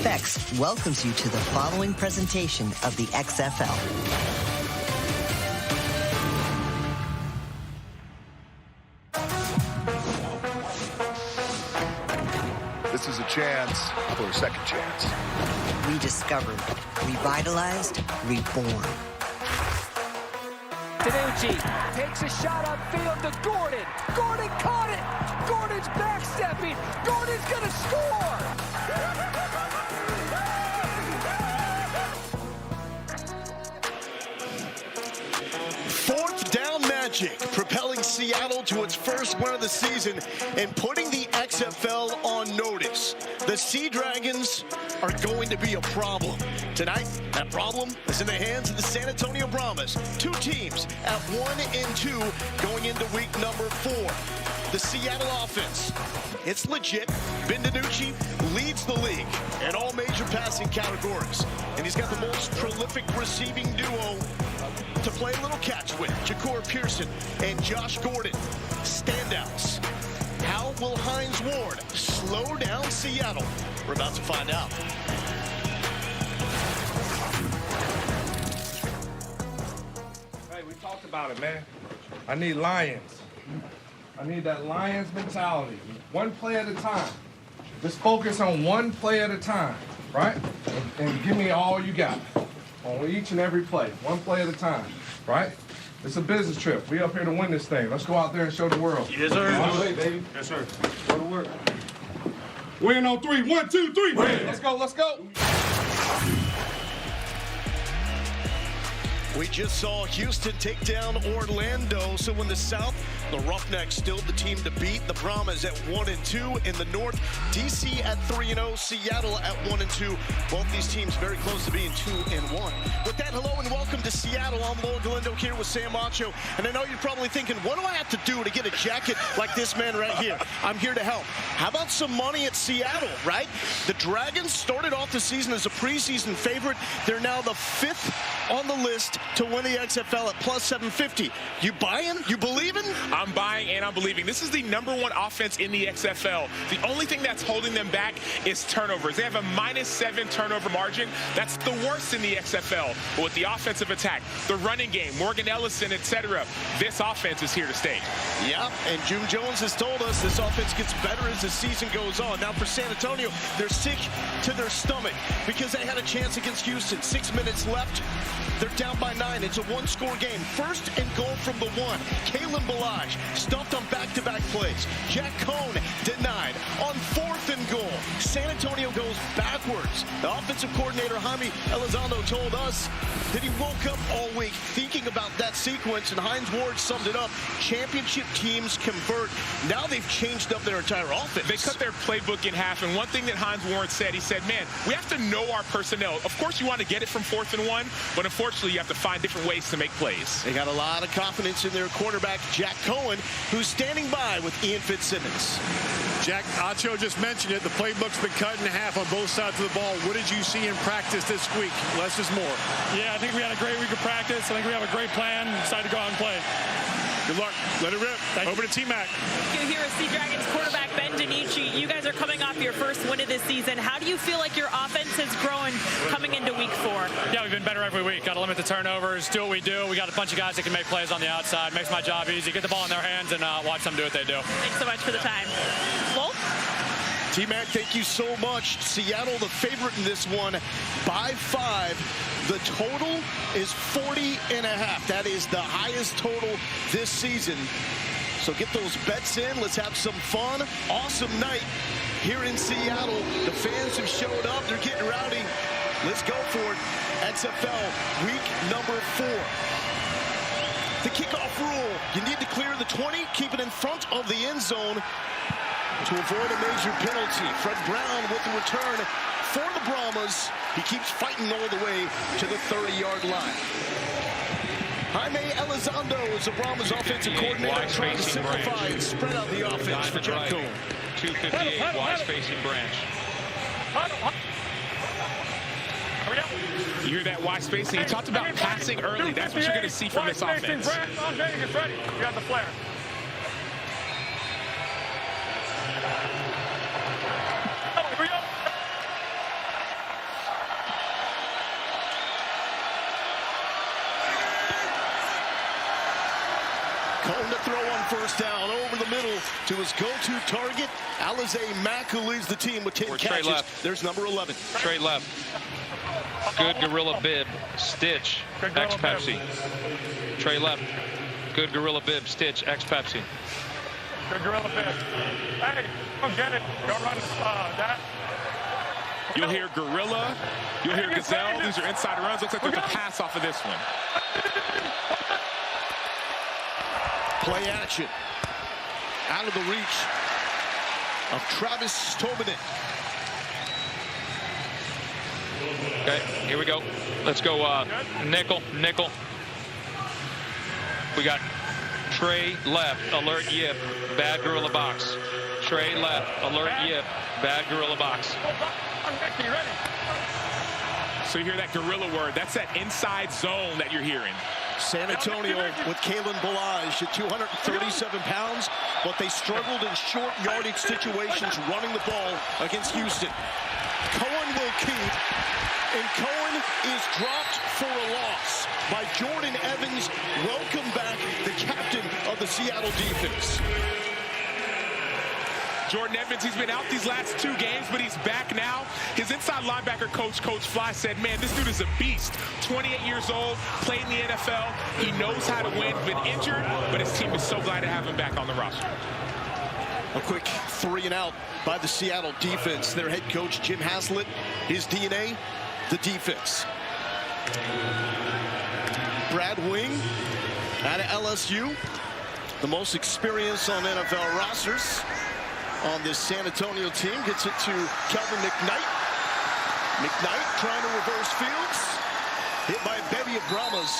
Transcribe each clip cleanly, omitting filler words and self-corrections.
FX welcomes you to the following presentation of the XFL. This is a chance for a second chance. Rediscovered, revitalized, reborn. Danucci takes a shot upfield to Gordon. Gordon caught it. Gordon's backstepping. Gordon's going to score. Fourth down magic, propelling Seattle to its first win of the season and putting the XFL on notice. The Sea Dragons are going to be a problem. Tonight, that problem is in the hands of the San Antonio Brahmas. Two teams at 1-2 going into week number 4. The Seattle offense, it's legit. Ben DiNucci leads the league in all major passing categories. And he's got the most prolific receiving duo to play a little catch with, Jacour Pearson and Josh Gordon. Standouts. How will Hines Ward slow down Seattle? We're about to find out. Hey, we talked about it, man. I need Lions. I need that Lions mentality. One play at a time. Just focus on one play at a time, right? And give me all you got on each and every play. One play at a time, right? It's a business trip. We up here to win this thing. Let's go out there and show the world. Yes, sir. All right, baby. Yes, sir. Go to work. Win on 3. 1, 2, 3. Win. Let's go. Let's go. We just saw Houston take down Orlando. So in the South, the Roughnecks still the team to beat. The Brahmas at 1-2. In the North, DC at 3-0. Seattle at 1-2. Both these teams very close to being 2-1. With that, hello and welcome to Seattle. I'm Lord Galindo here with Sam Macho. And I know you're probably thinking, what do I have to do to get a jacket like this man right here? I'm here to help. How about some money at Seattle, right? The Dragons started off the season as a preseason favorite. They're now the 5th on the list to win the XFL at plus 750. You buying? You believing? I'm buying and I'm believing. This is the #1 offense in the XFL. The only thing that's holding them back is turnovers. They have a -7 turnover margin. That's the worst in the XFL. But with the offensive attack, the running game, Morgan Ellison, etc., this offense is here to stay. Yeah, and June Jones has told us this offense gets better as the season goes on. Now for San Antonio, they're sick to their stomach because they had a chance against Houston. 6 minutes left. They're down by 9. It's a one-score game. First and goal from the 1. Kalen Ballage stuffed on back-to-back plays. Jack Cohn denied on 4th and goal. San Antonio goes backwards. The offensive coordinator, Jaime Elizondo, told us that he woke up all week thinking about that sequence, and Hines Ward summed it up. Championship teams convert. Now they've changed up their entire offense. They cut their playbook in half, and one thing that Hines Ward said, he said, man, we have to know our personnel. Of course you want to get it from 4th and 1, but unfortunately you have to find different ways to make plays. They got a lot of confidence in their quarterback, Jack Cohen, who's standing by with Ian Fitzsimmons. Jack, Acho just mentioned it. The playbook's been cut in half on both sides of the ball. What did you see in practice this week? Less is more. Yeah, I think we had a great week of practice. I think we have a great plan. Decided to go out and play. Good luck. Let it rip. Over to T-Mac. You hear Sea Dragons quarterback Ben DiNucci. You guys are coming off your first win of this season. How do you feel like your offense has grown coming into week 4? Yeah, we've been better every week. Got to limit the turnovers, do what we do. We got a bunch of guys that can make plays on the outside. Makes my job easy. Get the ball in their hands and watch them do what they do. Thanks so much for the time. Wolf? T-Mac, thank you so much. Seattle, the favorite in this one by 5. The total is 40.5. That is the highest total this season. So get those bets in. Let's have some fun. Awesome night here in Seattle. The fans have showed up. They're getting rowdy. Let's go for it. XFL week number 4. The kickoff rule. You need to clear the 20, keep it in front of the end zone to avoid a major penalty. Fred Brown with the return for the Brahmas. He keeps fighting all the way to the 30-yard line. Jaime Elizondo is the Brahmas offensive coordinator, trying to simplify and spread out the offense for Jack Cohn. 258 wide-spacing branch. You hear that wide spacing? He talked about passing early. That's what you're going to see from this offense. Andre, get ready. You got the flare. first down over the middle to his go-to target, Alize Mack, who leads the team with 10 catches. Left. There's number 11. Trey left. Good gorilla bib, stitch, X Pepsi. Trey left. Good gorilla bib, stitch, X Pepsi. Good gorilla bib. Hey, come get it. Go run that. You'll hear gorilla. You'll hear gazelle. These are inside runs. Looks like there's a pass off of this one. Play action. Out of the reach of Travis Tobin. Okay, here we go. Let's go nickel. We got Trey left, alert yip, bad gorilla box. Trey left, alert yip, bad gorilla box. So you hear that gorilla word. That's that inside zone that you're hearing. San Antonio with Kalen Balaj at 237 pounds, but they struggled in short yardage situations running the ball against Houston. Cohen will keep, and Cohen is dropped for a loss by Jordan Evans. Welcome back, the captain of the Seattle defense. Jordan Evans, he's been out these last 2 games, but he's back now. His inside linebacker coach, Coach Fly, said, man, this dude is a beast. 28 years old, played in the NFL. He knows how to win, been injured, but his team is so glad to have him back on the roster. A quick 3 and out by the Seattle defense. Their head coach, Jim Haslett, his DNA, the defense. Brad Wing out of LSU, the most experience on NFL rosters on this San Antonio team, gets it to Kelvin McKnight. McKnight trying to reverse fields, hit by a bevy of Brahmas.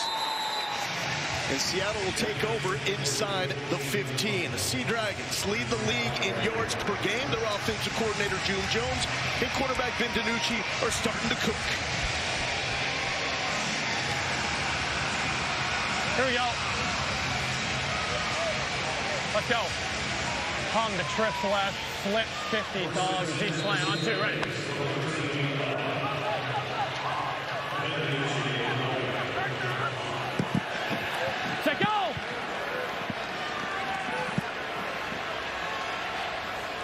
And Seattle will take over inside the 15. The Sea Dragons lead the league in yards per game. Their offensive coordinator, June Jones, and quarterback Ben DiNucci are starting to cook. Here we go. Let's go. Hung the trips left, flip 50, dog, G-slant on 2, ready. Set, go!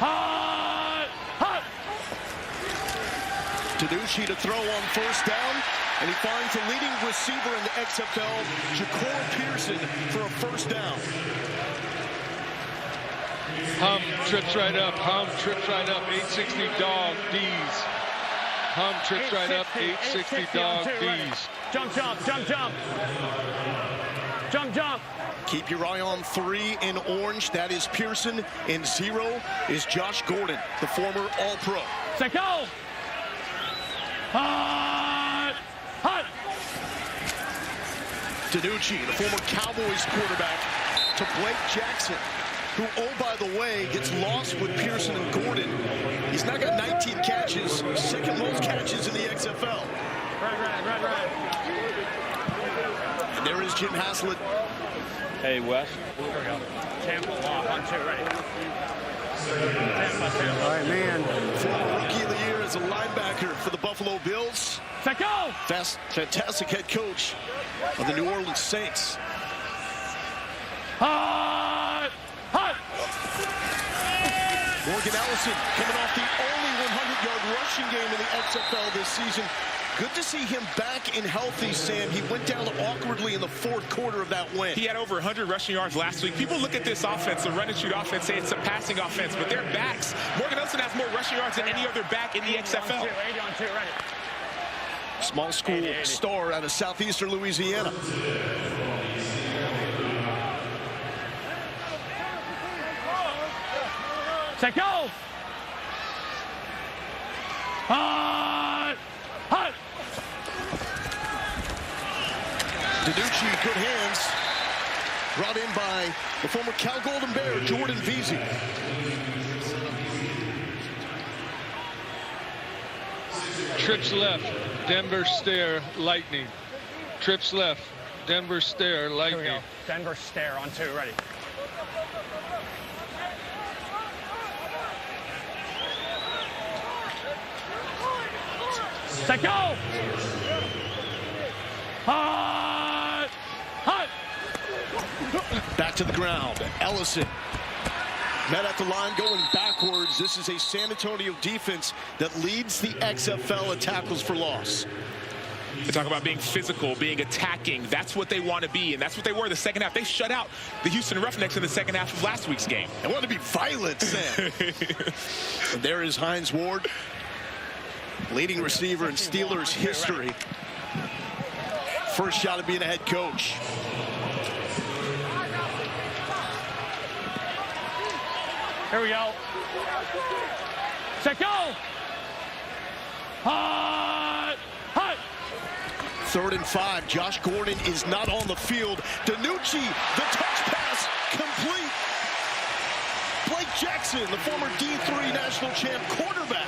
Hot! DiNucci to throw on first down, and he finds the leading receiver in the XFL, Ja'Cour Pearson, for a first down. Hum trips right up. 860 dog D's. Hum trips right up. 860 dog D's. Jump. Keep your eye on 3 in orange. That is Pearson. And 0 is Josh Gordon, the former All-Pro. Set, go! Hot! DiNucci, the former Cowboys quarterback, to Blake Jackson, who, oh, by the way, gets lost with Pearson and Gordon. He's now got 19 catches, second most catches in the XFL. Right. And there is Jim Haslett. Hey, Wes. Here we go. Tampa lock on 2, ready. All right, man. Former Rookie of the Year as a linebacker for the Buffalo Bills. Set, go! Fantastic head coach of the New Orleans Saints. Hot! Morgan Ellison coming off the only 100-yard rushing game in the XFL this season. Good to see him back and healthy, Sam. He went down awkwardly in the 4th quarter of that win. He had over 100 rushing yards last week. People look at this offense, the run and shoot offense, say it's a passing offense, but their backs. Morgan Ellison has more rushing yards than any other back in the XFL. 80 on 2, ready. Small school star out of southeastern Louisiana. Set, go! Hot! DiNucci, good hands. Brought in by the former Cal Golden Bear, Jordan Veazey. Trips left. Denver stare. Lightning. Trips left. Denver stare. Lightning. Here we go. Denver stare on 2, ready. Set, go! Hot! Back to the ground. Ellison met at the line going backwards. This is a San Antonio defense that leads the XFL in tackles for loss. They talk about being physical, being attacking. That's what they want to be, and that's what they were in the second half. They shut out the Houston Roughnecks in the second half of last week's game. They want to be violent, Sam. And there is Hines Ward, leading receiver in Steelers history. First shot at being a head coach. Here we go. Set, go! Hot! Hot! 3rd and 5. Josh Gordon is not on the field. DiNucci, the touch pass, complete. Blake Jackson, the former D3 national champ quarterback.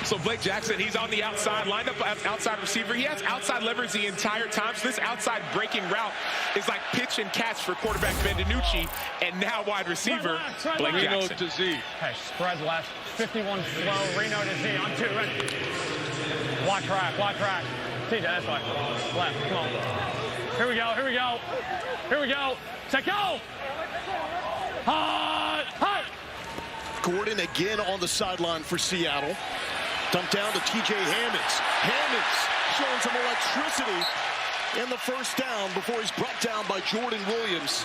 So Blake Jackson, he's on the outside, lined up as outside receiver. He has outside leverage the entire time. So this outside breaking route is like pitch and catch for quarterback Ben DiNucci, and now wide receiver Blake Reno Jackson. to Z. Hey, spread left. 51 slow. Reno to Z on 2. Ready. Block track. Block track. TJ, this way. Left. Come on. Here we go. Here we go. Here we go. Set, go! Hot! Hot! Gordon again on the sideline for Seattle. Dumped down to TJ Hammonds. Hammonds showing some electricity in the first down before he's brought down by Jordan Williams.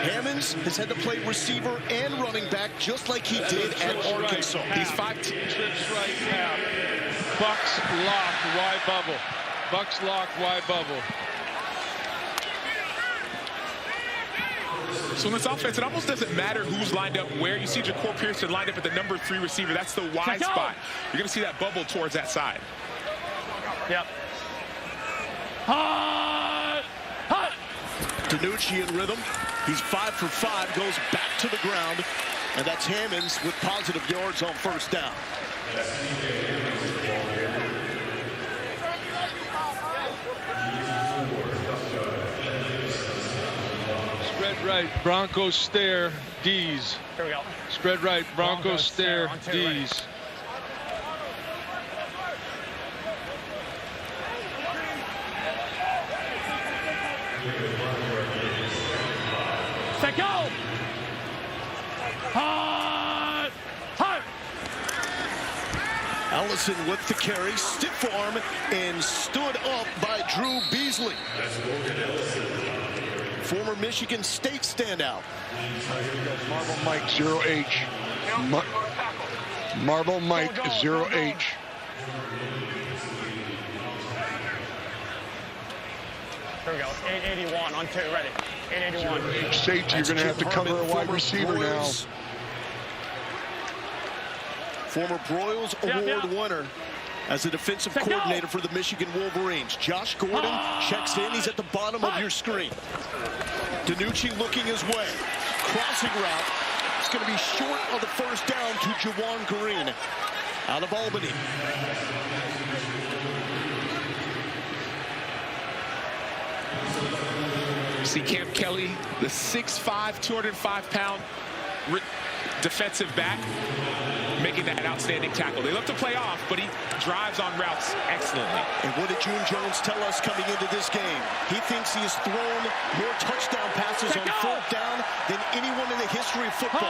Hammonds has had to play receiver and running back just like he did at Arkansas. He's 5'2". Trips right half. Bucks lock, wide bubble. Bucks lock, wide bubble. So in this offense, it almost doesn't matter who's lined up where. You see Ja'Cour Pearson lined up at the number 3 receiver. That's the wide spot. You're going to see that bubble towards that side. Yep. Hot! Hot! DiNucci in rhythm. He's 5 for 5, goes back to the ground. And that's Hammonds with positive yards on first down. Spread right, Broncos stare, D's. Here we go. Spread right, Broncos stare, D's. Set, go! Hot! Hot! Ellison with the carry, stiff arm, and stood up by Drew Beasley. Former Michigan State standout. Marble Mike 0H. Marble Mike 0H. Here we go. 881 on 2. Ready. 881. Safety, you're going to have to cover a wide receiver now. Former Broyles Award winner as the defensive coordinator for the Michigan Wolverines. Josh Gordon checks in. He's at the bottom of your screen. DiNucci looking his way. Crossing route. It's going to be short of the first down to Jawan Green out of Albany. See Cam Kelly, the 6'5", 205-pound defensive back, making that outstanding tackle. They love to play off, but he drives on routes excellently. And what did June Jones tell us coming into this game? He thinks he has thrown more touchdown passes on 4th down than anyone in the history of football.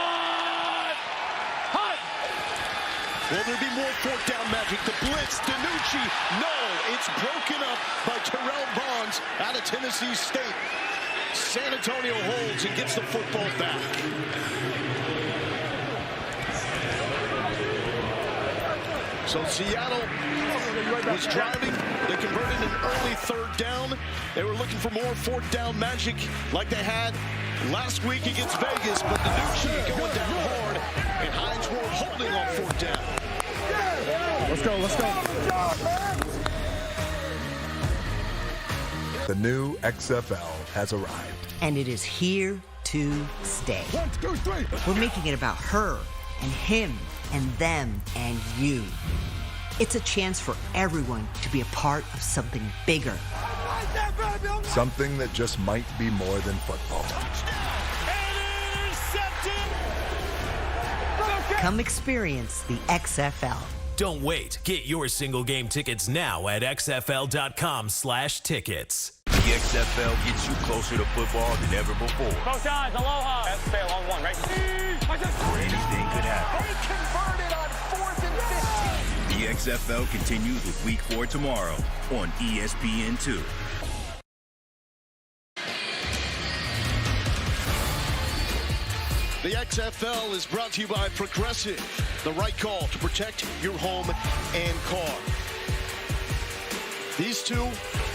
Will there be more 4th down magic? The blitz, DiNucci, no, it's broken up by Terrell Bonds out of Tennessee State. San Antonio holds and gets the football back. So Seattle was driving. They converted an early 3rd down. They were looking for more 4th down magic like they had last week against Vegas, but DiNucci going down hard and Hines Ward holding on 4th down. Let's go, let's go. The new XFL has arrived. And it is here to stay. 1, 2, 3. We're making it about her and him and them and you. It's a chance for everyone to be a part of something bigger. Something that just might be more than football. Come experience the XFL. Don't wait. Get your single game tickets now at xfl.com/tickets. The XFL gets you closer to football than ever before. Both sides, aloha. That's fail on one, right? Anything could happen. They converted on 4th and 15. The XFL continues with Week 4 tomorrow on ESPN2. The XFL is brought to you by Progressive, the right call to protect your home and car. These two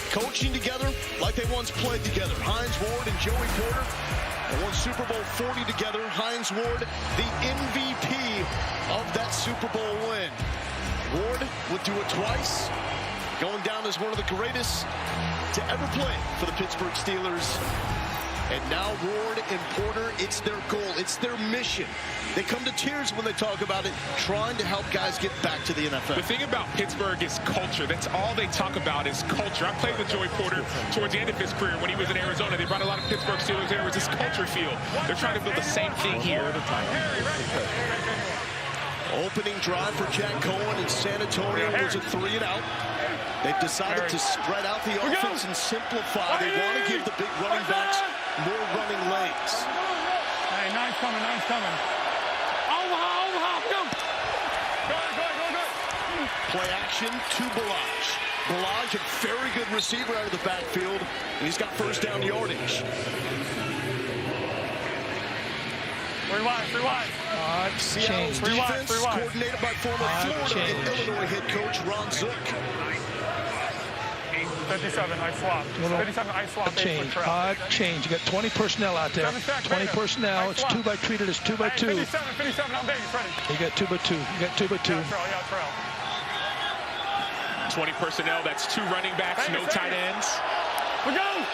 coaching together like they once played together. Hines Ward and Joey Porter. They won Super Bowl 40 together. Hines Ward, the MVP of that Super Bowl win. Ward would do it twice, going down as one of the greatest to ever play for the Pittsburgh Steelers. And now Ward and Porter, it's their goal, it's their mission. They come to tears when they talk about it, trying to help guys get back to the NFL. The thing about Pittsburgh is culture. That's all they talk about is culture. I played with Joey Porter towards the end of his career when he was in Arizona. They brought a lot of Pittsburgh Steelers there. It was this culture feel. They're trying to build the same thing here. Opening drive for Jack Cohen in San Antonio was a 3 and out. They've decided to spread out the offense and simplify. They want to give the big running backs more running lanes. Hey, nice coming, nice coming. Omaha, go! Go. Play action to Balaj. Balaj, a very good receiver out of the backfield, and he's got first down yardage. Rewind. Seattle's defense coordinated by former Florida and Illinois head coach Ron Zook. 57, nice swap. 57, nice swap. Change. You got 20 personnel out there. 20 personnel. It's 2 by treated as 2 by 2. 57, I'm Davis, ready. You got 2 by 2. You got 2 by 2. Yeah, trail. 20 personnel, that's 2 running backs, no tight ends. We go!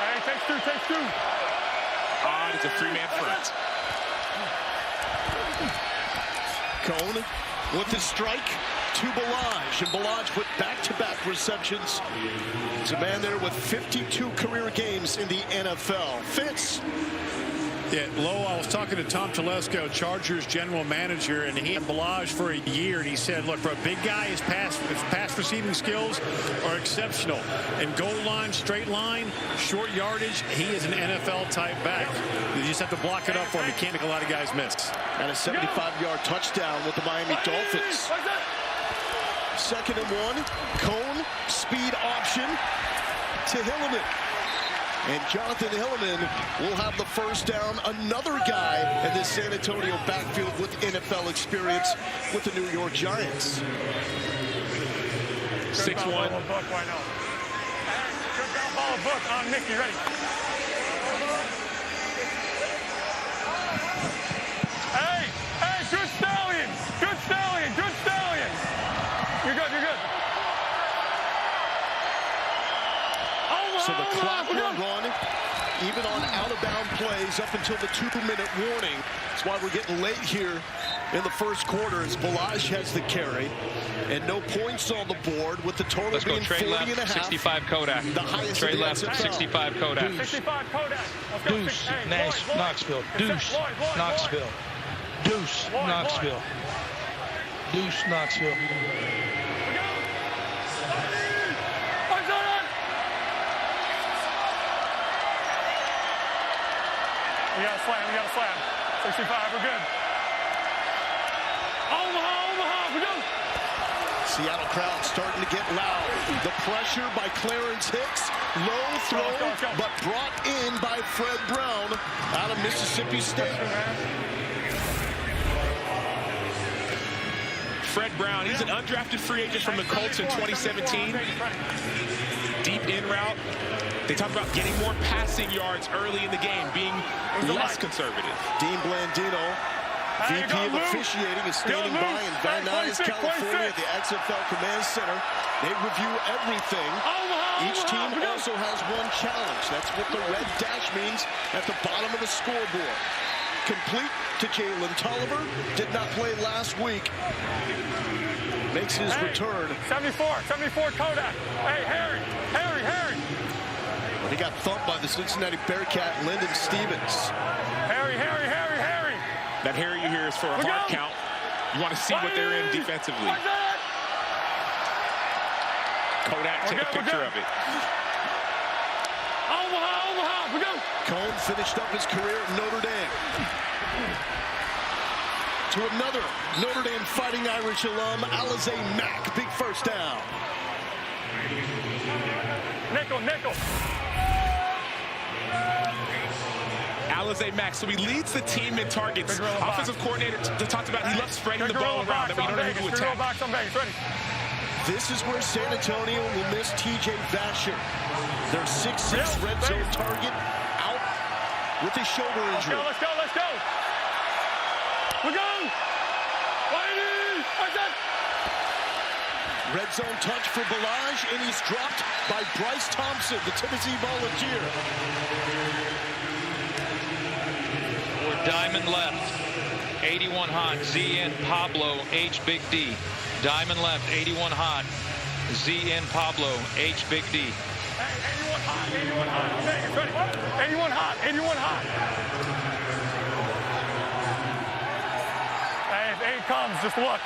Hey, takes two. Odd is a 3-man front. Cone with the strike to Balaj, and Balaj put back-to-back receptions. It's a man there with 52 career games in the NFL. Fitz. Yeah, Lo, I was talking to Tom Telesco, Chargers general manager, and he had Balaj for a year, and he said, look, for a big guy, his pass receiving skills are exceptional. And goal line, straight line, short yardage, he is an NFL-type back. You just have to block it up for him. He can't make a lot of guys miss. And a 75-yard touchdown with the Miami Dolphins. 2nd and 1, Cone, speed option to Hilliman. And Jonathan Hilliman will have the first down. Another guy in this San Antonio backfield with NFL experience with the New York Giants. 6'1". Why not? Good ground ball book on Nicky, ready. Hey, good stallion. You're good. So the clock will run even on out-of-bound plays up until the 2-minute warning. That's why we're getting late here in the first quarter as Balaj has the carry. And no points on the board with the total being 40.5. 65 Kodak. The highest Trey in the left, XFL. 65 Kodak. 65 Kodak. Deuce, Knoxville. Deuce, Knoxville. Deuce, Knoxville. Deuce, Knoxville. We got a slam. 65, we're good. Omaha, we go. Seattle crowd starting to get loud. The pressure by Clarence Hicks. Low throw, but brought in by Fred Brown out of Mississippi State. Fred Brown, he's an undrafted free agent from the Colts in 2017. Deep in route. They talk about getting more passing yards early in the game, being less conservative. Dean Blandino, VP of officiating, is standing by in Van Nuys, California at the XFL Command Center. They review everything. Each team also has one challenge. That's what the red dash means at the bottom of the scoreboard. Complete to Jalen Tolliver. Did not play last week. Makes his return. 74 Kodak. Hey, Harry. He got thumped by the Cincinnati Bearcat, Lyndon Stevens. Harry. That Harry you hear is for a hard count. You want to see what they're in defensively. Kodak, take a picture of it. Omaha, we go. Cone finished up his career at Notre Dame. To another Notre Dame Fighting Irish alum, Alize Mack. Big first down. Nickel. Alize Mack, so he leads the team in targets. Offensive coordinator talked about he loves spreading the ball around. That we don't know who to attack. This is where San Antonio will miss T.J. Vasher. Their 6'6" red zone target out with a shoulder injury. Let's go. We go. Red zone touch for Balaj, and he's dropped by Bryce Thompson, the Tennessee Volunteer. Or diamond left, 81 hot, ZN Pablo, H Big D. Diamond left, 81 hot, ZN Pablo, H Big D. 81 hot. Vegas, ready. 81 hot. Hey, if 8 comes, just look.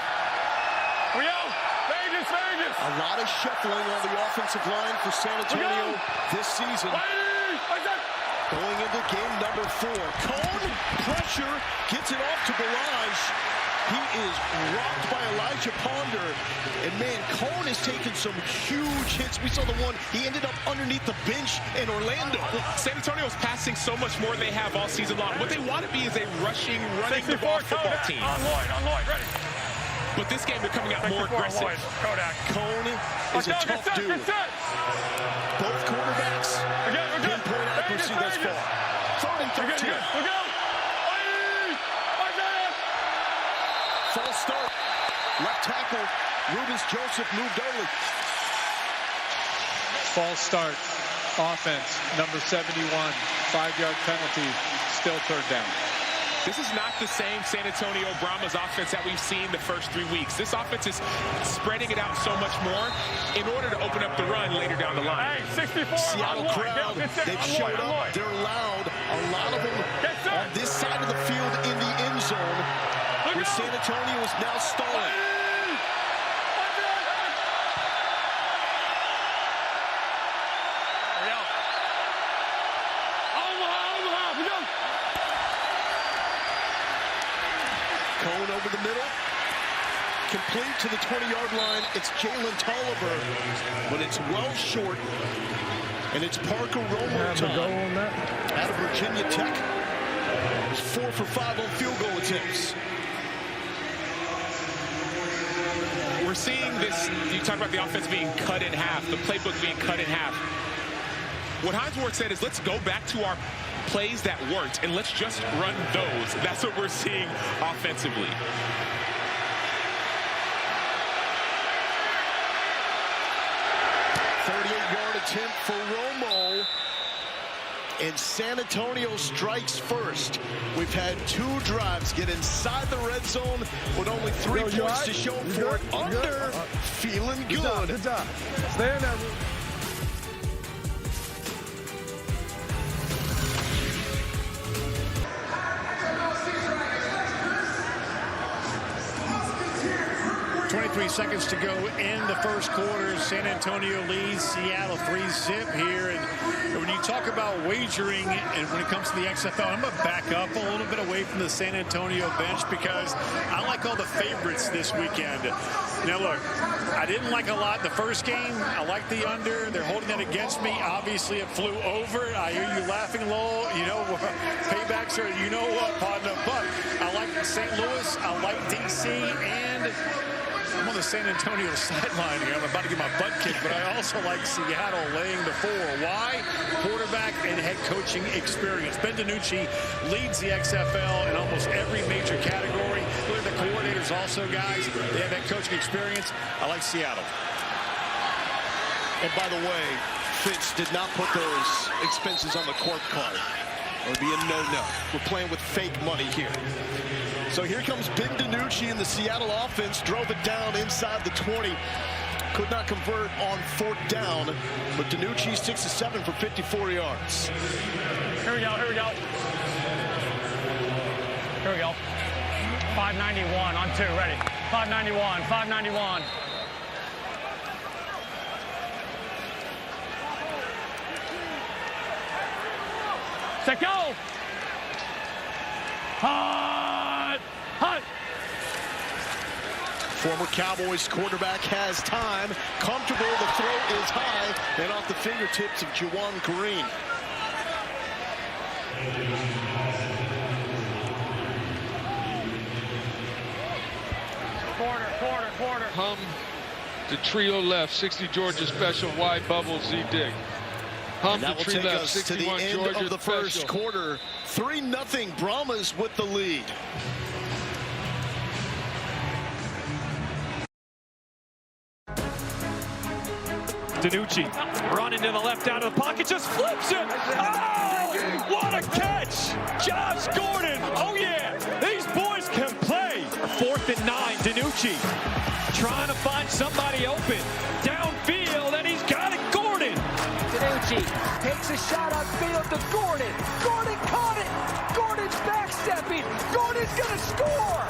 We out. Vegas. A lot of shuffling on the offensive line for San Antonio this season. Going into game number 4. Cone, pressure, gets it off to Balaj. He is rocked by Elijah Ponder. And man, Cone has taken some huge hits. We saw the one, he ended up underneath the bench in Orlando. San Antonio's passing so much more than they have all season long. What they want to be is a rushing, running the ball football team. On Lloyd, ready. But this game, they're coming out more aggressive. Cone is a tough dude. Both quarterbacks, pinpoint accuracy thus far. 3rd and 13. False start. Left tackle, Rubens Joseph moved early. False start. Offense, number 71. 5-yard penalty. Still 3rd down. This is not the same San Antonio Brahmas offense that we've seen the first 3 weeks. This offense is spreading it out so much more in order to open up the run later down the line. Hey, 64. Seattle crowd, they've showed up. They're loud. A lot of them on this side of the field in the end zone, where San Antonio is now stalling. Cone over the middle, complete to the 20-yard line. It's Jalen Tolliver, but it's well short, and it's Parker Romo time out of Virginia Tech. 4 for 5 on field goal attempts. We're seeing this, you talk about the offense being cut in half, the playbook being cut in half. What Hines Ward said is, let's go back to our plays that worked, and let's just run those. That's what we're seeing offensively. Attempt for Romo, and San Antonio strikes first. We've had 2 drives get inside the red zone with only 3 points to show for it. Under, feeling good. Good job. Stay in there. 23 seconds to go in the first quarter. San Antonio leads Seattle 3-zip here. And when you talk about wagering and when it comes to the XFL, I'm going to back up a little bit away from the San Antonio bench because I like all the favorites this weekend. Now, look, I didn't like a lot the first game. I like the under. They're holding that against me. Obviously, it flew over. I hear you laughing, Lowell. You know, paybacks are, you know what, partner. But I like St. Louis. I like D.C. And I'm on the San Antonio sideline here. I'm about to get my butt kicked, but I also like Seattle laying the 4. Why? Quarterback and head coaching experience. Ben DiNucci leads the XFL in almost every major category. Look at the coordinators also, guys. They have head coaching experience. I like Seattle. And by the way, Fitz did not put those expenses on the corp card. It would be a no-no. We're playing with fake money here. So here comes Ben DiNucci, and the Seattle offense drove it down inside the 20. Could not convert on 4th down, but DiNucci 6 of 7 for 54 yards. Here we go. 591 on 2, ready. 591, 591. Set, go! Hot! Hot! Former Cowboys quarterback has time. Comfortable, the throw is high and off the fingertips of Juwan Green. Quarter. Hum to trio left, 60 Georgia special, wide bubble, Z-dig. Hum That to will tree take left, us to the 61 end Georgia of the first special. quarter. 3-0 Brahmas with the lead. DiNucci running to the left out of the pocket, just flips it. Oh, what a catch! Josh Gordon. Oh yeah, these boys can play. 4th and 9. DiNucci trying to find somebody open downfield, and he's got it. Gordon. DiNucci takes a shot upfield to Gordon. Gordon caught it. Gordon's backstepping. Gordon's gonna score.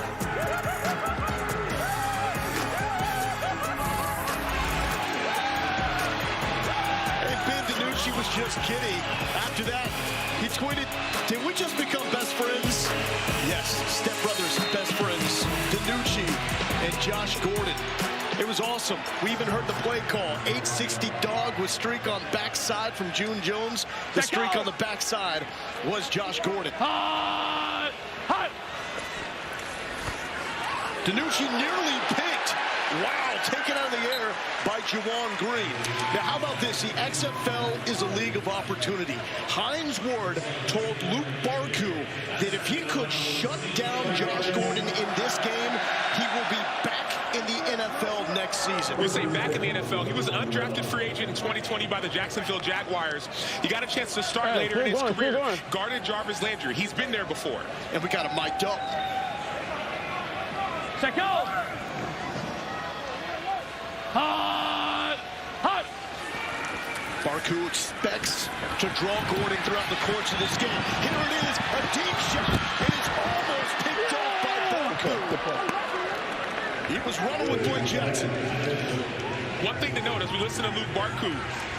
She was just kidding. After that, he tweeted, "Did we just become best friends?" Yes, stepbrothers, best friends. DiNucci and Josh Gordon. It was awesome. We even heard the play call. 860 dog with streak on backside from June Jones. The streak on the backside was Josh Gordon. Hot! Hot! DiNucci nearly picked. Wow, taken out of the air by Juwan Green. Now, how about this? The XFL is a league of opportunity. Hines Ward told Luke Barku that if he could shut down Josh Gordon in this game, he will be back in the NFL next season. We'll say back in the NFL. He was an undrafted free agent in 2020 by the Jacksonville Jaguars. He got a chance to start later in his career. Guarded Jarvis Landry. He's been there before. And we got him mic'd up. Set, go! Hot! Hot! Barku expects to draw Gordon throughout the course of this game. Here it is, a deep shot, and it's almost picked off by Barku. He was running with Blake Jackson. One thing to note as we listen to Luke Barku,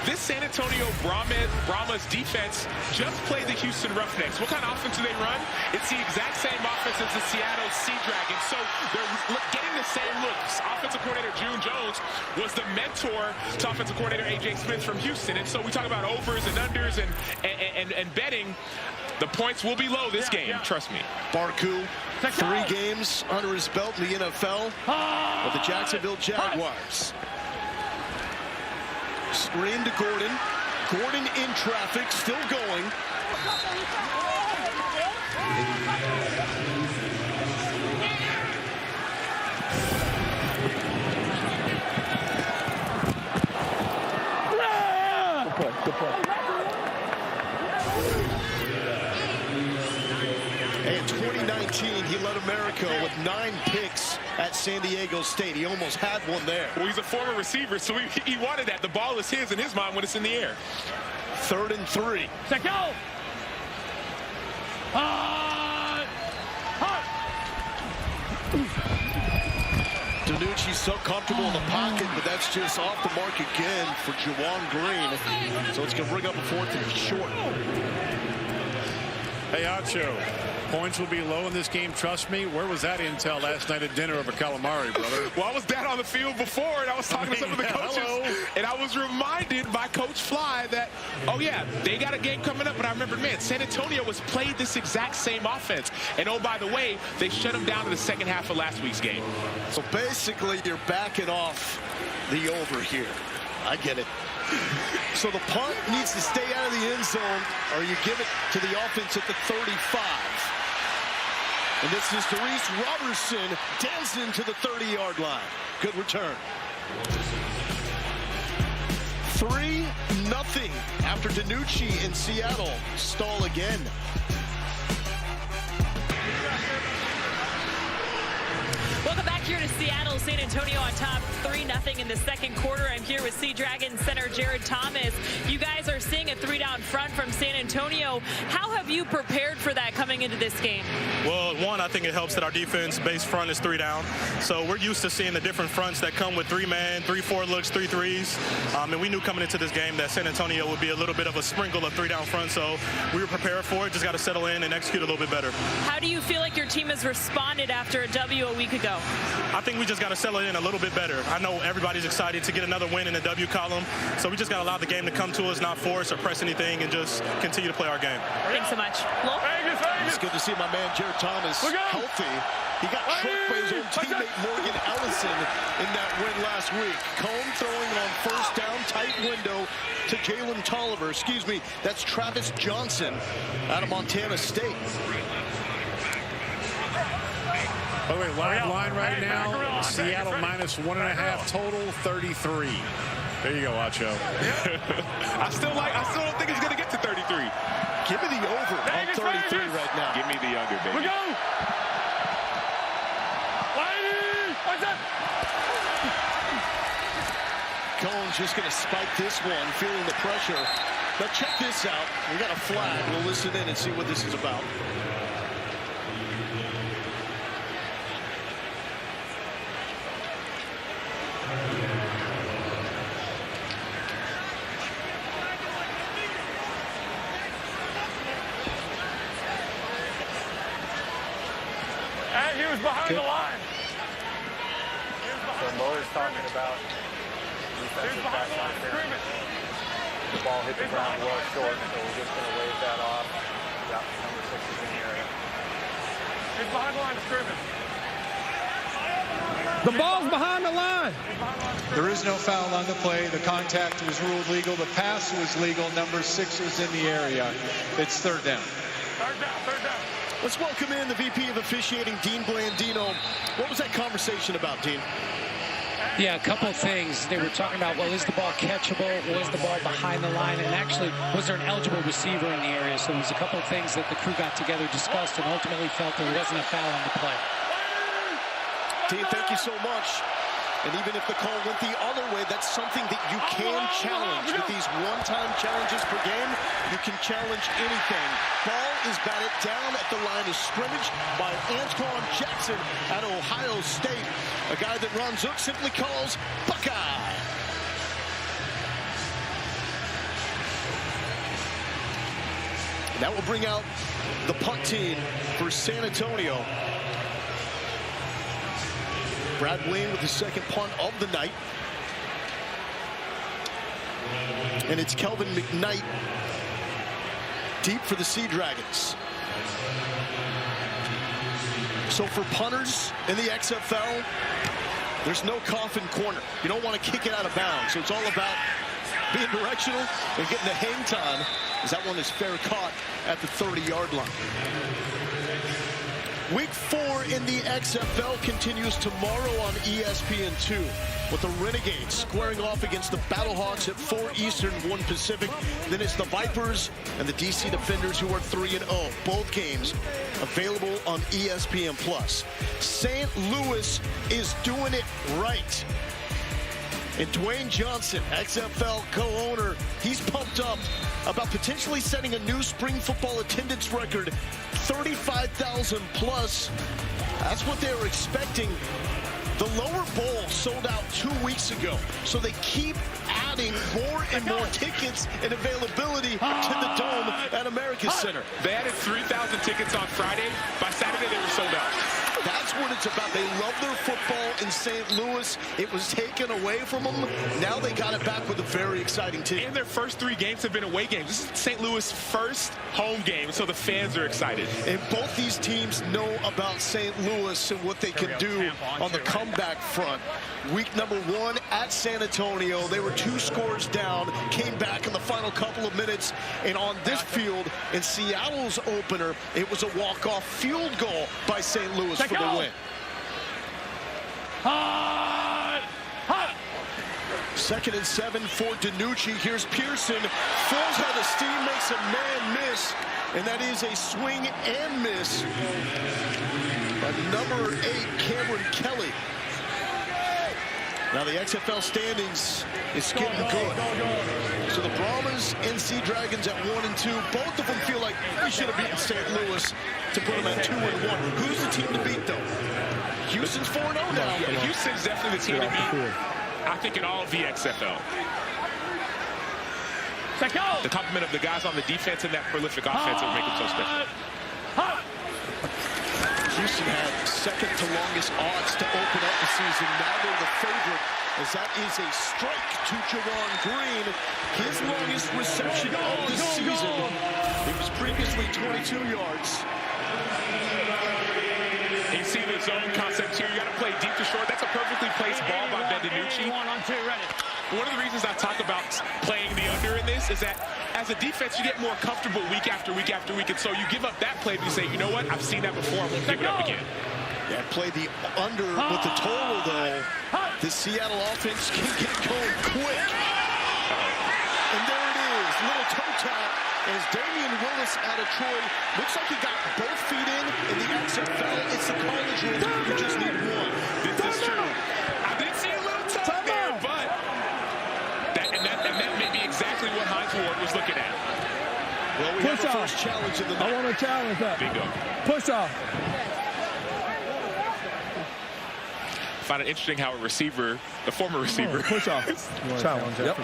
this San Antonio Brahmas defense just played the Houston Roughnecks. What kind of offense do they run? It's the exact same offense as the Seattle Sea Dragons. So they're getting the same looks. Offensive coordinator June Jones was the mentor to offensive coordinator A.J. Smith from Houston. And so we talk about overs and unders and betting. The points will be low this game, trust me. Barku, 3 games under his belt in the NFL with the Jacksonville Jaguars. Screen to Gordon. Gordon in traffic, still going. Good play. In 2019, he led America with 9 picks at San Diego State. He almost had one there. Well, he's a former receiver, so he wanted that. The ball is his in his mind when it's in the air. 3rd and 3. Set, go! Hot! Hot! DiNucci so comfortable in the pocket, but that's just off the mark again for Juwan Green. So it's going to bring up a 4th and short. Hey, Acho, points will be low in this game. Trust me. Where was that intel last night at dinner over calamari, brother? Well, I was down on the field before, and I was talking to some of the coaches. And I was reminded by Coach Fly that, oh, yeah, they got a game coming up. But I remembered, man, San Antonio has played this exact same offense. And, oh, by the way, they shut them down in the second half of last week's game. So basically, you're backing off the over here. I get it. So the punt needs to stay out of the end zone, or you give it to the offense at the 35. And this is Therese Robertson, dancing to the 30-yard line. Good return. 3-0 after DiNucci in Seattle stall again. Welcome back here to Seattle. San Antonio on top 3-0 in the second quarter. I'm here with Sea Dragons center Jared Thomas. You guys are seeing a 3-down front from San Antonio. How have you prepared for that coming into this game? Well, one, one, I think it helps that our defense base front is 3 down. So we're used to seeing the different fronts that come with 3-man, 3-4 looks, 3-3s. And we knew coming into this game that San Antonio would be a little bit of a sprinkle of 3 down front. So we were prepared for it. Just got to settle in and execute a little bit better. How do you feel like your team has responded after a W a week ago? I think we just got to settle in a little bit better. I know everybody's excited to get another win in the W column. So we just got to allow the game to come to us, not force or press anything, and just continue to play our game. Thanks so much. It's good to see my man Jared Thomas healthy. He got tricked by his own teammate Morgan Ellison in that win last week. Cone throwing on first down, tight window to Jalen Tolliver. Excuse me, that's Travis Johnson out of Montana State. By the way, live line right now, Seattle -1.5 total, 33. There you go, Acho. I still don't think it's going to get to 33. Give me the over on 33 right now. Give me the under, baby. We go. What's up? Cone's just going to spike this one, feeling the pressure. Now check this out. We got a flag. We'll listen in and see what this is about. He was behind the line. So Muller's talking about defensive back line. The ball hit the ground well short, so we're just going to wave that off. Got number 6 is in the area. He's behind the line of scrimmage. The ball's behind the line. There is no foul on the play. The contact was ruled legal. The pass was legal. Number 6 was in the area. It's third down. Third down. Let's welcome in the VP of Officiating, Dean Blandino. What was that conversation about, Dean? Yeah, a couple of things. They were talking about, well, is the ball catchable? Was the ball behind the line? And actually, was there an eligible receiver in the area? So there was a couple of things that the crew got together, discussed, and ultimately felt there wasn't a foul on the play. Dean, thank you so much. And even if the call went the other way, that's something that you can challenge. With these one-time challenges per game, you can challenge anything. Ball is batted down at the line of scrimmage by Antoine Jackson at Ohio State. A guy that Ron Zook simply calls Buckeye. And that will bring out the punt team for San Antonio. Brad Wayne with the second punt of the night. And it's Kelvin McKnight deep for the Sea Dragons. So for punters in the XFL, there's no coffin corner. You don't want to kick it out of bounds. So it's all about being directional and getting the hang time, as that one is fair caught at the 30-yard line. Week 4 in the XFL continues tomorrow on ESPN2 with the Renegades squaring off against the Battlehawks at 4 Eastern, 1 Pacific. Then it's the Vipers and the DC Defenders, who are 3-0. Both games available on ESPN+. St. Louis is doing it right. And Dwayne Johnson, XFL co-owner, he's pumped up about potentially setting a new spring football attendance record, 35,000 plus. That's what they were expecting. The lower bowl sold out 2 weeks ago, so they keep adding more and more tickets and availability to the Dome at America's Center. They added 3,000 tickets on Friday. By Saturday, they were sold out. That's what it's about. They love their football in St. Louis. It was taken away from them. Now they got it back with a very exciting team. And their first 3 games have been away games. This is St. Louis' first home game, so the fans are excited. And both these teams know about St. Louis and what they can do on the comeback front. Week number 1 at San Antonio, they were 2 scores down, came back in the final couple of minutes, and on this field, in Seattle's opener, it was a walk-off field goal by St. Louis for the win. Second and 7 for DiNucci. Here's Pearson, full head of steam, makes a man miss, and that is a swing and miss by number 8, Cameron Kelly. Now the XFL standings is getting good. So the Brahmas and Sea Dragons at 1 and 2. Both of them feel like we should have beaten St. Louis to put them at 2 and 1. Who's the team to beat, though. Houston's 4-0 now. Houston's definitely the team to beat, I think, in all of the XFL. The complement of the guys on the defense and that prolific offense will make them so special. Houston had second to longest odds to open up the season. Now they're the favorite, as that is a strike to Jawan Green. His longest reception of the season. It was previously 22 yards. You see the zone concept here. You got to play deep to short. That's a perfectly placed ball by Bendinucci. One of the reasons I talk about playing the under in this is that as a defense, you get more comfortable week after week after week. And so you give up that play, but you say, you know what? I've seen that before. I won't give it up again. Yeah, play the under with the total, though. The Seattle offense can get going quick. And there it is. Little toe tap as Damian Willis out of Troy. Looks like he got both feet in the XFL. It's the college rule. You just need one. This is true. I did see a little toe there, but that may be exactly what Hines Ward was looking at. Well, we have a first challenge in the night. I want to challenge that. Bingo. Push off. I find it interesting how a receiver, the former receiver, push off. Challenge. Yep.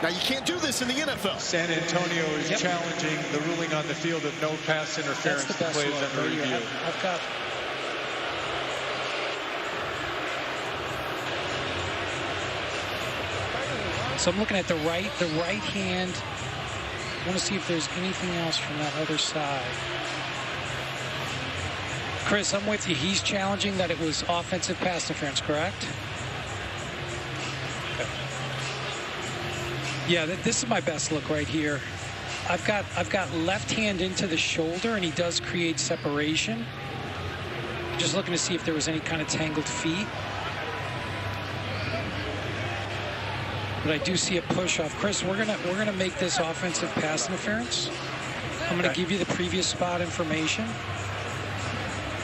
Now, you can't do this in the NFL. San Antonio is challenging the ruling on the field of no pass interference. That's the best plays look. under review. I've got... So I'm looking at the right hand. I want to see if there's anything else from that other side. Chris, I'm with you. He's challenging that it was offensive pass interference, correct? Yeah, this is my best look right here. I've got left hand into the shoulder, and he does create separation. Just looking to see if there was any kind of tangled feet. But I do see a push off. Chris, we're gonna make this offensive pass interference. I'm gonna give you the previous spot information.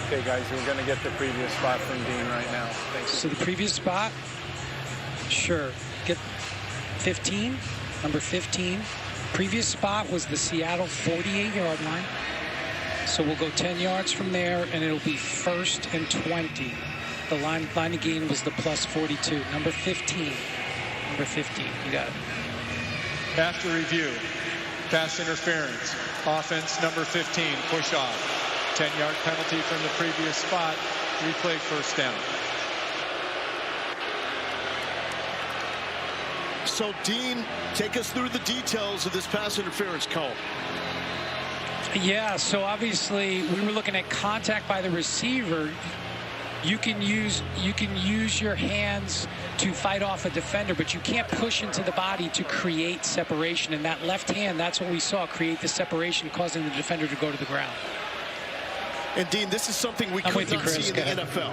Okay, guys, we're going to get the previous spot from Dean right now. Thank you. So the previous spot, sure. Get 15, number 15. Previous spot was the Seattle 48-yard line. So we'll go 10 yards from there, and it'll be 1st and 20. The line of gain was the plus 42. Number 15. Number 15. You got it. After review, pass interference. Offense number 15, push off. 10-yard penalty from the previous spot. Replay first down. So, Dean, take us through the details of this pass interference call. Yeah, so obviously we were looking at contact by the receiver. You can use your hands to fight off a defender, but you can't push into the body to create separation. And that left hand, that's what we saw, create the separation, causing the defender to go to the ground. And, Dean, this is something we could not see in the NFL.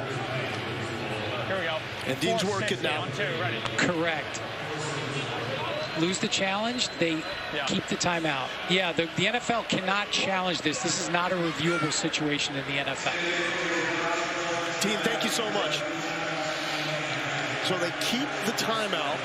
Here we go. And Dean's working now. 1, 2, ready. Correct. Lose the challenge, they keep the timeout. Yeah, the NFL cannot challenge this. This is not a reviewable situation in the NFL. Dean, thank you so much. So they keep the timeout.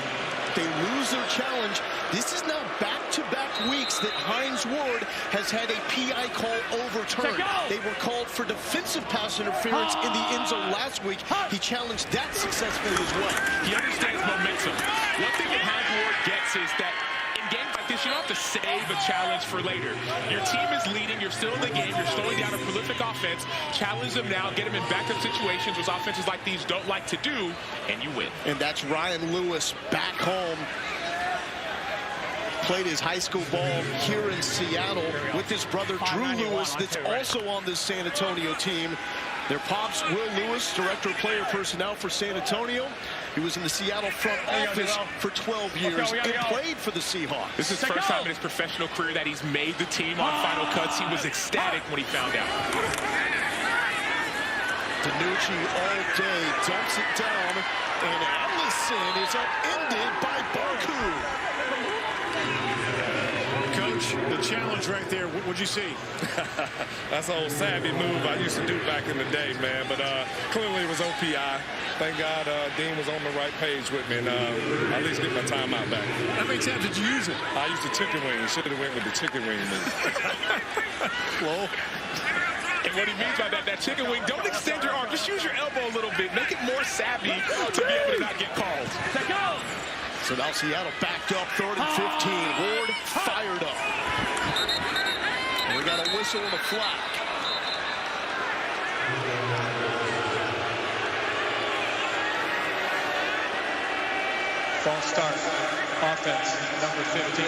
They lose their challenge. This is now back-to-back weeks that Hines Ward has had a PI call overturned. They were called for defensive pass interference in the end zone last week. He challenged that successfully as well. He understands momentum. One thing that Hines Ward gets is that in games like this, you don't have to save a challenge for later. Your team is leading. You're still in the game. You're slowing down a prolific offense. Challenge them now. Get them in backup situations, which offenses like these don't like to do, and you win. And that's Ryan Lewis back home. Played his high school ball here in Seattle with his brother Drew Lewis, that's also on this San Antonio team. Their pops, Will Lewis, director of player personnel for San Antonio. He was in the Seattle front office for 12 years and played for the Seahawks. This is the first time in his professional career that he's made the team on final cuts. He was ecstatic when he found out. DiNucci all day dumps it down, and Allison is upended by Barku. Coach, the challenge right there, what'd you see? That's an old savvy move I used to do back in the day, man. But clearly it was OPI. Thank God Dean was on the right page with me, and at least get my timeout back. How many times did you use it? I used the chicken wing. Should have went with the chicken wing move. Well, It what he means by that chicken wing, don't extend your arm. Just use your elbow a little bit. Make it more savvy to be able to not get called. So now Seattle backed up, 3rd and 15. Ward fired up. And we got a whistle and a flag. False start. Offense, number 15.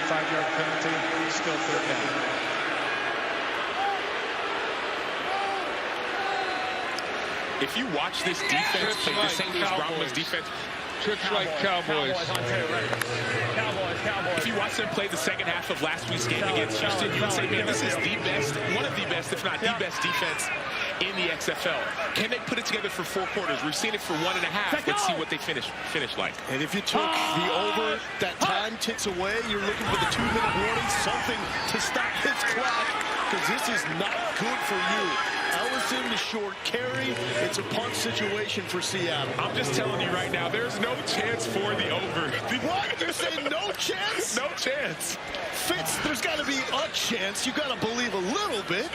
5-yard penalty, still 3rd down. If you watch this defense play, the St. Louis Brahmas defense, Trips like Cowboys. If you watch them play the second half of last week's game against Houston, you would say, man, this is the best, one of the best, if not the best defense in the XFL. Can they put it together for 4 quarters? We've seen it for 1.5. Let's see what they finish like. And if you took the over, that time ticks away. You're looking for the 2-minute warning, something to stop this clock, because this is not good for you. Ellison, the short carry. It's a punt situation for Seattle. I'm just telling you right now, there's no chance for the over. What? You're saying no chance? No chance. Fitz, there's got to be a chance. You got to believe a little bit.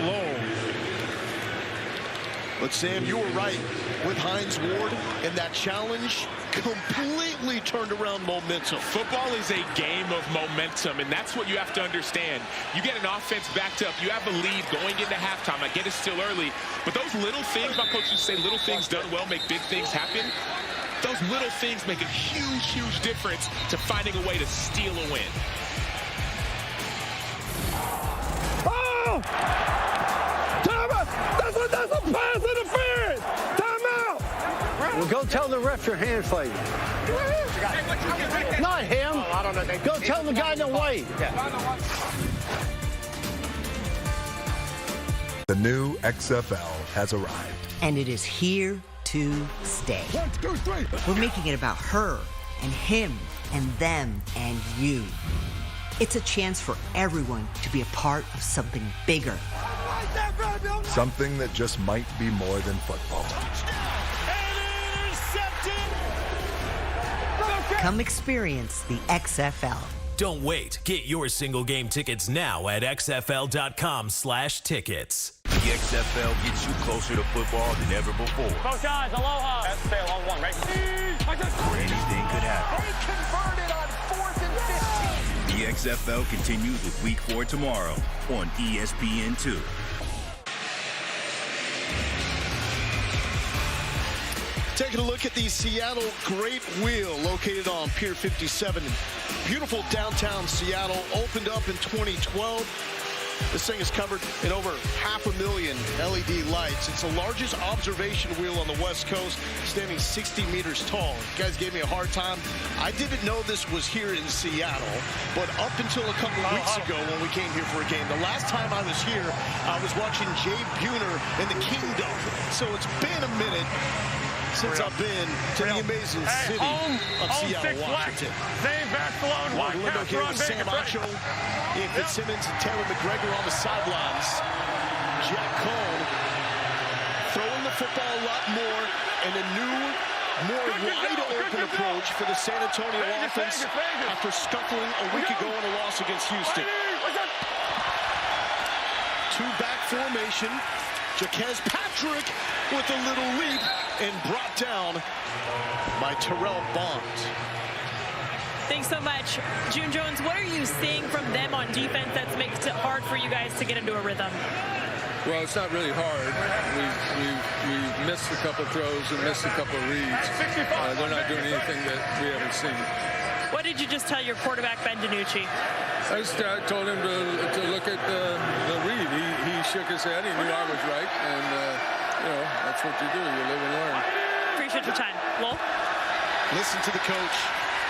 Low. But Sam, you were right with Hines Ward, and that challenge completely turned around momentum. Football is a game of momentum, and that's what you have to understand. You get an offense backed up, you have a lead going into halftime. I get it's still early, but those little things, my coach used to say, little things done well make big things happen. Those little things make a huge, huge difference to finding a way to steal a win. Oh! Time out! That's a pass interference! Time out! Well, go tell the ref your hand's fighting. Not him. Oh, I don't know. Go tell the guy to wait. The new XFL has arrived. And it is here to stay. 1, 2, 3. We're making it about her and him and them and you. It's a chance for everyone to be a part of something bigger. Something that just might be more than football. Come experience the XFL. Don't wait. Get your single game tickets now at xfl.com/tickets. The XFL gets you closer to football than ever before. Both guys, aloha. That's fail on 1, right? Where anything could happen. They converted on 4th and 15. The XFL continues with Week 4 tomorrow on ESPN2. Taking a look at the Seattle Great Wheel located on Pier 57 in beautiful downtown Seattle. Opened up in 2012. This thing is covered in over 500,000 LED lights. It's the largest observation wheel on the West Coast, standing 60 meters tall. You guys gave me a hard time. I didn't know this was here in Seattle, but up until a couple weeks ago when we came here for a game, the last time I was here, I was watching Jay Buhner in the Kingdom. So it's been a minute since I've been to the amazing city of Seattle, Washington. Orlando here with Sam Acho, Ian Fitzsimmons, and Taylor McGregor on the sidelines. Jack Cohn throwing the football a lot more, and a new, more wide-open approach for the San Antonio offense after scuffling a week ago in a loss against Houston. 2-back formation. Jaquez Patrick with a little leap and brought down by Terrell Bond. Thanks so much. June Jones, what are you seeing from them on defense that makes it hard for you guys to get into a rhythm? Well, it's not really hard. We missed a couple throws and missed a couple reads. They're not doing anything that we haven't seen. What did you just tell your quarterback, Ben DiNucci? I told him to look at the read. He shook his head. He knew I was right. And, that's what you do. You live and learn. Appreciate your time. Lowell? Listen to the coach.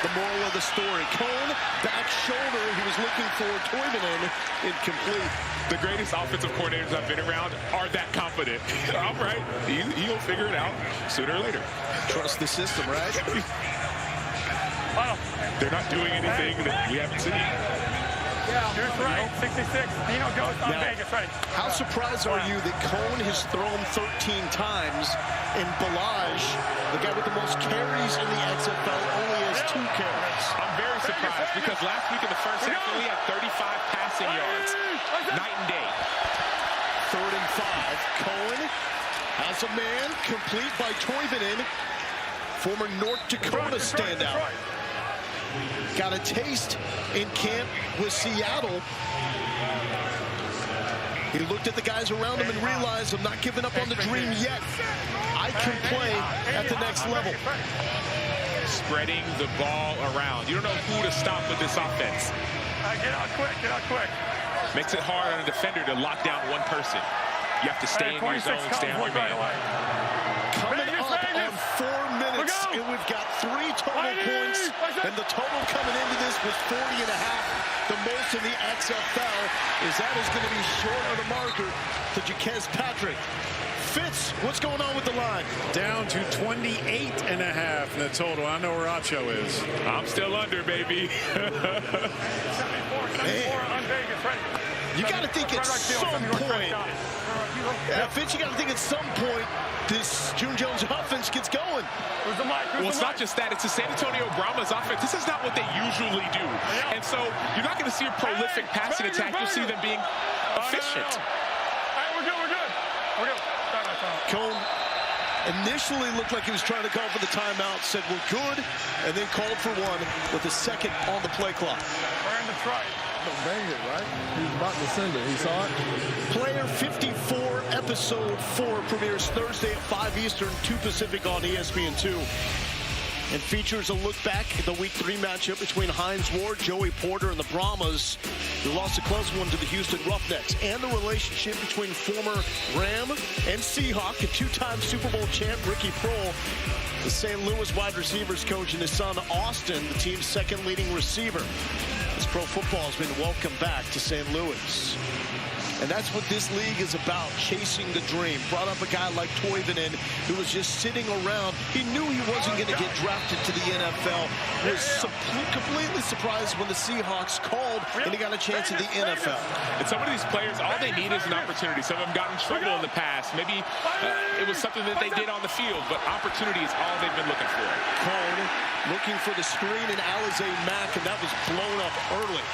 The moral of the story. Cohn, back shoulder. He was looking for Toivonen, incomplete. The greatest offensive coordinators I've been around are that confident. I'm right. He'll figure it out sooner or later. Trust the system, right? They're not doing anything that we haven't seen. That's right. 66. Dino goes on Vegas, right? How surprised are you that Cohn has thrown 13 times and Balaj, the guy with the most carries in the XFL, only has just 2 carries. I'm very surprised because last week in the first half, he only had 35 passing yards. Night and day. 3rd and 5. Cohen has a man, complete by Toivonen, former North Dakota standout. Got a taste in camp with Seattle. He looked at the guys around him and realized, I'm not giving up on the dream yet. I can play at the next level. Spreading the ball around. You don't know who to stop with this offense. Get out quick, get out quick. Makes it hard on a defender to lock down one person. You have to stay in your zone, stay on your man. Coming up on 4 minutes, and we've got 3 total points, and the total coming into this was 40.5, the most in the XFL, is that is going to be short of the marker to Jaquez Patrick. Fitz, what's going on with the line? Down to 28.5 in the total. I know where Acho is. I'm still under, baby. You got to think at some point, Fitz, you got to think at some point this June Jones offense gets going. Well, it's not just that. It's the San Antonio Brahmas offense. This is not what they usually do. And so you're not going to see a prolific passing attack. You'll see them being efficient. We're good, we're good. We're good. Cone initially looked like he was trying to call for the timeout, said we're good, and then called for one with a second on the play clock. We're in the try. Bang it, right? He's about to send it. He saw it. Player 54, episode 4 premieres Thursday at 5 Eastern, 2 Pacific on ESPN2. And features a look back at the Week 3 matchup between Hines Ward, Joey Porter, and the Brahmas, who lost a close one to the Houston Roughnecks, and the relationship between former Ram and Seahawk and 2-time Super Bowl champ Ricky Prohl, the St. Louis wide receivers coach, and his son Austin, the team's 2nd leading receiver. As pro football has been welcomed back to St. Louis. And that's what this league is about, chasing the dream. Brought up a guy like Toivonen, who was just sitting around. He knew he wasn't going to get drafted to the NFL. Was completely surprised when the Seahawks called and he got a chance at the NFL. And some of these players, all they need is an opportunity. Some of them got in trouble in the past. Maybe it was something that they did on the field, but opportunity is all they've been looking for. Cone looking for the screen in Alize Mack, and that was blown up early.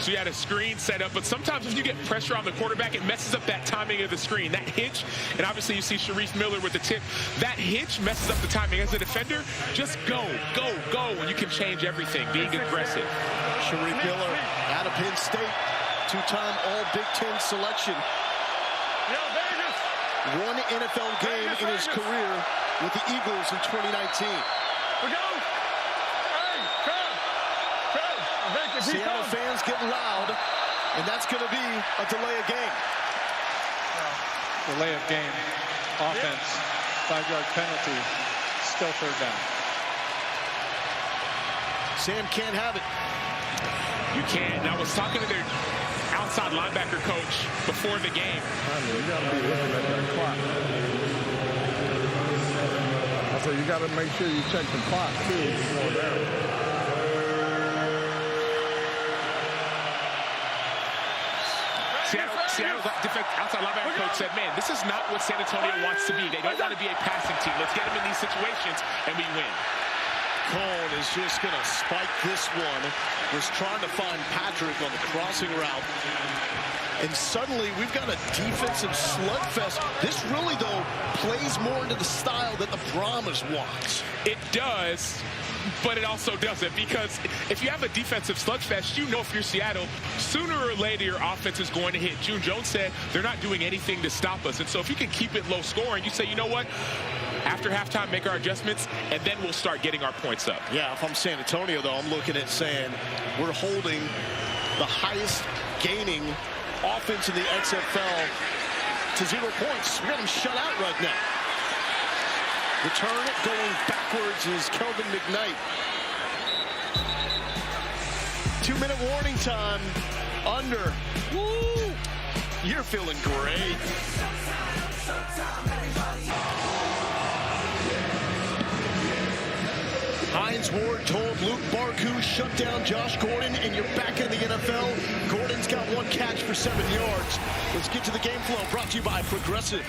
So you had a screen set up, but sometimes when you get pressure on the quarterback, it messes up that timing of the screen. That hitch, and obviously you see Sharif Miller with the tip. That hitch messes up the timing. As a defender, just go, go, go, and you can change everything, being aggressive. Sharif Miller out of Penn State, 2-time All-Big Ten selection. One NFL game in his career with the Eagles in 2019. Seattle fans get loud, and that's going to be a delay of game. Delay of game. Offense. 5-yard penalty. Still 3rd down. Sam can't have it. You can't. And I was talking to their outside linebacker coach before the game. You got to be looking at that clock. I said you got to make sure you check the clock too before down. Seattle's outside linebacker coach said, man, this is not what San Antonio wants to be. They don't want to be a passing team. Let's get them in these situations, and we win. Cone is just going to spike this one. Was trying to find Patrick on the crossing route. And suddenly, we've got a defensive slugfest. This really, though, plays more into the style that the Brahmas want. It does, but it also doesn't, because if you have a defensive slugfest, you know if you're Seattle, sooner or later your offense is going to hit. June Jones said they're not doing anything to stop us. And so if you can keep it low scoring, you say, you know what? After halftime, make our adjustments, and then we'll start getting our points up. Yeah, if I'm San Antonio, though, I'm looking at saying we're holding the highest gaining offense in the XFL to 0 points. We got them shut out right now. Return going backwards is Kelvin McKnight. 2-minute warning time. Under. Woo! You're feeling great. Hines Ward told Luke Barku, shut down Josh Gordon, and you're back in the NFL. Gordon's got 1 catch for 7 yards. Let's get to the game flow, brought to you by Progressive.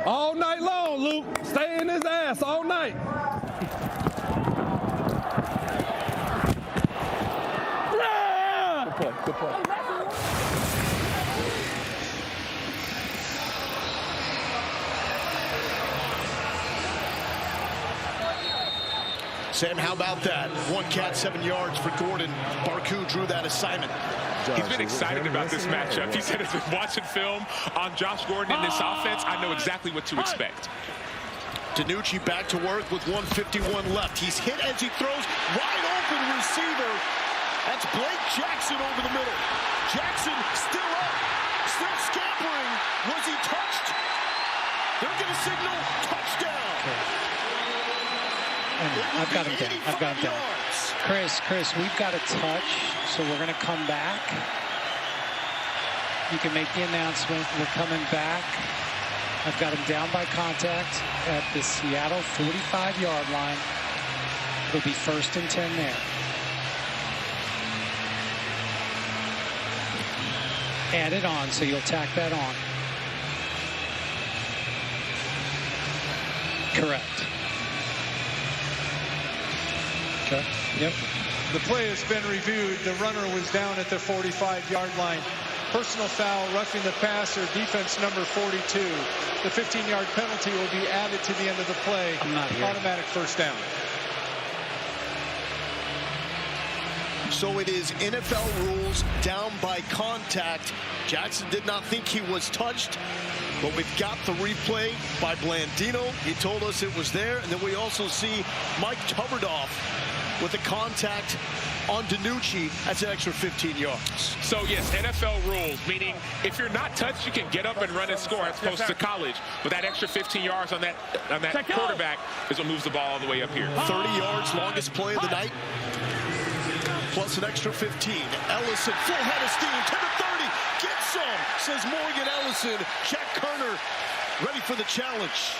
All night long, Luke. Stay in his ass all night. Yeah! Good play, good play. Sam, how about that? 1 catch, 7 yards for Gordon. Barku drew that assignment. He's been excited about this matchup. He said he's been watching film on Josh Gordon in this offense. I know exactly what to expect. DiNucci back to work with 1:51 left. He's hit as he throws. Wide open receiver. That's Blake Jackson over the middle. Jackson still up, still scampering. Was he touched? They're going to signal touchdown. I've got him down. I've got him down. Chris, we've got a touch, so we're going to come back. You can make the announcement. We're coming back. I've got him down by contact at the Seattle 45-yard line. It'll be 1st and 10 there. Add it on, so you'll tack that on. Correct. Okay. Yep. The play has been reviewed. The runner was down at the 45-yard line. Personal foul, roughing the passer, defense number 42. The 15-yard penalty will be added to the end of the play. Automatic 1st down. So it is NFL rules, down by contact. Jackson did not think he was touched, but we've got the replay by Blandino. He told us it was there, and then we also see Mike Tuberdoff with the contact on DiNucci. That's an extra 15 yards. So, yes, NFL rules, meaning if you're not touched, you can get up and run and score as opposed to college. But that extra 15 yards on that quarterback is what moves the ball all the way up here. 30 yards, longest play of the night, plus an extra 15. Ellison, full head of steam to the 30. Get some, says Morgan Ellison. Jack Kerner ready for the challenge.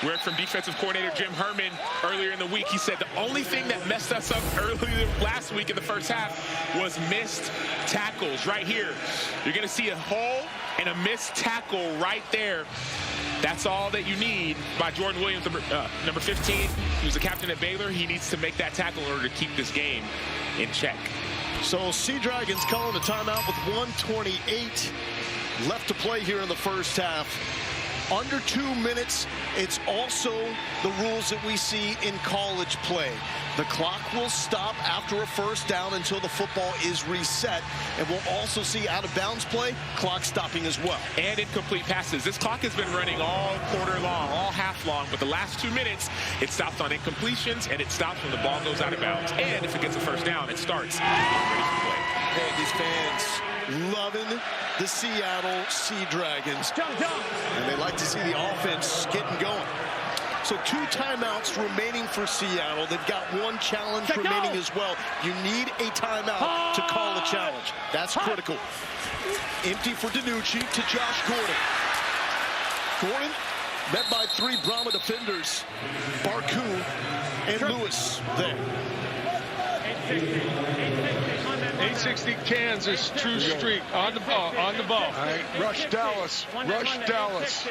We heard from defensive coordinator Jim Herman earlier in the week. He said the only thing that messed us up earlier last week in the first half was missed tackles. Right here, you're going to see a hole and a missed tackle right there. That's all that you need by Jordan Williams, number 15. He was the captain at Baylor. He needs to make that tackle in order to keep this game in check. So Sea Dragons calling a timeout with 1:28 left to play here in the first half. Under 2 minutes. It's also the rules that we see in college play. The clock will stop after a 1st down until the football is reset. And we'll also see out-of-bounds play, clock stopping as well. And incomplete passes. This clock has been running all quarter long, all half long, but the last 2 minutes, it stops on incompletions, and it stops when the ball goes out of bounds. And if it gets a 1st down, it starts. Ready for play. Hey, these fans loving the Seattle Sea Dragons. And they like to see the offense getting going. So 2 timeouts remaining for Seattle. They've got 1 challenge remaining as well. You need a timeout to call a challenge. That's critical. Empty for DiNucci to Josh Gordon. Gordon met by 3 Brahma defenders. Barku and Lewis there. 860 Kansas, true streak, on the ball, on the ball. All right, rush Dallas, rush Dallas.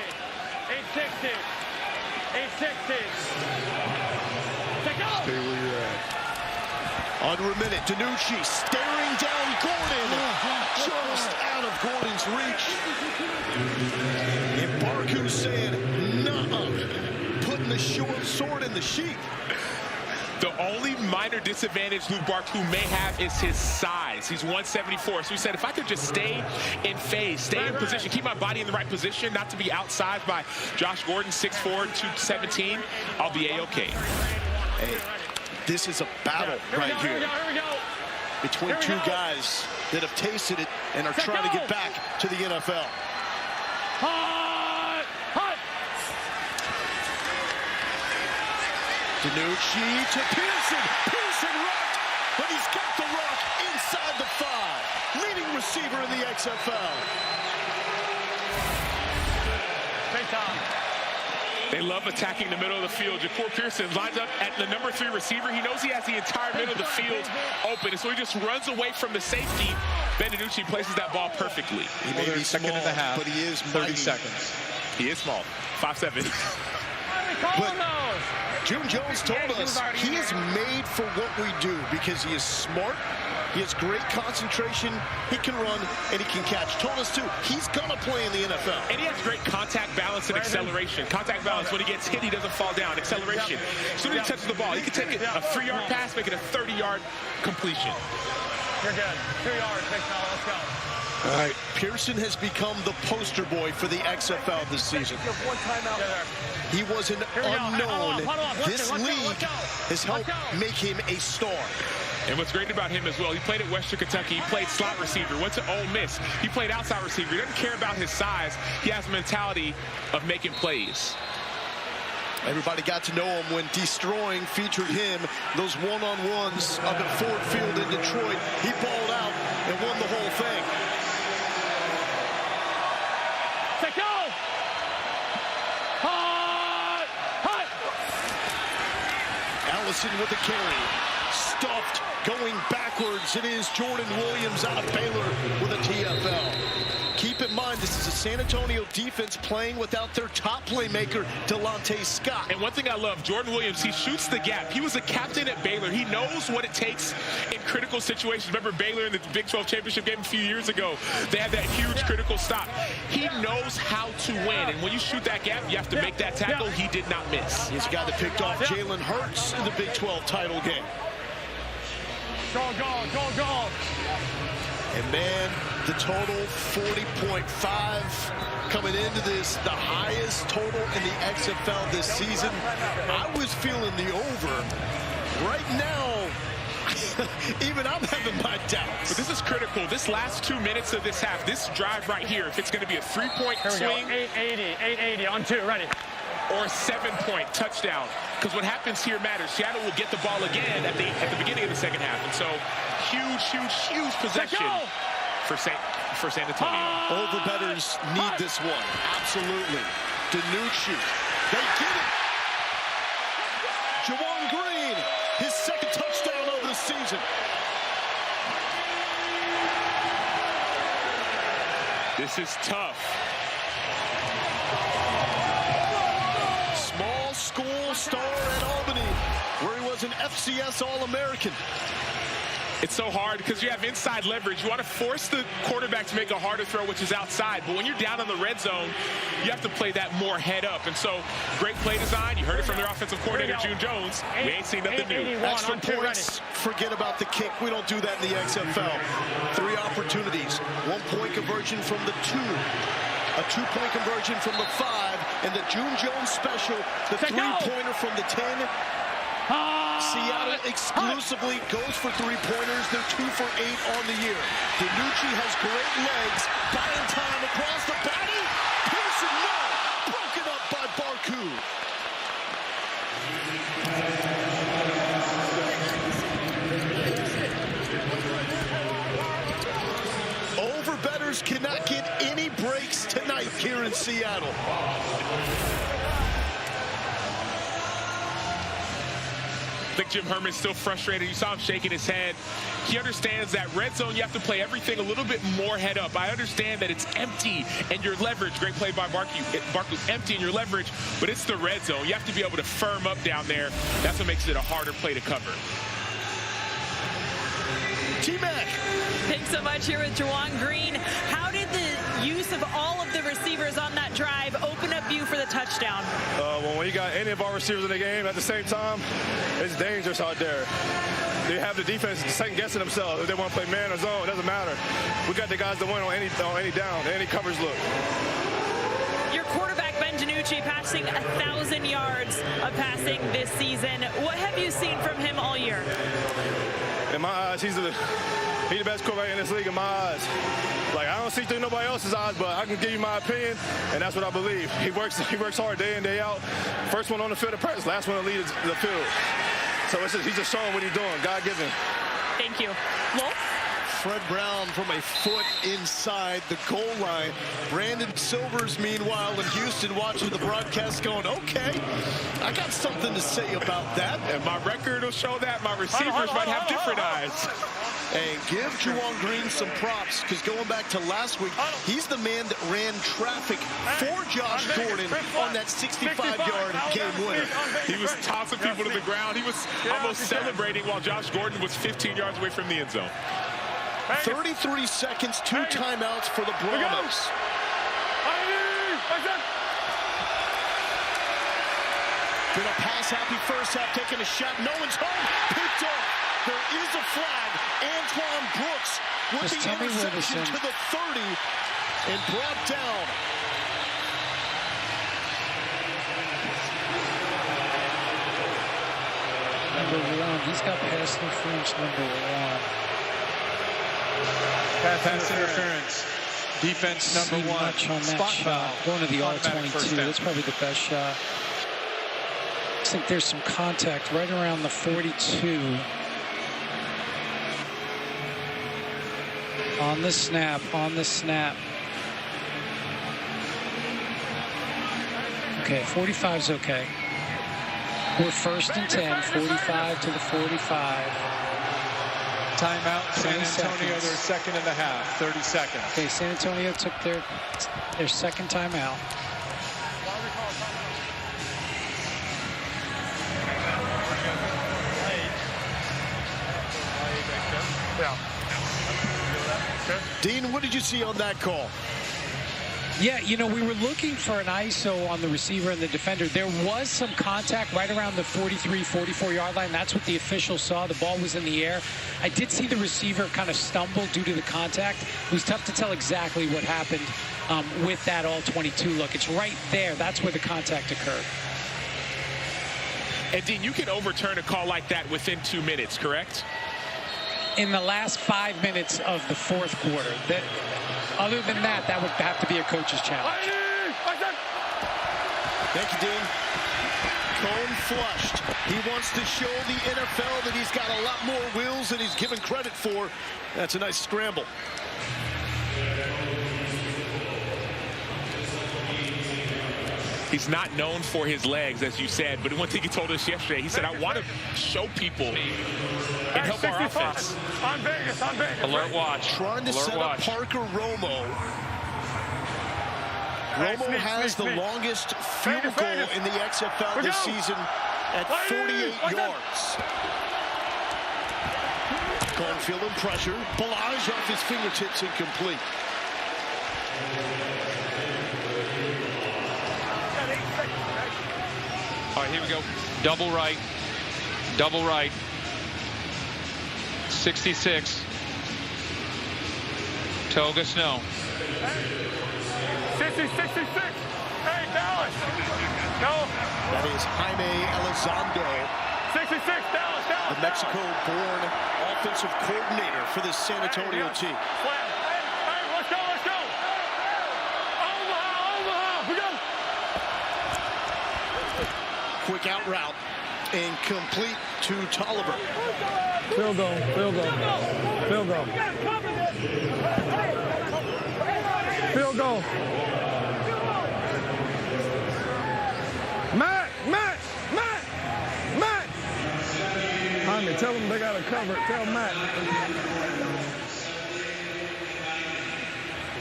860. 860. Stay where you're at. Under a minute, DiNucci staring down Gordon. Just out of Gordon's reach. And Barku saying, nuh-uh. Putting the short sword in the sheath. The only minor disadvantage Luke Barku may have is his size. He's 174. So he said, if I could just stay in phase, stay in position, keep my body in the right position, not to be outsized by Josh Gordon, 6'4", 217, I'll be A-okay. Hey, this is a battle right here between 2 guys that have tasted it and are trying to get back to the NFL. DiNucci to Pearson. Pearson rocked, but he's got the rock inside the 5. Leading receiver in the XFL. They love attacking the middle of the field. Ja'Cour Pearson lines up at the number 3 receiver. He knows he has the entire middle of the field open, and so he just runs away from the safety. Ben DiNucci places that ball perfectly. He may be small, second and a half, but he is 30 mighty. seconds. He is small, 5'7". But June Jones told us he is made for what we do because he is smart, he has great concentration, he can run, and he can catch. Told us, too, he's going to play in the NFL. And he has great contact balance and acceleration. Contact balance, when he gets hit, he doesn't fall down. Acceleration. As soon as he touches the ball, he can take a 3-yard pass, make it a 30-yard completion. You're good. 2 yards, big fella. Let's go. All right, Pearson has become the poster boy for the XFL this season. He was an unknown. This league has helped make him a star. And what's great about him as well, he played at Western Kentucky. He played slot receiver, went to Ole Miss. He played outside receiver. He doesn't care about his size. He has a mentality of making plays. Everybody got to know him when Destroying featured him. Those one-on-ones up at Ford Field in Detroit. He balled out and won the whole thing. Let's go! Allison with the carry. Stuffed, going backwards. It is Jordan Williams out of Baylor with a TFL. Keep in mind, this is a San Antonio defense playing without their top playmaker, Delonte Scott. And one thing I love, Jordan Williams, he shoots the gap. He was a captain at Baylor. He knows what it takes in critical situations. Remember Baylor in the Big 12 championship game a few years ago? They had that huge critical stop. He knows how to win. And when you shoot that gap, you have to make that tackle. He did not miss. He's a guy that picked off Jalen Hurts in the Big 12 title game. Go, go, go, go. And man, the total 40.5 coming into this, the highest total in the XFL this season. I was feeling the over. Right now, even I'm having my doubts. But this is critical. This last 2 minutes of this half, this drive right here, if it's going to be a 3-point swing. 880 on 2, ready. Or a 7-point touchdown. Because what happens here matters. Seattle will get the ball again at the beginning of the second half. And so, huge possession for San Antonio. Overbettors need this one. Absolutely. DiNucci. They get it. Jawan Green, his second touchdown of the season. This is tough. Small school star at Albany, where he was an FCS All-American. It's so hard because you have inside leverage. You want to force the quarterback to make a harder throw, which is outside. But when you're down in the red zone, you have to play that more head up. And so, great play design. You heard it from their offensive coordinator, June Jones. We ain't seen nothing new. Extra points. Forget about the kick. We don't do that in the XFL. 3 opportunities. 1-point conversion from the 2. A 2-point conversion from the 5. And the June Jones special, the 3-pointer from the 10. Seattle exclusively goes for 3-pointers. They're 2 for 8 on the year. DiNucci has great legs. Buying time across the body. Pearson, no! Broken up by Barku. Overbettors cannot get any breaks tonight here in Seattle. I think Jim Herman's still frustrated. You saw him shaking his head. He understands that red zone, you have to play everything a little bit more head up. I understand that it's empty and your leverage, great play by Barkley, empty in your leverage, but it's the red zone. You have to be able to firm up down there. That's what makes it a harder play to cover. T-Mac. Thanks so much here with Jawan Green. How did the use of all of the receivers on that drive open up you for the touchdown? Well, when you got any of our receivers in the game at the same time, it's dangerous out there. They have the defense second-guessing themselves. If they want to play man or zone, it doesn't matter. We got the guys to win on any down, any coverage look. Your quarterback, Ben DiNucci, passing 1,000 yards of passing this season. What have you seen from him all year? In my eyes, he's the best quarterback in this league in my eyes. Like, I don't see through nobody else's eyes, but I can give you my opinion, and that's what I believe. He works hard day in, day out. First one on the field of practice, last one to lead the field. So he's just showing what he's doing, God-given. Thank you. Wolf? Fred Brown from a foot inside the goal line. Brandon Silvers, meanwhile, in Houston, watching the broadcast going, okay, I got something to say about that. And my record will show that. My receivers might have different eyes. And give Juwan Green some props, because going back to last week, he's the man that ran traffic for Josh Gordon on that 65-yard game winner. He was tossing people to the ground. He was almost celebrating while Josh Gordon was 15 yards away from the end zone. 33 seconds, 2 timeouts for the Brahmas. Been a pass-happy first half, taking a shot. No one's home. Picked off. There is a flag. Antoine Brooks with the interception to the 30 and brought down. Number 1. He's got pass interference, number 1. Pass interference. Defense number 1. Much on that shot. Going to the R22. That's probably the best shot. I think there's some contact right around the 42. On the snap, on the snap. Okay, 45's okay. We're 1st and 10, 45 to the 45. Timeout, San Antonio, their second and a half, 30 seconds. Okay, San Antonio took their second timeout. Dean, what did you see on that call? Yeah, you know, we were looking for an ISO on the receiver and the defender. There was some contact right around the 43, 44-yard line. That's what the official saw. The ball was in the air. I did see the receiver kind of stumble due to the contact. It was tough to tell exactly what happened with that all-22 look. It's right there. That's where the contact occurred. And, Dean, you can overturn a call like that within 2 minutes, correct? In the last 5 minutes of the 4th quarter. Other than that, that would have to be a coach's challenge. Thank you, Dean. Cone flushed. He wants to show the NFL that he's got a lot more wheels than he's given credit for. That's a nice scramble. He's not known for his legs, as you said, but one thing he told us yesterday, he said, I want to show people and help our offense. On Vegas, on Vegas. Alert watch. Trying to set up Parker Romo. Romo has the longest field goal in the XFL this season at 48 yards. Cone feeling pressure. Balaj off his fingertips, incomplete. All right, here we go. Double right. Double right. 66. Toga Snow. 60, 66. Hey, Dallas. No. That is Jaime Elizondo. 66, Dallas, Dallas. The Mexico-born offensive coordinator for the San Antonio team. Hey, let's go, let's go. Omaha, we go. Quick out route and complete to Tolliver. Field goal, field goal, field goal. Field goal. Matt. Jaime, tell them they got to cover it. Tell Matt.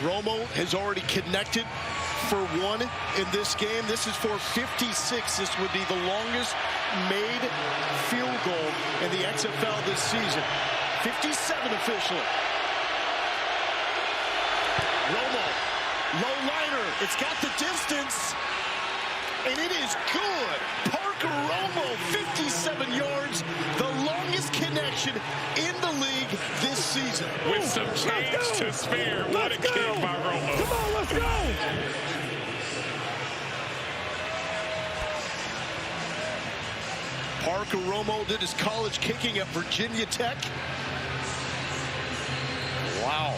Romo has already connected for 1 in this game. This is for 56. This would be the longest made field goal in the XFL this season. 57 officially. Romo, low liner. It's got the distance, and it is good. Parker Romo, 57 yards, the longest connection in the league this season. With some change to spare. What a kick by Romo. Come on, let's go. Parker Romo did his college kicking at Virginia Tech. Wow.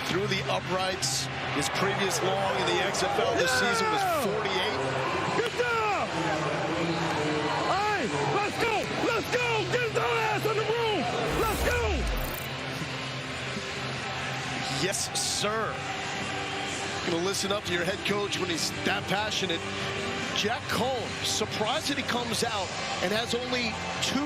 Through the uprights. His previous long in the XFL this season was 48. Good job. Hey, let's go. Let's go. Get his ass on the room. Let's go. Yes, sir. Going to listen up to your head coach when he's that passionate. Jack Cohn, surprised that he comes out and has only 2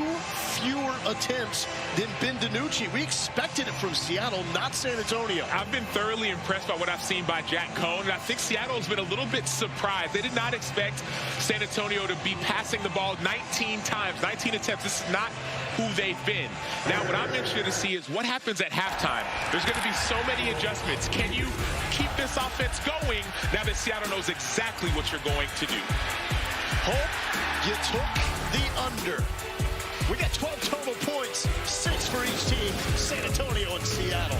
fewer attempts than Ben DiNucci. We expected it from Seattle, not San Antonio. I've been thoroughly impressed by what I've seen by Jack Cohn, and I think Seattle's been a little bit surprised. They did not expect San Antonio to be passing the ball 19 times, 19 attempts. This is not who they've been. Now, what I'm interested to see is what happens at halftime. There's going to be so many adjustments. Can you keep this offense going now that Seattle knows exactly what you're going to do? Hope you took the under. We got 12 total points, 6 for each team, San Antonio and Seattle.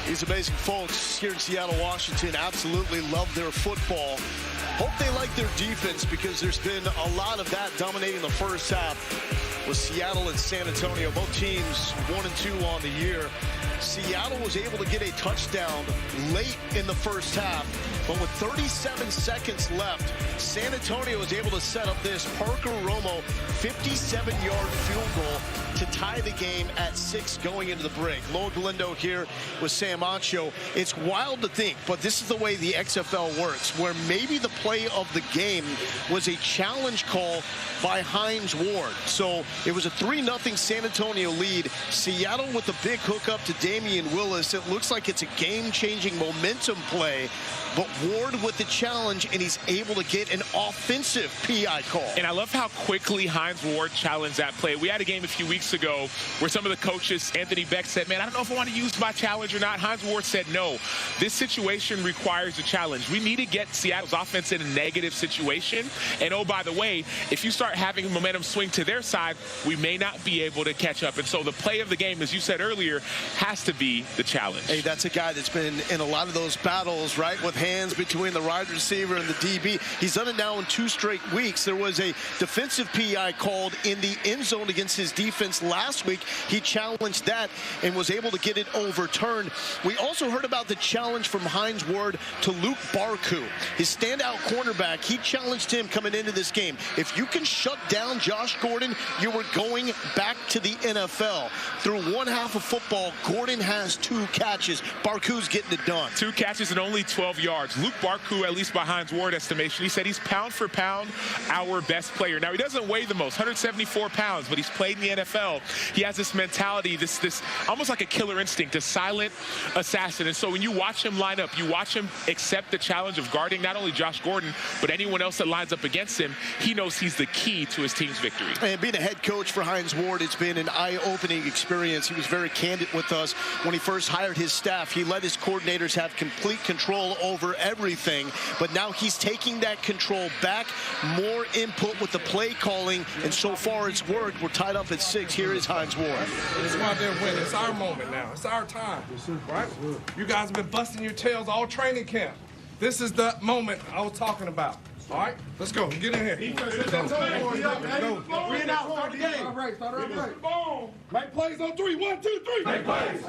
These amazing folks here in Seattle, Washington absolutely love their football. Hope they like their defense because there's been a lot of that dominating the first half with Seattle and San Antonio. Both teams 1-2 on the year. Seattle was able to get a touchdown late in the first half, but with 37 seconds left, San Antonio was able to set up this Parker Romo 57-yard field goal to tie the game at 6 going into the break. Loa Galindo here with Sam Ancho. It's wild to think, but this is the way the XFL works, where maybe the play of the game was a challenge call by Hines Ward. So it was a 3-0 San Antonio lead. Seattle with the big hookup to Damian Willis. It looks like it's a game-changing momentum play, but Ward with the challenge, and he's able to get an offensive PI call. And I love how quickly Hines Ward challenged that play. We had a game a few weeks ago where some of the coaches, Anthony Beck, said, man, I don't know if I want to use my challenge or not. Hines Ward said, no, this situation requires a challenge. We need to get Seattle's offense in a negative situation. And oh, by the way, if you start having momentum swing to their side, we may not be able to catch up. And so the play of the game, as you said earlier, has to be the challenge. Hey, that's a guy that's been in a lot of those battles, right, with hands between the wide receiver and the DB. He's done it now in 2 straight weeks. There was a defensive PI called in the end zone against his defense last week. He challenged that and was able to get it overturned. We also heard about the challenge from Hines Ward to Luke Barku, his standout cornerback. He challenged him coming into this game. If you can shut down Josh Gordon, you were going back to the NFL. Through one half of football, Gordon has 2 catches. Barku's getting it done. 2 catches and only 12 yards. Luke Barku, at least by Hines Ward estimation, he said he's pound for pound our best player. Now, he doesn't weigh the most, 174 pounds, but he's played in the NFL. He has this mentality, this almost like a killer instinct, a silent assassin. And so when you watch him line up, you watch him accept the challenge of guarding not only Josh Gordon, but anyone else that lines up against him. He knows he's the key to his team's victory. And being a head coach for Hines Ward, it's been an eye-opening experience. He was very candid with us when he first hired his staff. He let his coordinators have complete control over everything, but now he's taking that control back, more input with the play calling, and so far it's worked. We're tied up at 6. Here is Hines Ward. It's why they're winning. It's our moment now. It's our time, right? You guys have been busting your tails all training camp. This is the moment I was talking about. All right, let's go. Get in here. Let's go. We in out. Start the game. Start right. Make plays on 3. 1, 2, 3. Make plays.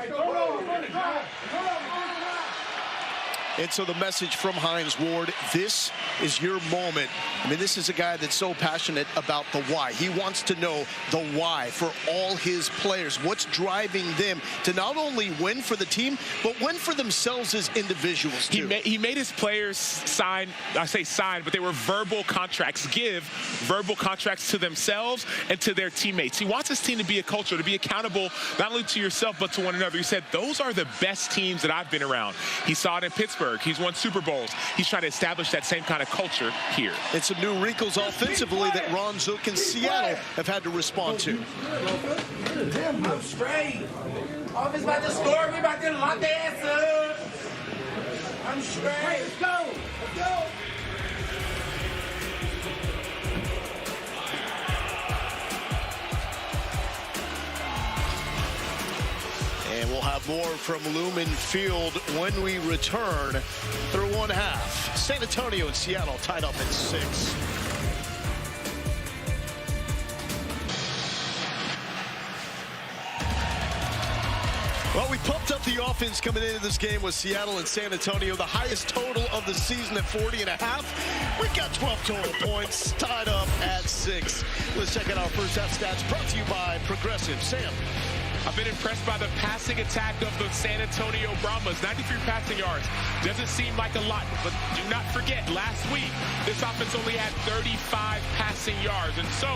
And so the message from Hines Ward, this is your moment. I mean, this is a guy that's so passionate about the why. He wants to know the why for all his players. What's driving them to not only win for the team, but win for themselves as individuals, too. He made his players sign, I say sign, but they were verbal contracts. Give verbal contracts to themselves and to their teammates. He wants his team to be a culture, to be accountable not only to yourself, but to one another. He said, those are the best teams that I've been around. He saw it in Pittsburgh. He's won Super Bowls. He's trying to establish that same kind of culture here. And some new wrinkles offensively that Ron Zook and Seattle have had to respond to. I'm straight. Offense about to score. We about to lock their ass up. I'm straight. Let's go. Let's go. And we'll have more from Lumen Field when we return through one half. San Antonio and Seattle tied up at 6. Well, we pumped up the offense coming into this game with Seattle and San Antonio, the highest total of the season at 40.5. We've got 12 total points, tied up at 6. Let's check out our first half stats, brought to you by Progressive. Sam. I've been impressed by the passing attack of the San Antonio Brahmas. 93 passing yards. Doesn't seem like a lot, but do not forget, last week, this offense only had 35 passing yards. And so,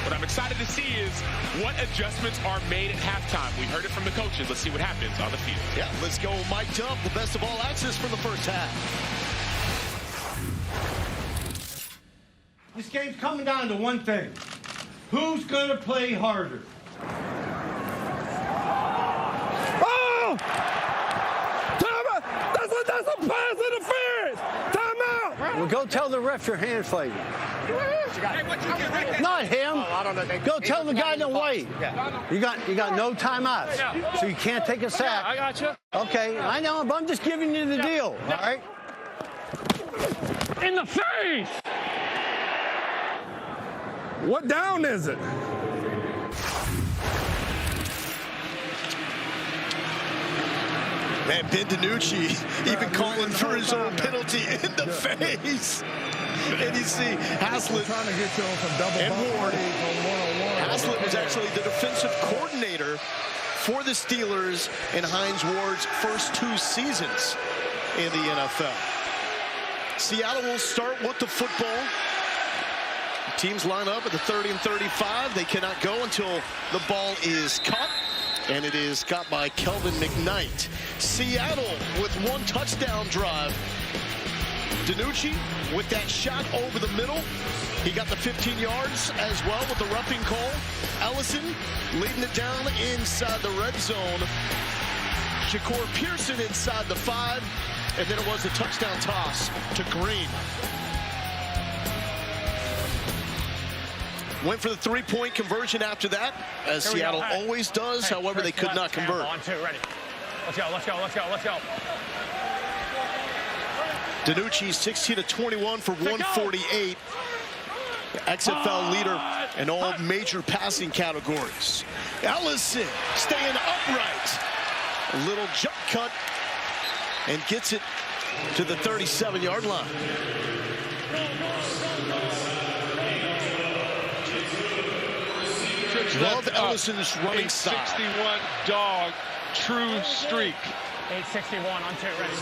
what I'm excited to see is what adjustments are made at halftime. We heard it from the coaches. Let's see what happens on the field. Yeah, let's go mic'd up. The best of all access for the first half. This game's coming down to one thing. Who's going to play harder? Oh! Time out! That's a pass interference! Time out! Well, go tell the ref your hand's flagrant. Not him. Go tell the guy to wait. You got no timeouts, so you can't take a sack. I got you. Okay, I know, but I'm just giving you the deal. All right. In the face! What down is it? Man, Ben DiNucci even calling for his own penalty in the face. And you see Haslett and Ward. Haslett was actually the defensive coordinator for the Steelers in Hines Ward's first 2 seasons in the NFL. Seattle will start with the football. Teams line up at the 30 and 35. They cannot go until the ball is caught. And it is caught by Kelvin McKnight. Seattle with 1 touchdown drive. DiNucci with that shot over the middle. He got the 15 yards as well with the roughing call. Ellison leading it down inside the red zone. Shakur Pearson inside the 5. And then it was a touchdown toss to Green. Went for the 3-point conversion after that, as Seattle always does. However, they could not convert. On 2, ready. Let's go, let's go, let's go, let's go. DiNucci 16-21 for 148. XFL leader in all major passing categories. Ellison staying upright. A little jump cut and gets it to the 37-yard line. Love Ellison's running style. 861 dog, true streak. 861 on 2, ready.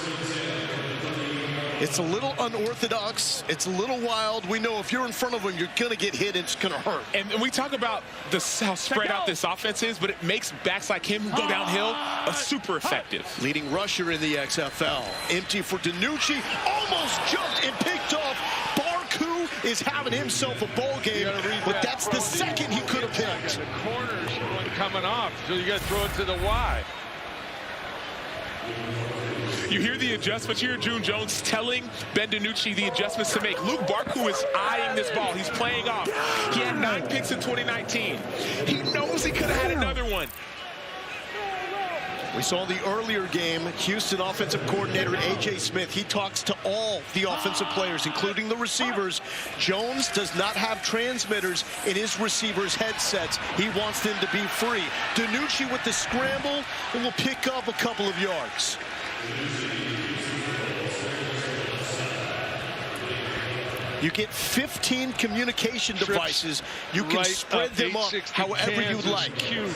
It's a little unorthodox. It's a little wild. We know if you're in front of him, you're going to get hit. It's going to hurt. And we talk about how spread out this offense is, but it makes backs like him who go downhill super effective. Leading rusher in the XFL. Empty for DiNucci. Almost jumped and picked off. Barku is having himself a ball game, but that's the second he could have picked. The corner's one coming off, so you got to throw it to the Y. You hear the adjustments. You hear June Jones telling Ben DiNucci the adjustments to make. Luke Barku is eyeing this ball. He's playing off. He had 9 picks in 2019. He knows he could have had another one. We saw the earlier game, Houston offensive coordinator A.J. Smith. He talks to all the offensive players, including the receivers. Jones does not have transmitters in his receivers' headsets. He wants them to be free. DiNucci with the scramble and will pick up a couple of yards. You get 15 communication devices. You can spread them up however you like. Cube.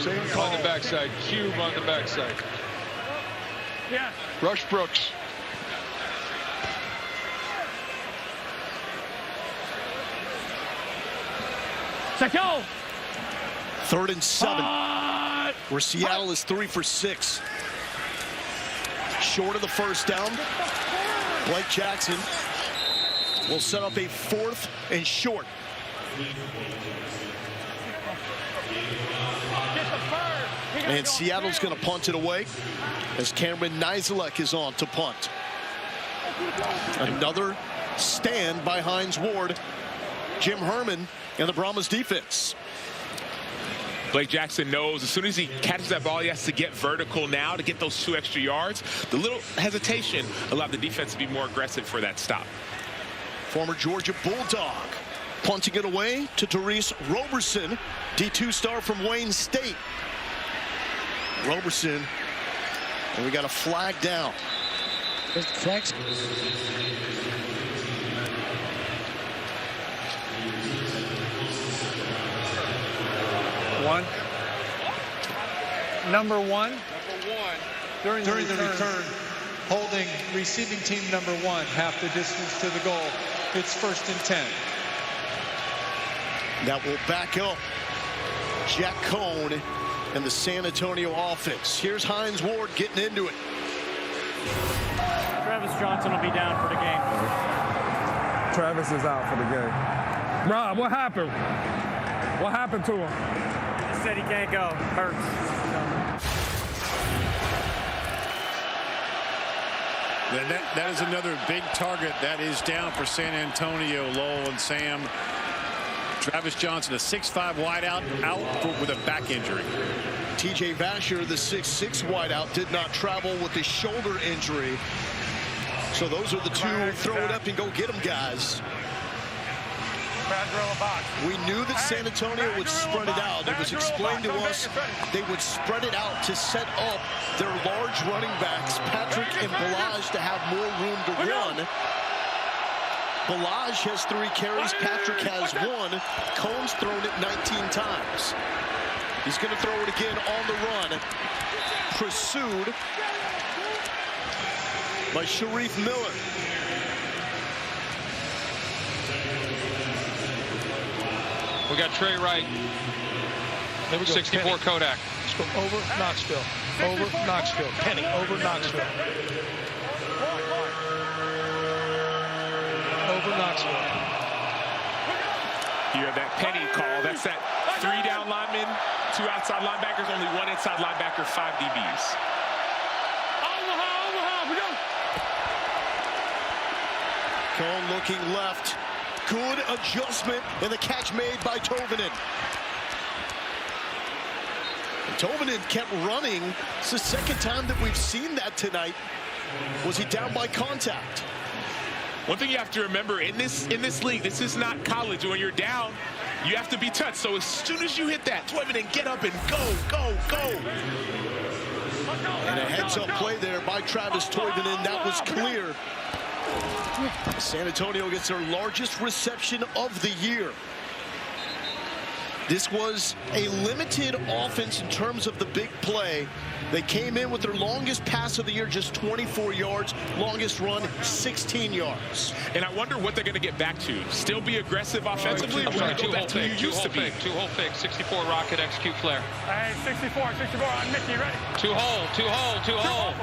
Same on the backside. Cube on the backside. Yeah. Rush Brooks. Set go. 3rd and 7. Where Seattle is 3 for 6. Short of the first down. Blake Jackson will set up a 4th and short. And Seattle's going to punt it away as Cameron Nizelek is on to punt. Another stand by Hines Ward. Jim Herman and the Brahmas defense. Blake Jackson knows as soon as he catches that ball, he has to get vertical now to get those 2 extra yards. The little hesitation allowed the defense to be more aggressive for that stop. Former Georgia Bulldog punting it away to Therese Roberson, D2 star from Wayne State. Roberson, and we got a flag down. Flags. One. Number one. During the return, holding receiving team number one half the distance to the goal. It's 1st and 10. That will back up Jack Cohn and the San Antonio offense. Here's Hines Ward getting into it. Travis Johnson will be down for the game. Travis is out for the game. Rob, what happened? What happened to him? He said he can't go. Hurts. And that is another big target that is down for San Antonio. Lowell and Sam. Travis Johnson, a 6'5" wideout, out with a back injury. TJ Vasher, the 6'6" wideout, did not travel with a shoulder injury. So those are the two. Throw it up and go get them, guys. We knew that San Antonio would spread it out. It was explained to us they would spread it out to set up their large running backs, Patrick and Balaj, to have more room to run. Balaj has 3 carries. Patrick has 1. Cohn's thrown it 19 times. He's going to throw it again on the run. Pursued by Sharif Miller. We got Trey Wright. 64 Penny. Kodak. Let's go over Knoxville. Over Knoxville. Penny over Knoxville. Over Knoxville. You have that Penny call. That's that 3 down linemen, 2 outside linebackers, only 1 inside linebacker, 5 DBs. Cohn looking left. Good adjustment, and the catch made by Tovanen. Tovanen kept running. It's the 2nd time that we've seen that tonight. Was he down by contact? One thing you have to remember in this league, this is not college. When you're down, you have to be touched. So as soon as you hit that, Tovanen, get up and go, go, go. And a heads-up play there by Travis Tovanen. That was clear. San Antonio gets their largest reception of the year. This was a limited offense in terms of the big play. They came in with their longest pass of the year, just 24 yards. Longest run, 16 yards. And I wonder what they're going to get back to. Still be aggressive offensively? Or go back to who you used to be? 2 hole fake, 64 rocket, execute flare. Hey, 64 on Mickey, ready? 2 hole, 2 hole, 2 hole.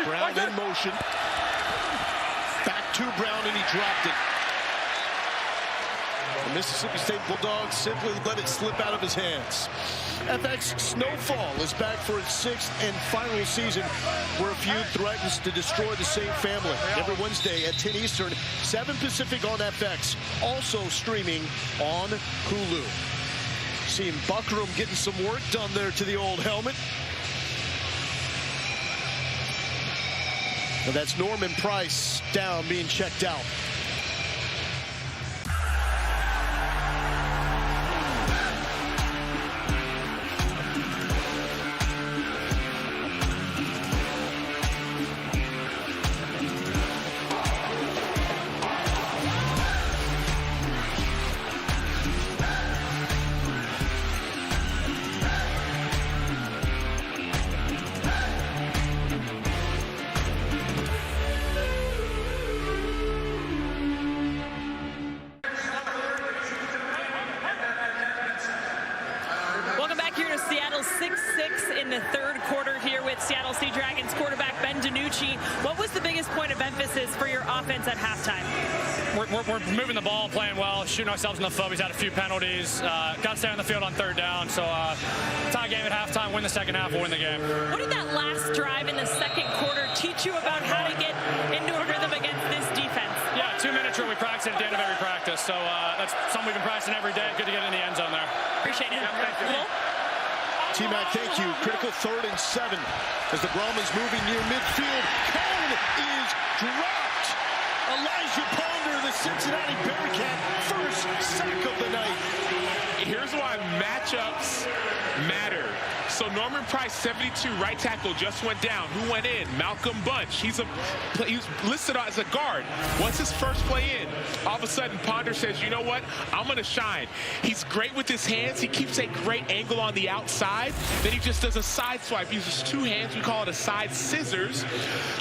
Brown in motion. Back to Brown, and he dropped it. The Mississippi State Bulldogs simply let it slip out of his hands. FX Snowfall is back for its 6th and final season, where a feud threatens to destroy the same family. Every Wednesday at 10 Eastern, 7 Pacific on FX, also streaming on Hulu. Seeing Buckram getting some work done there to the old helmet. And that's Norman Price down, being checked out. Welcome back here to Seattle, 6-6 in the 3rd quarter here with Seattle Sea Dragons quarterback Ben DiNucci. What was the biggest point of emphasis for your offense at halftime? We're moving the ball, playing well, shooting ourselves in the foot. We've had a few penalties. Got to stay on the field on 3rd down. So tie game at halftime, win the 2nd half, we'll win the game. What did that last drive in the 2nd quarter teach you about how to get into a rhythm against this defense? Yeah, 2-minute drill. We practice at the end of every practice. So that's something we've been practicing every day. Good to get in the end zone there. Appreciate it. Yeah, thank you. T-Mac, thank you. Critical 3rd and 7 as the Brahmas moving near midfield. Cone is dropped. Elijah Ponder, the Cincinnati Bearcat, first sack of the night. Here's why matchups matter. So Norman Price, 72, right tackle, just went down. Who went in? Malcolm Bunch. He was listed as a guard. Once his first play in, all of a sudden Ponder says, you know what? I'm going to shine. He's great with his hands. He keeps a great angle on the outside. Then he just does a side swipe. He uses 2 hands. We call it a side scissors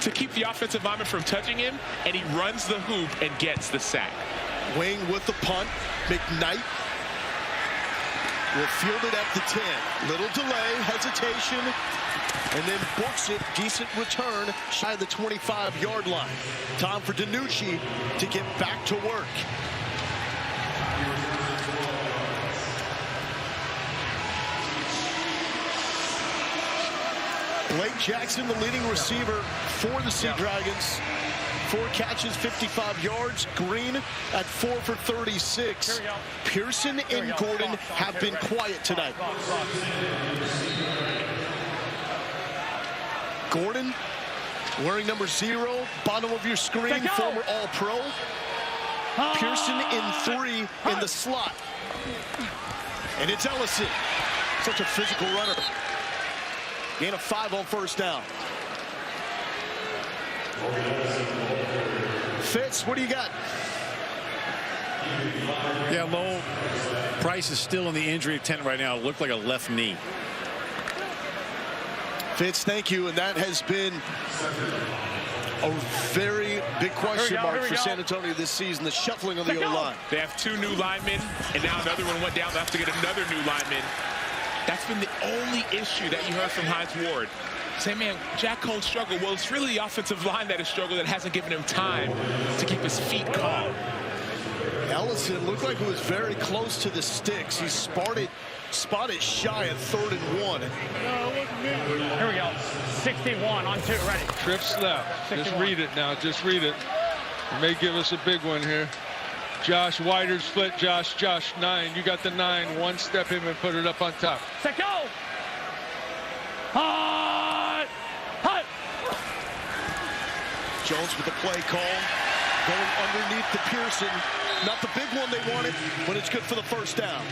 to keep the offensive lineman from touching him. And he runs the hoop and gets the sack. Wayne with the punt. McKnight will field it at the 10. Little delay, hesitation, and then books it. Decent return, shy of the 25-yard line. Time for DiNucci to get back to work. Blake Jackson, the leading receiver for the Sea Dragons. 4 catches, 55 yards. Green at 4 for 36. Pearson and Gordon have been quiet tonight. Gordon wearing number 0, bottom of your screen, former All-Pro. Pearson in 3 in the slot. And it's Ellison. Such a physical runner. Gain of 5 on first down. Fitz, what do you got? Yeah, Lowell, Price is still in the injury tent right now. It looked like a left knee. Fitz, thank you. And that has been a very big question mark for San Antonio this season, the shuffling of the O-line. They have 2 new linemen, and now another one went down. They have to get another new lineman. That's been the only issue that you heard from Hines Ward. Say, man, Jack Cole struggled. Well, it's really the offensive line that has struggled, that hasn't given him time to keep his feet calm. Ellison looked like he was very close to the sticks. He spotted shy at 3rd and 1. Here we go. 61 on 2, ready. Trips left. 61. Just read it now. Just read it. It may give us a big one here. Josh Wider's split. Josh 9. You got the 9. One step him and put it up on top. Set, go. Hut. Jones with the play call. Going underneath the Pearson. Not the big one they wanted, but it's good for the first down.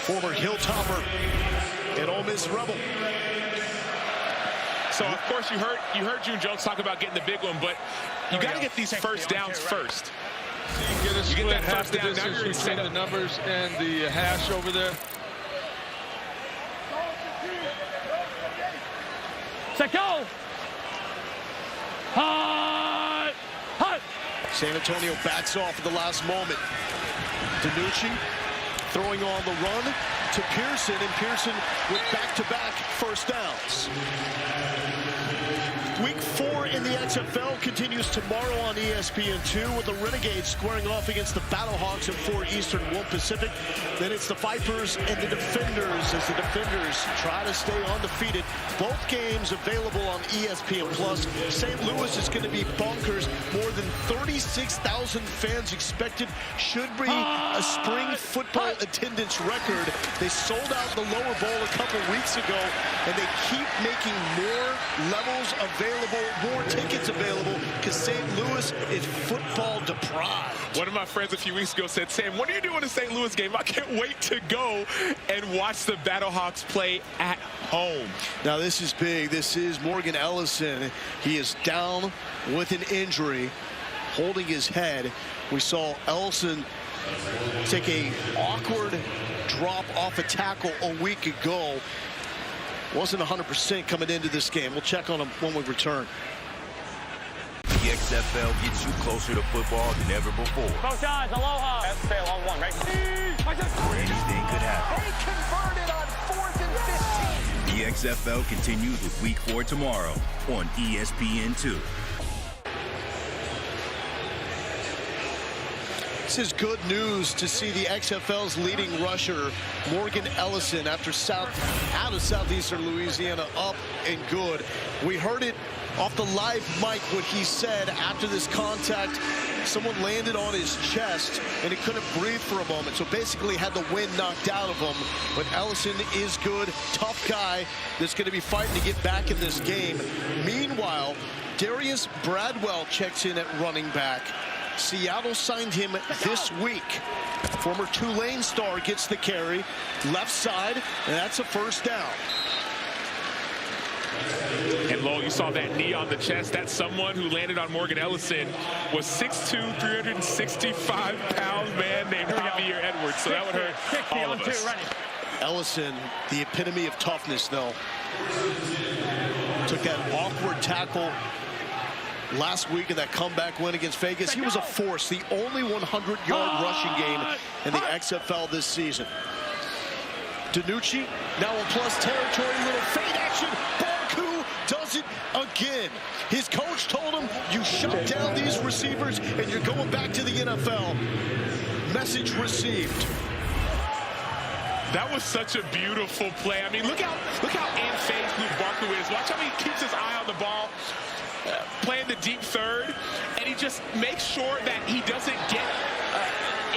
Former Hilltopper and Ole Miss Rebel. So, of course, you heard June Jones talk about getting the big one, but you got to get these first downs first. You get that first down, now you're between the numbers and the hash over there. Set, go. Hut. San Antonio backs off at the last moment. DiNucci throwing on the run to Pearson, and Pearson with back-to-back first downs. Week 4 in the XFL continues tomorrow on ESPN2 with the Renegades squaring off against the Battlehawks at 4 Eastern, 1 Pacific. Then it's the Vipers and the Defenders as the Defenders try to stay undefeated. Both games available on ESPN+. St. Louis is going to be bonkers. More than 36,000 fans expected. Should be a spring football attendance record. They sold out the lower bowl a couple weeks ago, and they keep making more levels available, more tickets available, because St. Louis is football deprived. One of my friends a few weeks ago said, Sam, what are you doing in a St. Louis game? I can't wait to go and watch the Battlehawks play at home. Now, this is big. This is Morgan Ellison. He is down with an injury, holding his head. We saw Ellison take a awkward drop off a tackle a week ago. Wasn't 100% coming into this game. We'll check on him when we return. The XFL gets you closer to football than ever before. Both sides, aloha. XFL on 1, right? Where anything could happen. They converted on 4th and 15. The XFL continues with Week 4 tomorrow on ESPN2. This is good news to see the XFL's leading rusher, Morgan Ellison, out of Southeastern Louisiana, up and good. We heard it off the live mic what he said after this contact someone landed on his chest and he couldn't breathe for a moment. So basically had the wind knocked out of him. But Ellison is good, tough guy that's going to be fighting to get back in this game. Meanwhile, Darius Bradwell checks in at running back. Seattle signed him this week. Former Tulane star gets the carry, left side, and that's a first down. And Lowell, you saw that knee on the chest. That's someone who landed on Morgan Ellison was 6'2", 365-pound man named Javier Edwards. So that would hurt all of us. Ellison, the epitome of toughness, though. Took that awkward tackle last week in that comeback win against Vegas. He was a force, the only 100-yard rushing game in the XFL this season. DiNucci now in plus territory, little fade action. Barku does it again. His coach told him, you shut down these receivers and you're going back to the NFL. Message received. That was such a beautiful play. I mean, look how in phase Luke Barku is. Watch how he keeps his eye on the ball, playing the deep third, and he just makes sure that he doesn't get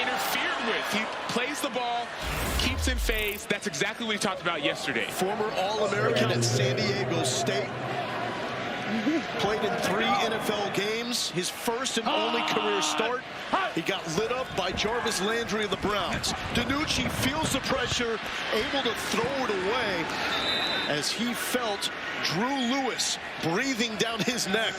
interfered with. He plays the ball, keeps in phase. That's exactly what he talked about yesterday. Former All-American at San Diego State. Played in 3 NFL games. His first and only career start. He got lit up by Jarvis Landry of the Browns. DiNucci feels the pressure, able to throw it away as he felt Drew Lewis breathing down his neck.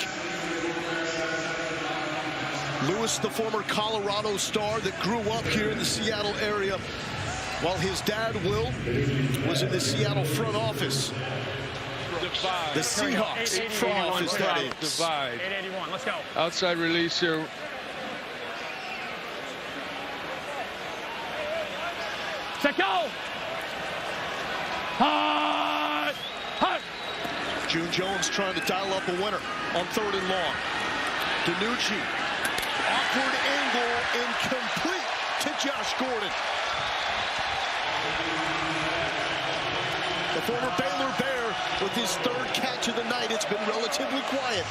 Lewis, the former Colorado star that grew up here in the Seattle area, while his dad, Will, was in the Seattle front office. Divide. The Seahawks front office, that is. Divide. 881, let's go. Outside release here. Set go! Hot! Hot! June Jones trying to dial up a winner on 3rd and long. DiNucci, awkward angle, incomplete to Josh Gordon. The former Baylor Bear with his 3rd catch of the night. It's been relatively quiet.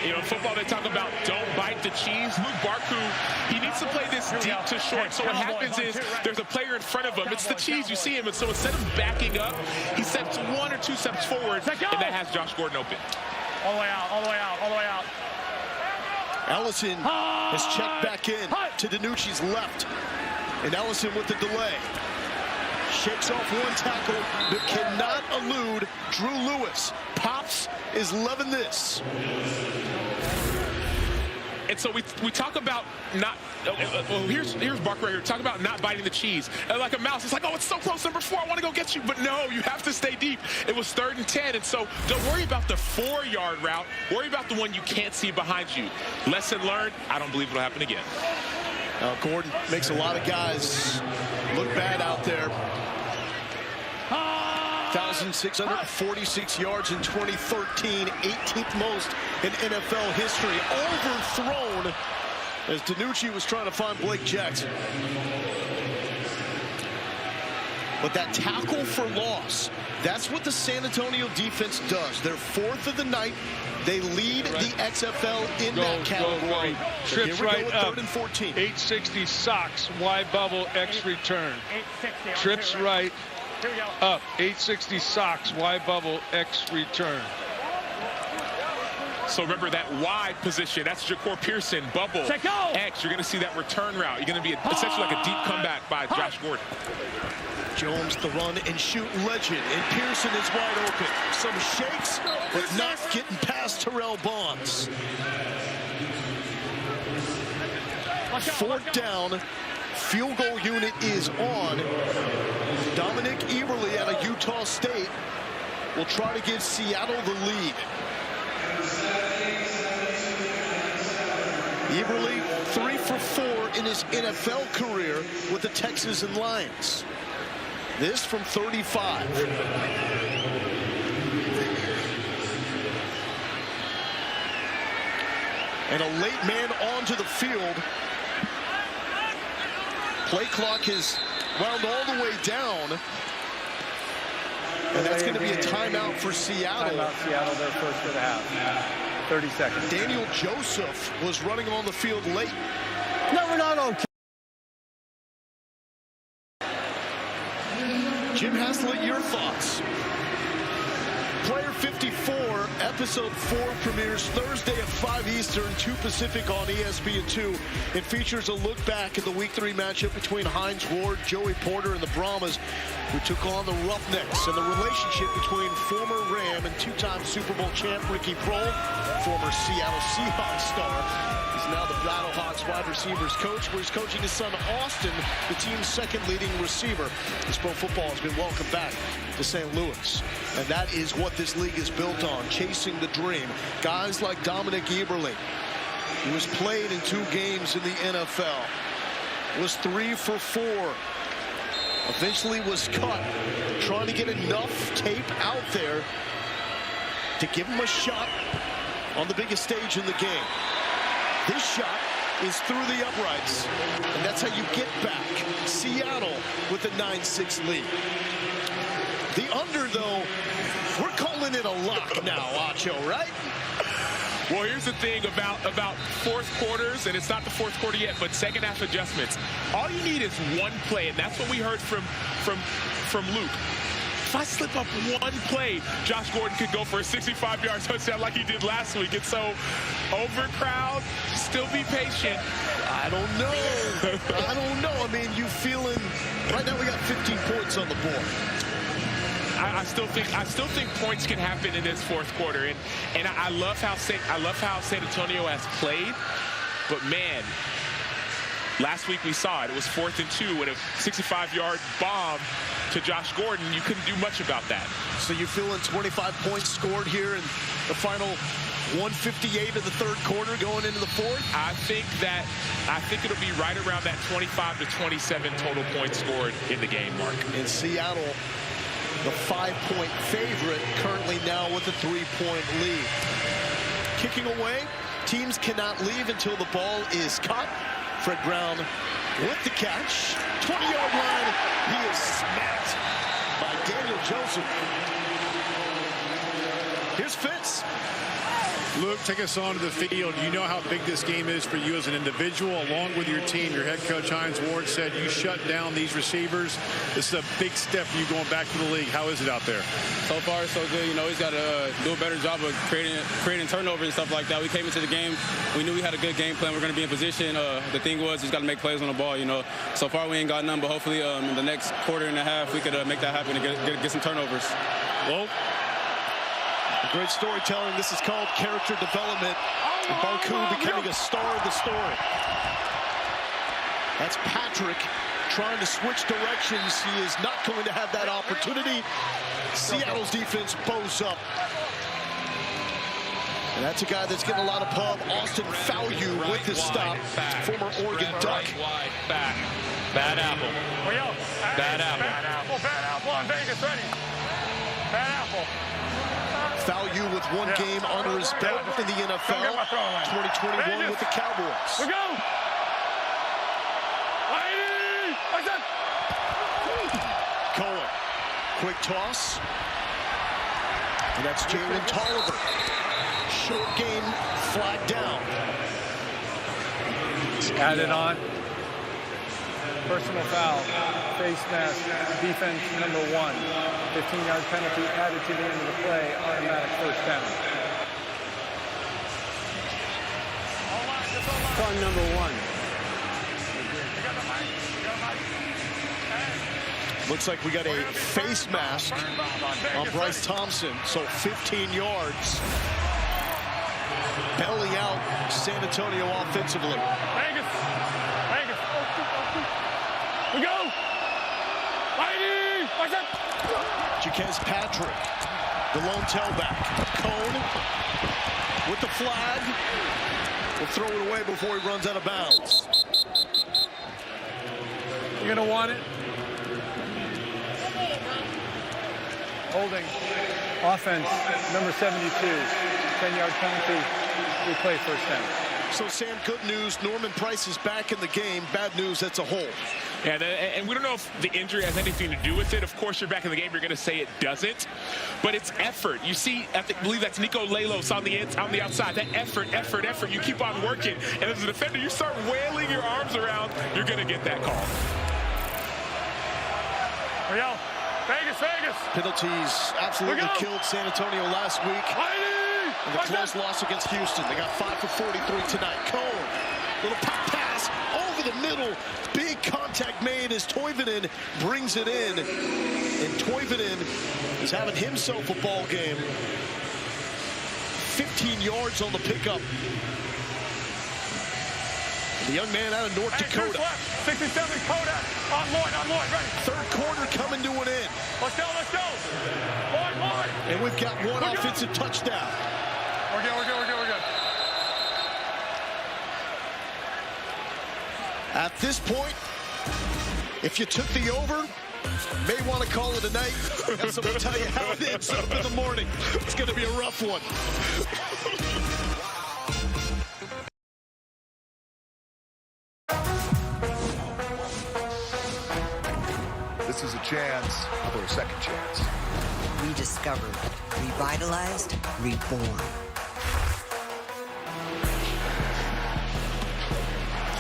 You know, in football, they talk about don't bite the cheese. Luke Barku, he needs to play this deep to short. So what happens is there's a player in front of him. It's the cheese. You see him. And so instead of backing up, he steps 1 or 2 steps forward, and that has Josh Gordon open. All the way out, all the way out, all the way out. Ellison has checked back in to DiNucci's left. And Ellison with the delay. Shakes off one tackle, but cannot elude Drew Lewis. Pops is loving this. And so we talk about not, here's Bark right here. Talk about not biting the cheese. Like a mouse, it's like, oh, it's so close, number 4, I want to go get you. But no, you have to stay deep. It was 3rd and 10, and so don't worry about the 4-yard route. Worry about the one you can't see behind you. Lesson learned, I don't believe it'll happen again. Gordon makes a lot of guys look bad out there. 1,646 yards in 2013, 18th most in NFL history. Overthrown as DiNucci was trying to find Blake Jackson. But that tackle for loss, that's what the San Antonio defense does. They're 4th of the night. They lead the XFL in that category. Trips right up. 3rd and 14. 860 socks, Y bubble, X return. Trips right up. 860 socks, Y bubble, X return. So remember that Y position, that's Ja'Cour Pearson, bubble, X. You're going to see that return route. You're going to be essentially like a deep comeback by Josh Gordon. Jones, the run and shoot legend, and Pearson is wide open. Some shakes, but not getting past Terrell Bonds. 4th down, field goal unit is on. Dominic Eberle out of Utah State will try to give Seattle the lead. Eberle 3 for 4 in his NFL career with the Texans and Lions. This from 35. And a late man onto the field. Play clock is wound all the way down. And that's going to be a timeout for Seattle. Timeout Seattle, their first of the half. 30 seconds. Daniel Joseph was running on the field late. No, we're not okay. Jim Haslett, your thoughts? Player 54, episode 4 premieres Thursday at 5 Eastern, 2 Pacific on ESPN2. It features a look back at the Week 3 matchup between Hines Ward, Joey Porter, and the Brahmas, who took on the Roughnecks, and the relationship between former Ram and two-time Super Bowl champ Ricky Prohl, former Seattle Seahawks star. He's now the Battlehawks wide receivers coach, where he's coaching his son Austin, the team's second leading receiver. This pro football has been welcomed back to St. Louis. And that is what this league is built on, chasing the dream. Guys like Dominic Eberle, who was played in 2 games in the NFL, was 3 for 4. Eventually was cut, trying to get enough tape out there to give him a shot on the biggest stage in the game. This shot is through the uprights, and that's how you get back. Seattle with a 9-6 lead. The under, though, we're calling it a lock now, Acho, right? Well, here's the thing about fourth quarters, and it's not the fourth quarter yet, but second half adjustments. All you need is one play, and that's what we heard from Luke. If I slip up one play, Josh Gordon could go for a 65-yard touchdown like he did last week. And so, overcrowd, still be patient. I don't know. I don't know. I mean, you feeling right now we got 15 points on the board. I still think points can happen in this fourth quarter, and I love how San Antonio has played, but man, last week we saw it. It was 4th and 2 and a 65-yard bomb to Josh Gordon. You couldn't do much about that. So you feeling 25 points scored here in the final 1:58 of the third quarter going into the fourth? I think it'll be right around that 25 to 27 total points scored in the game, Mark. In Seattle, the 5-point favorite, currently now with a 3-point lead. Kicking away, teams cannot leave until the ball is caught. Fred Brown with the catch. 20-yard line. He is smacked by Daniel Joseph. Here's Fitz. Luke, take us on to the field. You know how big this game is for you as an individual, along with your team. Your head coach, Hines Ward, said you shut down these receivers. This is a big step for you going back to the league. How is it out there? So far, so good. You know, he's got to do a better job of creating turnovers and stuff like that. We came into the game. We knew we had a good game plan. We're going to be in position. The thing was, he's got to make plays on the ball, you know. So far, we ain't got none, but hopefully in the next quarter and a half, we could make that happen and get some turnovers. Well, great storytelling. This is called character development. And Barku becoming a star of the story. That's Patrick trying to switch directions. He is not going to have that opportunity. Seattle's defense bows up. And that's a guy that's getting a lot of pub. Austin Fallu with the stop. Former Oregon Duck. Back. Bad apple. Bad apple. Bad apple on Vegas, ready. Bad apple. Fallu with one game under his belt in the NFL. 2021 with the Cowboys. We go. Cohen. Quick toss. And that's Jalen Tolliver. Short game, flag down. Added on. Personal foul, face mask, defense number 1. 15-yard penalty added to the end of the play, automatic first down. On number 1. Looks like we got a face mask on Bryce Thompson, so 15 yards. Belly out San Antonio offensively. Vegas. We go. Watch that. Jaquez Patrick, the lone tailback. Cone with the flag. Will throw it away before he runs out of bounds. You're going to want it. Holding. Offense, number 72. 10-yard penalty. We play first down. So, Sam, good news. Norman Price is back in the game. Bad news, that's a hole. Yeah, and we don't know if the injury has anything to do with it. Of course, you're back in the game. You're going to say it doesn't. But it's effort. You see, I believe that's Nico Lalos on the outside. That effort. You keep on working. And as a defender, you start wailing your arms around, you're going to get that call. Here we go. Vegas. Penalties absolutely killed San Antonio last week. And the close loss against Houston. They got 5 for 43 tonight. Cohen, little pop pass over the middle. Big contact made as Toivonen brings it in. And Toivonen is having himself a ball game. 15 yards on the pickup. The young man out of North Dakota. 67 Kodak. On Lloyd, ready. Third quarter coming to an end. Let's go. Lloyd. And we've got one offensive touchdown. We're good. At this point, if you took the over, may want to call it a night. So we'll tell you how it ends up in the morning. It's going to be a rough one. This is a chance for a second chance. Rediscovered, revitalized, reborn.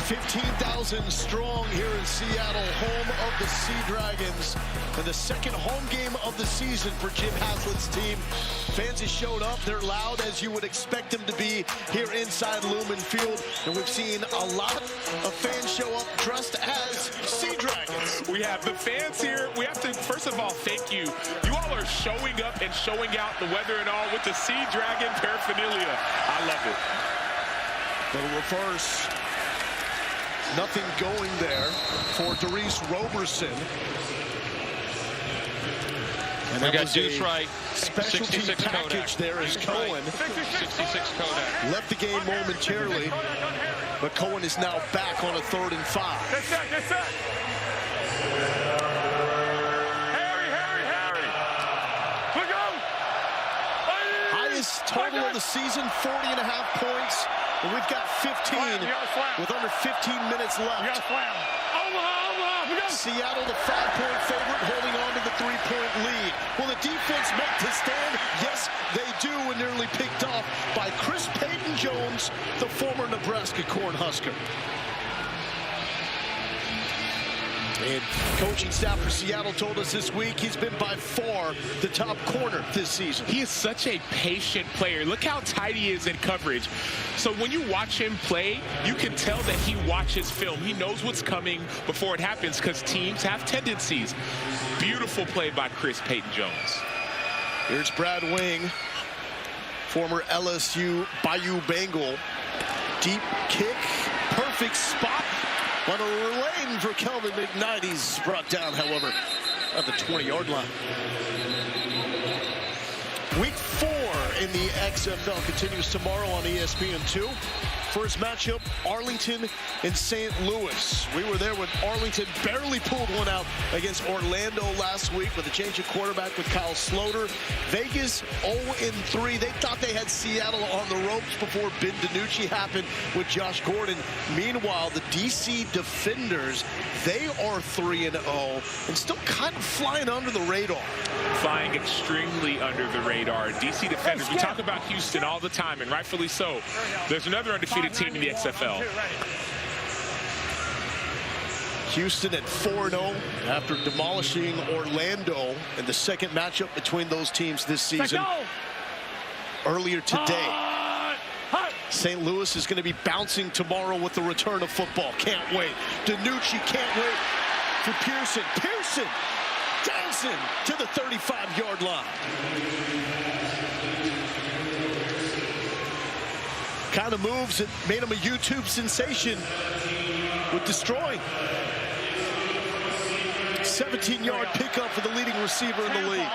15,000 strong here in Seattle, home of the Sea Dragons, and the second home game of the season for Jim Haslett's team. Fans have showed up. They're loud, as you would expect them to be here inside Lumen Field, and we've seen a lot of fans show up dressed as Sea Dragons. We have the fans here. We have to, first of all, thank you. You all are showing up and showing out the weather and all with the Sea Dragon paraphernalia. I love it. Little reverse. Nothing going there for Darius Roberson. And we got Deuce Wright, specialty 66 package Kodak. there is Cohen. 66 Kodak. Left the game momentarily, but Cohen is now back on a 3rd and 5. Get set. Harry. Look out! Highest total of the season, 40.5 points. And we've got 15 with under 15 minutes left. Omaha. Seattle, the 5-point favorite, holding on to the 3-point lead. Will the defense make the stand? Yes, they do, and nearly picked off by Chris Payton-Jones, the former Nebraska Cornhusker. And coaching staff for Seattle told us this week he's been by far the top corner this season. He is such a patient player. Look how tight he is in coverage. So when you watch him play, you can tell that he watches film. He knows what's coming before it happens because teams have tendencies. Beautiful play by Chris Payton-Jones. Here's Brad Wing, former LSU Bayou Bengal. Deep kick, perfect spot. On a lane for Kelvin McKnight. He's brought down, however, at the 20-yard line. Week 4 in the XFL continues tomorrow on ESPN2. First matchup, Arlington and St. Louis. We were there when Arlington barely pulled one out against Orlando last week with a change of quarterback with Kyle Sloter. Vegas 0-3. They thought they had Seattle on the ropes before Ben DiNucci happened with Josh Gordon. Meanwhile, the DC Defenders, they are 3-0 and still kind of flying under the radar. Flying extremely under the radar. DC Defenders, we talk about Houston all the time, and rightfully so. There's another undefeated team in the XFL. Houston at 4-0 after demolishing Orlando in the second matchup between those teams this season. Earlier today, St. Louis is going to be bouncing tomorrow with the return of football. Can't wait. DiNucci can't wait for Pearson. Pearson dancing to the 35-yard line. Kind of moves that made him a YouTube sensation with destroying. 17-yard pickup for the leading receiver in the league.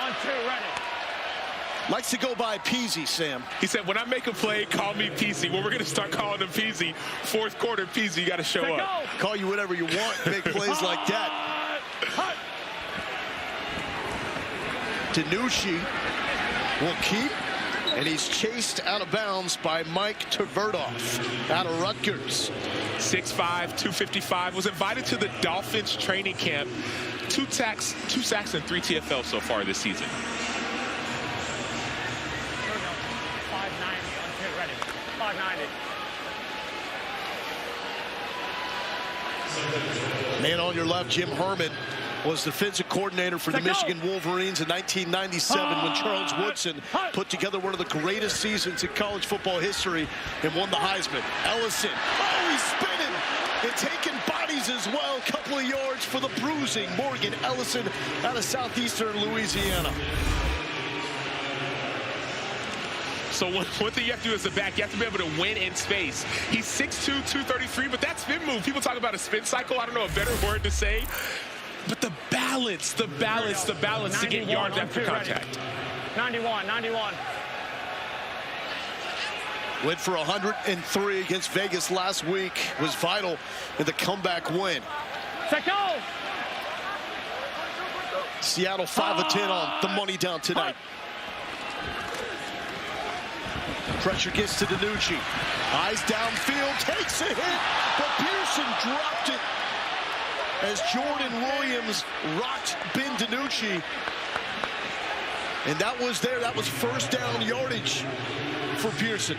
Likes to go by Peasy, Sam. He said, when I make a play, call me Peasy. Well, we're going to start calling him Peasy. Fourth quarter, Peasy, you got to show up. Call you whatever you want, big plays like that. DiNucci will keep And he's chased out of bounds by Mike Tverdoff out of Rutgers. 6'5", 255, was invited to the Dolphins training camp. Two sacks and 3 TFL so far this season. 590 on 2, ready. 590. Man on your left, Jim Herman, was defensive coordinator for the Michigan Wolverines in 1997 when Charles Woodson put together one of the greatest seasons in college football history and won the Heisman. Ellison, oh, he's spinning and taking bodies as well. Couple of yards for the bruising Morgan Ellison out of southeastern Louisiana. So one thing you have to do as a back, you have to be able to win in space. He's 6'2", 233, but that spin move, people talk about a spin cycle. I don't know a better word to say. But the balance to get yards after contact. 91. Went for 103 against Vegas last week. Was vital in the comeback win. Set go! Seattle 5 of 10 on the money down tonight. Pressure gets to DiNucci. Eyes downfield, takes a hit, but Pearson dropped it as Jordan Williams rocked Ben DiNucci. And that was first down yardage for Pearson.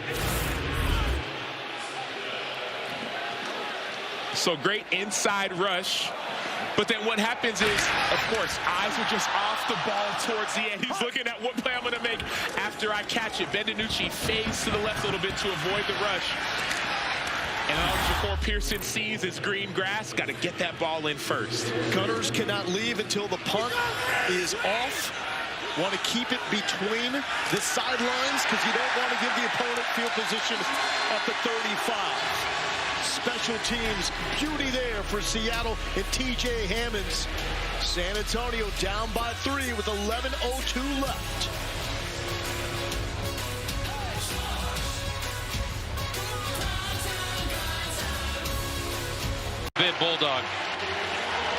So great inside rush. But then what happens is, of course, eyes are just off the ball towards the end. He's looking at what play I'm going to make after I catch it. Ben DiNucci fades to the left a little bit to avoid the rush. And before Pearson sees his green grass, got to get that ball in first. Gunners cannot leave until the punt is off. Want to keep it between the sidelines because you don't want to give the opponent field position at the 35. Special teams, beauty there for Seattle and TJ Hammonds. San Antonio down by 3 with 11:02 left. Bid Bulldog.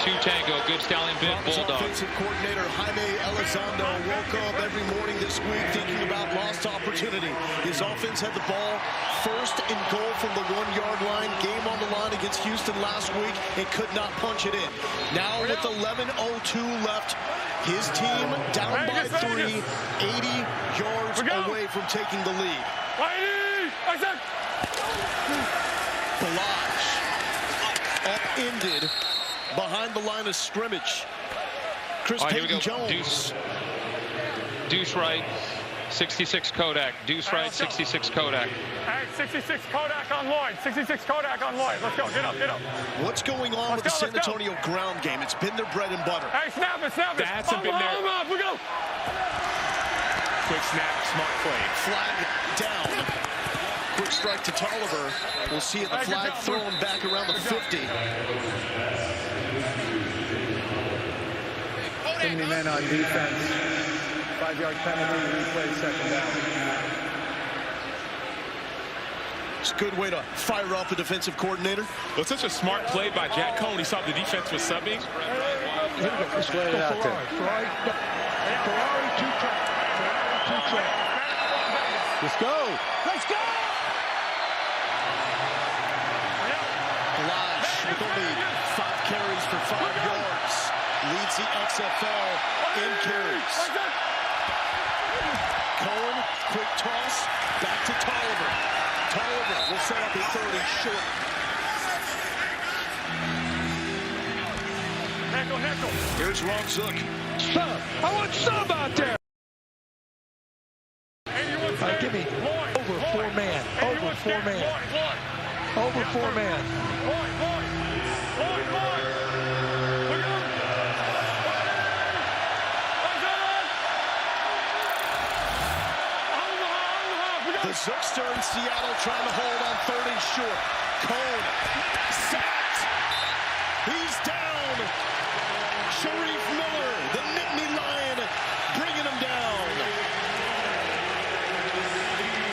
2 Tango, good stallion bid Bulldog. Offensive coordinator Jaime Elizondo woke up every morning this week thinking about lost opportunity. His offense had the ball first and goal from the 1-yard line. Game on the line against Houston last week and could not punch it in. Now with 11:02 left, his team down by 3, 80 yards away from taking the lead. Balaj upended behind the line of scrimmage. Chris Payton Jones. Deuce right, 66 Kodak. Deuce right, 66 Kodak. Hey, 66 Kodak on Lloyd. 66 Kodak on Lloyd. Let's go. Get up. What's going on with the San Antonio ground game? It's been their bread and butter. Hey, snap it. That hasn't been there. We go. Quick snap, smart play. Flag down. Quick strike to Tolliver. We'll see it. The flag thrown back around the 50. 70 men on defense. 5-yard penalty, replay, second down. It's a good way to fire up a defensive coordinator. Well, it's such a smart play by Jack Cohn. He saw the defense was subbing. Let's lay it out there. Ferrari, 2 track. Let's go. Balaj with only 5 carries for 5 yards. Leads the XFL in carries. Cohen, quick toss, back to Tolliver. Tolliver will set up a 3rd and short. Nickel. Here's Ron Zook. Sub. I want sub out there. Give me over 4 man. Over 4 man. Over 4 man. The Zookster in Seattle trying to hold on 3rd and short. Cone sacked. He's down. Sharif Miller, the Nittany Lion, bringing him down.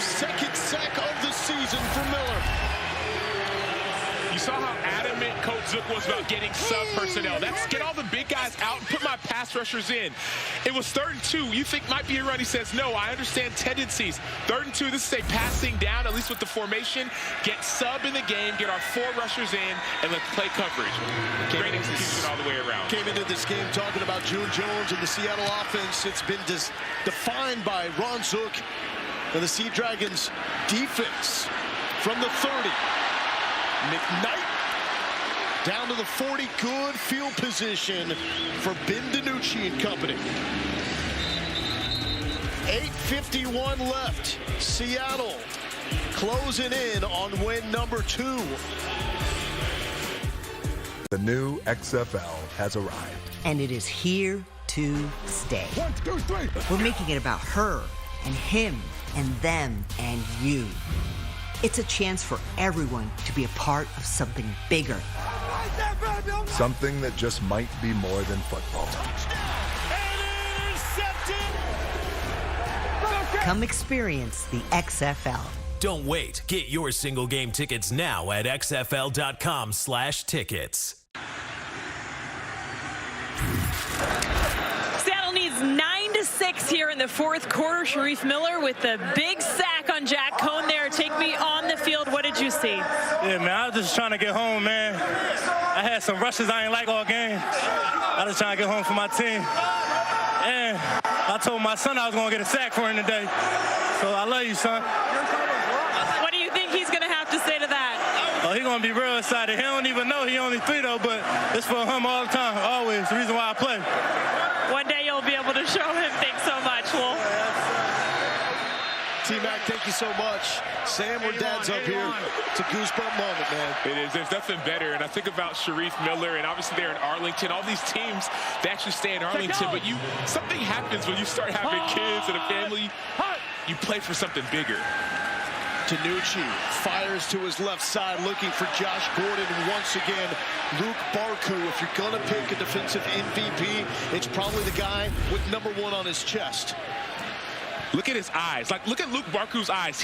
2nd sack of the season for Miller. You saw how adamant Coach Zook was about getting sub-personnel. That's get all the big guys out and put my pass rushers in. It was 3rd and 2. You think might be a run. He says, no, I understand tendencies. 3rd and 2, this is a passing down, at least with the formation. Get sub in the game, get our 4 rushers in, and let's play coverage. Great execution all the way around. Came into this game talking about June Jones and the Seattle offense. It's been defined by Ron Zook and the Sea Dragons defense from the 30. McKnight down to the 40. Good field position for Ben DiNucci and company. 8:51 left. Seattle closing in on win number 2. The new XFL has arrived. And it is here to stay. 1, 2, 3. We're making it about her and him and them and you. It's a chance for everyone to be a part of something bigger. Something that just might be more than football. Come experience the XFL. Don't wait. Get your single game tickets now at xfl.com/tickets. Seattle needs 9-6 here in the 4th quarter. Sharif Miller with the big sack on Jack Cohn there. Take me on the field. What did you see? Yeah, man, I was just trying to get home, man. I had some rushes I ain't like all game. I was trying to get home for my team. And I told my son I was going to get a sack for him today. So I love you, son. What do you think he's going to have to say to that? Oh, he's going to be real excited. He don't even know he only 3, though, but it's for him all the time, always. The reason why I play. One day you'll be able to show him. Thanks so much, Wolf. T-Mac, thank you so much. Sam, where Dad's up here. It's a goosebump moment, man. It is. There's nothing better. And I think about Sharif Miller, and obviously they're in Arlington. All these teams, they actually stay in Arlington. But something happens when you start having kids and a family. You play for something bigger. DiNucci fires to his left side, looking for Josh Gordon. Once again, Luke Barku. If you're going to pick a defensive MVP, it's probably the guy with number 1 on his chest. Look at his eyes. Look at Luke Barku's eyes.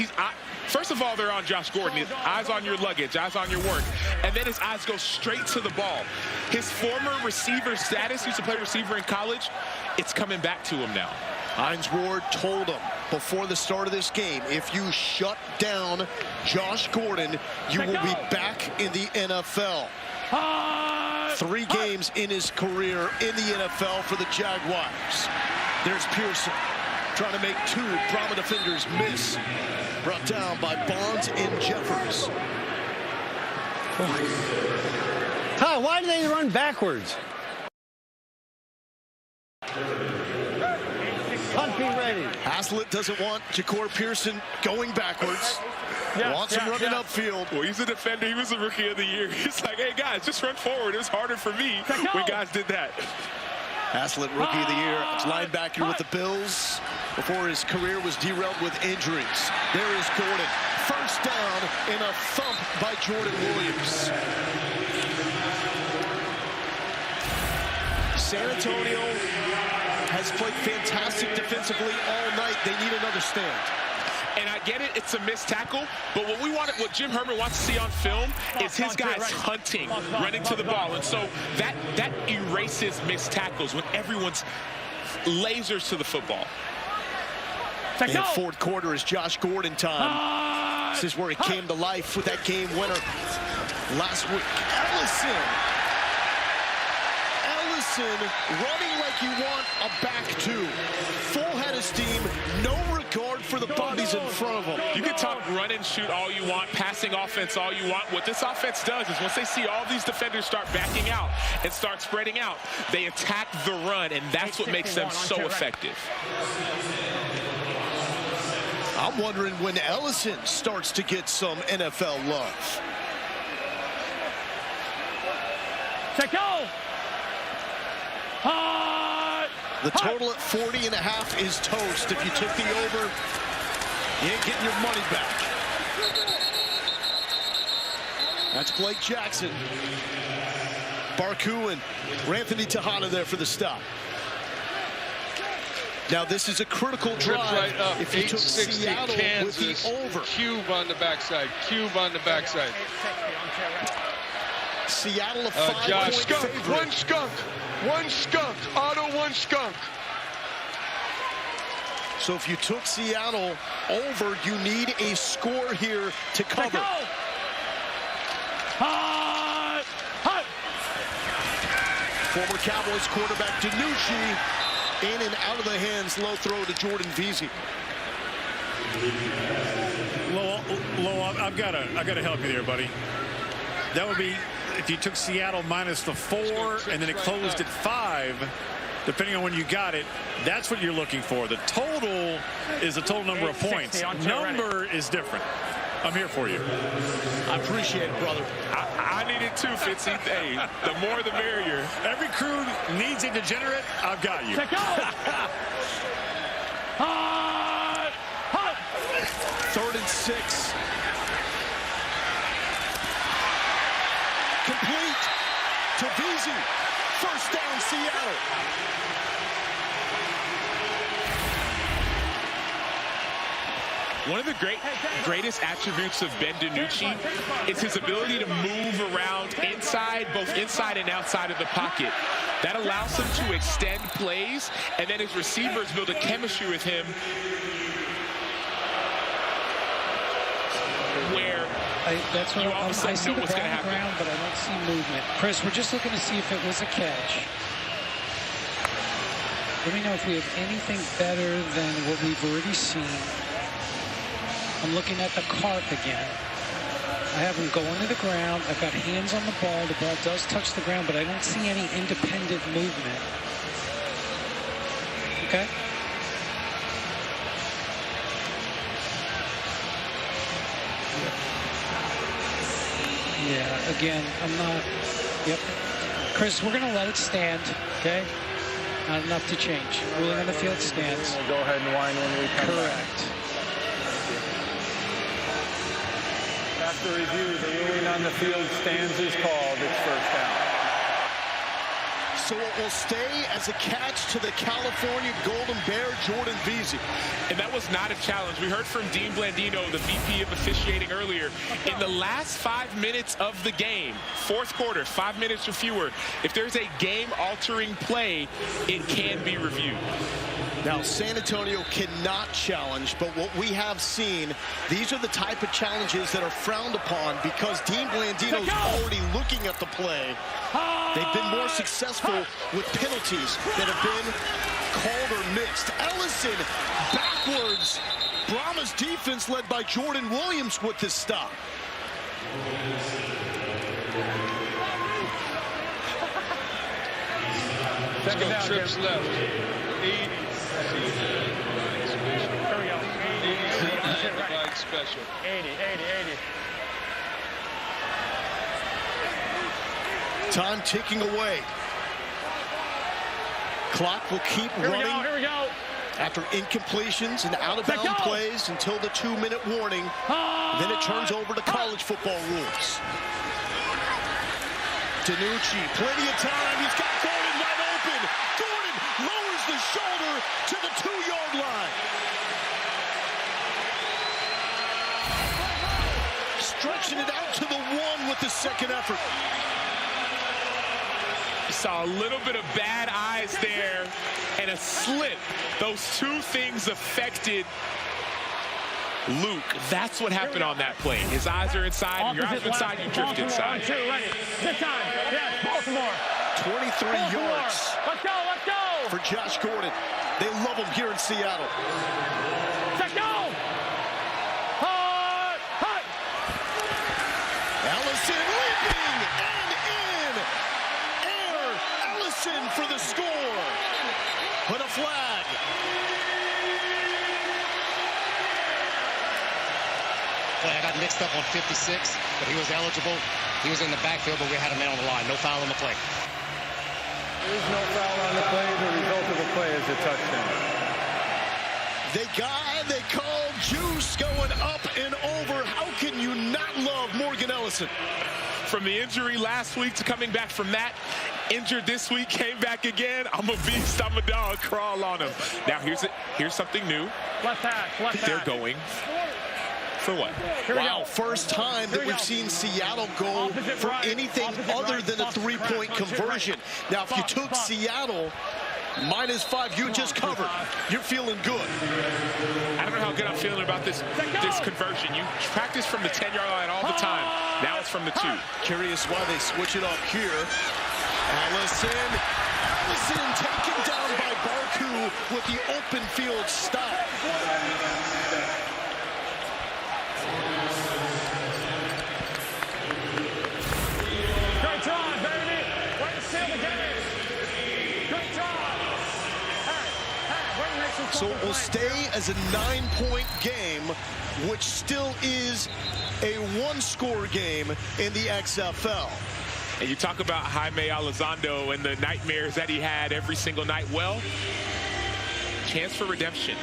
First of all, they're on Josh Gordon. His eyes on your luggage, eyes on your work. And then his eyes go straight to the ball. His former receiver status, he used to play receiver in college, it's coming back to him now. Hines Ward told him before the start of this game, if you shut down Josh Gordon, you will be back in the NFL. 3 games in his career in the NFL for the Jaguars. There's Pearson trying to make 2 Brahma defenders miss. Brought down by Bonds and Jeffers. Ty, why do they run backwards? Punt be ready. Haslett doesn't want Ja'Cory Pearson going backwards. Wants him running upfield. Well, he's a defender. He was the rookie of the year. He's like, hey, guys, just run forward. It was harder for me when guys did that. Haslett, rookie of the year, linebacker with the Bills before his career was derailed with injuries. There is Gordon. First down in a thump by Jordan Williams. San Antonio has played fantastic defensively all night. They need another stand. And I get it, it's a missed tackle, but what Jim Herman wants to see on film is his guys hunting, running to the ball. And so that erases missed tackles when everyone's lasers to the football. In 4th quarter is Josh Gordon time. This is where he came to life with that game winner last week. Ellison running like you want a back 2. Full head of steam, no regard for the bodies in front of him. You can talk run and shoot all you want, passing offense all you want. What this offense does is once they see all these defenders start backing out and start spreading out, they attack the run, and that's what makes them so effective. I'm wondering when Ellison starts to get some NFL love. The total at 40.5 is toast. If you took the over, you ain't getting your money back. That's Blake Jackson. Barku and Anthony Tejada there for the stop. Now this is a critical drive. Right up. If you took Seattle Kansas, with the over. Cube on the backside. Cube on the backside. Seattle a 5-point Josh, favorite. One skunk. Auto one skunk. So if you took Seattle over, you need a score here to cover. Former Cowboys quarterback DiNucci in and out of the hands. Low throw to Jordan Veazey. Low, I gotta help you there, buddy. That would be if you took Seattle minus the 4 and then it closed at 5. Depending on when you got it, that's what you're looking for. The total is the total number of points. Number is different. I'm here for you. I appreciate it, brother. I need it too, Fitzy. Hey, the more the merrier. Every crew needs a degenerate. I've got you. Third and 6. Complete to Veazey. First down, Seattle. One of the greatest attributes of Ben DiNucci is his ability to move around both inside and outside of the pocket. That allows him to extend plays, and then his receivers build a chemistry with him where that's what I see the ball on the ground, but I don't see movement. Chris, we're just looking to see if it was a catch. Let me know if we have anything better than what we've already seen. I'm looking at the carp again. I have him going to the ground. I've got hands on the ball. The ball does touch the ground, but I don't see any independent movement. Okay? Yeah, again, I'm not... Yep. Chris, we're going to let it stand, okay? Not enough to change. Ruling on the field stands. We'll go ahead and whine when we come Correct. back. After review, the ruling on the field stands is called. It's first down. So it will stay as a catch to the California Golden Bear, Jordan Veazey. And that was not a challenge. We heard from Dean Blandino, the VP of officiating earlier. In the last 5 minutes of the game, fourth quarter, 5 minutes or fewer, if there's a game-altering play, it can be reviewed. Now, San Antonio cannot challenge, but what we have seen, these are the type of challenges that are frowned upon because Dean Blandino's already looking at the play. They've been more successful with penalties that have been called or mixed. Ellison backwards. Brahmas defense led by Jordan Williams with this stop. Second down, trips left. 80. Special. 80. Time ticking away. Clock will keep running. Here we go. After incompletions and out-of-bound plays until the 2-minute warning. Then it turns over to college football rules. DiNucci, plenty of time. He's got Gordon wide open. Gordon lowers the shoulder to the 2-yard line. Stretching it out to the 1 with the second effort. Saw a little bit of bad eyes there and a slip. Those two things affected Luke. That's what happened on that play. His eyes are inside. Your eyes are inside, you drift inside. 1-2, ready. This time. Yes, Baltimore. 23 yards. Let's go. For Josh Gordon. They love him here in Seattle. Let's go. Ellison leaping and in. Air Ellison for the score. But a flag. Play, I got mixed up on 56, but he was eligible. He was in the backfield, but we had a man on the line. No foul on the play. There is no foul on the play. The result of the play is a touchdown. They called juice going up and over. How can you not love Morgan Ellison? From the injury last week to coming back from that, injured this week, came back again. I'm a beast, I'm a dog, crawl on him. Now here's something new. Left hash. They're going For what? Wow, first time that we've seen Seattle go for anything other than a three-point conversion. Now, if you took Seattle -5, you just covered. You're feeling good. I don't know how good I'm feeling about this conversion. You practice from the 10-yard line all the time. Now it's from the 2. Curious why they switch it up here. Allison taken down by Barku with the open field stop. Great try, baby. Way to seal the game. Great try. So it will stay as a 9-point game, which still is a 1-score game in the XFL. And you talk about Jaime Elizondo and the nightmares that he had every single night. Well, chance for redemption.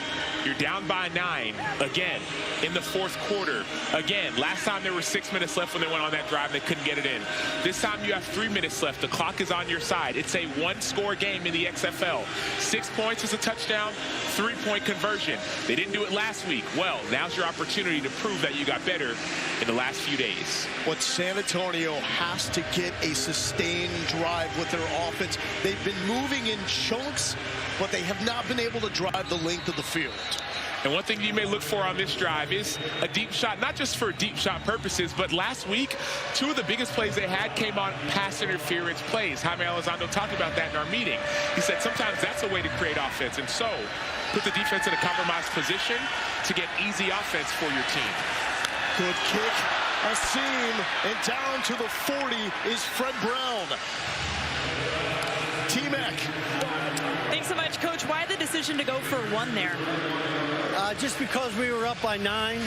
You're down by 9 again in the 4th quarter. Again, last time there were 6 minutes left when they went on that drive. They couldn't get it in. This time you have 3 minutes left. The clock is on your side. It's a 1-score game in the XFL. 6 points is a touchdown, 3-point conversion. They didn't do it last week. Well, now's your opportunity to prove that you got better in the last few days. What San Antonio has to get a sustained drive with their offense. They've been moving in chunks, but they have not been able to drive the length of the field. And one thing you may look for on this drive is a deep shot, not just for deep shot purposes, but last week, 2 of the biggest plays they had came on pass interference plays. Jaime Elizondo talked about that in our meeting. He said sometimes that's a way to create offense, and so put the defense in a compromised position to get easy offense for your team. Good kick, a seam, and down to the 40 is Fred Brown. T-Mac. Thanks so much, Coach. Why the decision to go for 1 there? Just because we were up by 9,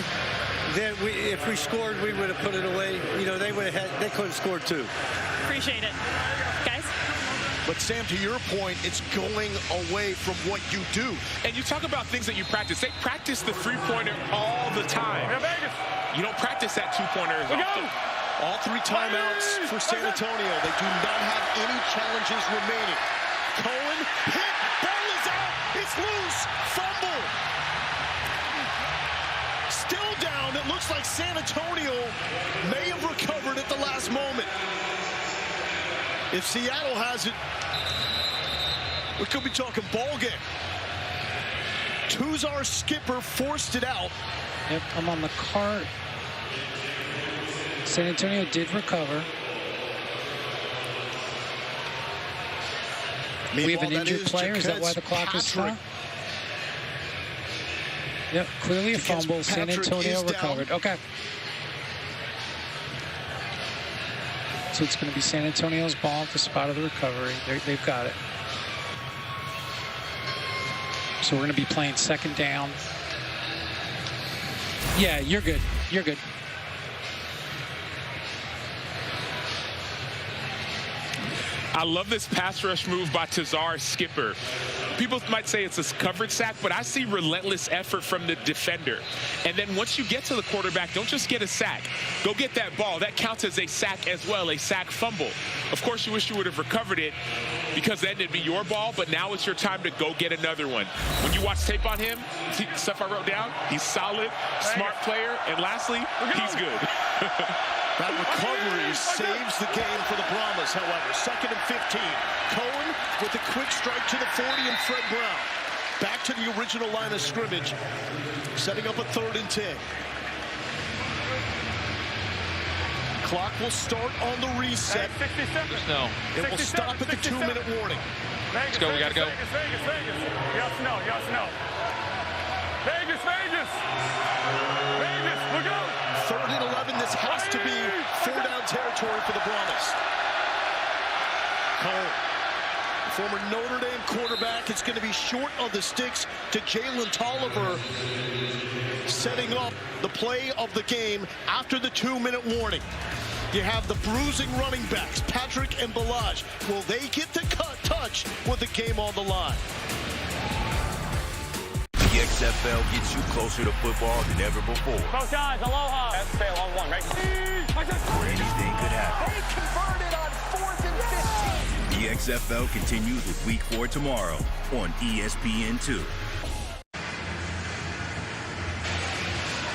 then if we scored, we would have put it away. You know, they could have scored 2. Appreciate it. Guys? But Sam, to your point, it's going away from what you do. And you talk about things that you practice. They practice the 3-pointer all the time. You don't practice that 2-pointer as often. All 3 timeouts for San Antonio. They do not have any challenges remaining. Cohen hit, ball is out, it's loose, fumble. Still down, it looks like San Antonio may have recovered at the last moment. If Seattle has it, we could be talking ball game. Tuzar Skipper forced it out. Yep, I'm on the cart. San Antonio did recover. We have an injured player. Is that why the clock is stopped? Yep, clearly a fumble. San Antonio recovered. Okay. So it's going to be San Antonio's ball at the spot of the recovery. They've got it. So we're going to be playing 2nd down. Yeah, you're good. You're good. I love this pass rush move by Tuzar Skipper. People might say it's a coverage sack, but I see relentless effort from the defender. And then once you get to the quarterback, don't just get a sack. Go get that ball. That counts as a sack as well, a sack fumble. Of course, you wish you would have recovered it because then it'd be your ball, but now it's your time to go get another one. When you watch tape on him, stuff I wrote down, he's solid, smart player, and lastly, he's good. That recovery saves the game for the Brahmas, however. 2nd and 15. Cohen with a quick strike to the 40 and Fred Brown. Back to the original line of scrimmage. Setting up a 3rd and 10. Clock will start on the reset. No. It will stop at the 2-minute warning. Let's go, we gotta go. Vegas. Yes, no. Vegas. Vegas, we're going. 3rd and 11. This has to be 4-down territory for the Brahmas. Cole, former Notre Dame quarterback, it's going to be short of the sticks to Jalen Tolliver, setting up the play of the game after the 2-minute warning. You have the bruising running backs, Patrick and Balaj. Will they get the touch with the game on the line? The XFL gets you closer to football than ever before. Both guys, aloha. XFL on 1, right? Anything could happen. They converted on 4th and 15. The XFL continues with Week 4 tomorrow on ESPN2.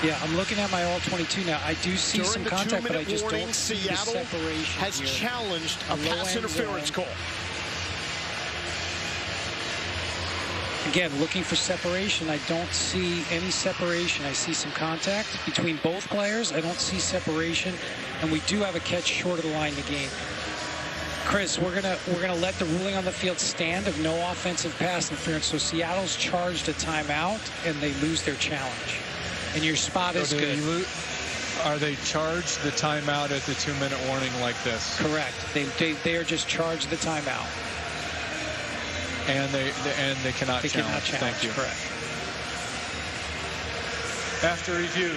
Yeah, I'm looking at my all-22 now. I do see some contact, but I just don't see the separation has here. challenged a pass interference call. Again, looking for separation. I don't see any separation. I see some contact between both players. I don't see separation, and we do have a catch short of the line to gain. Chris, we're gonna let the ruling on the field stand of no offensive pass interference. So Seattle's charged a timeout, and they lose their challenge. And your spot is good. Are they charged the timeout at the 2-minute warning like this? Correct. They are just charged the timeout. And they cannot challenge. Thank you. Correct. After review,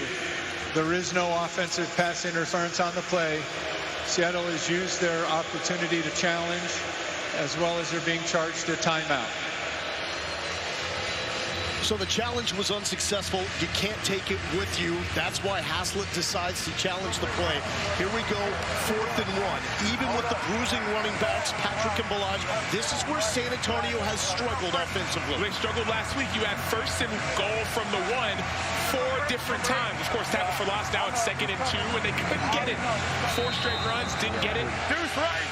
there is no offensive pass interference on the play. Seattle has used their opportunity to challenge, as well as they're being charged a timeout. So the challenge was unsuccessful. You can't take it with you. That's why Haslett decides to challenge the play. Here we go, 4th and 1. Even with the bruising running backs, Patrick and Balaj, this is where San Antonio has struggled offensively. They struggled last week. You had 1st and goal from the 1 4 different times. Of course, tackle for loss. Now it's 2nd and 2, and they couldn't get it. 4 straight runs, didn't get it. Deuce right.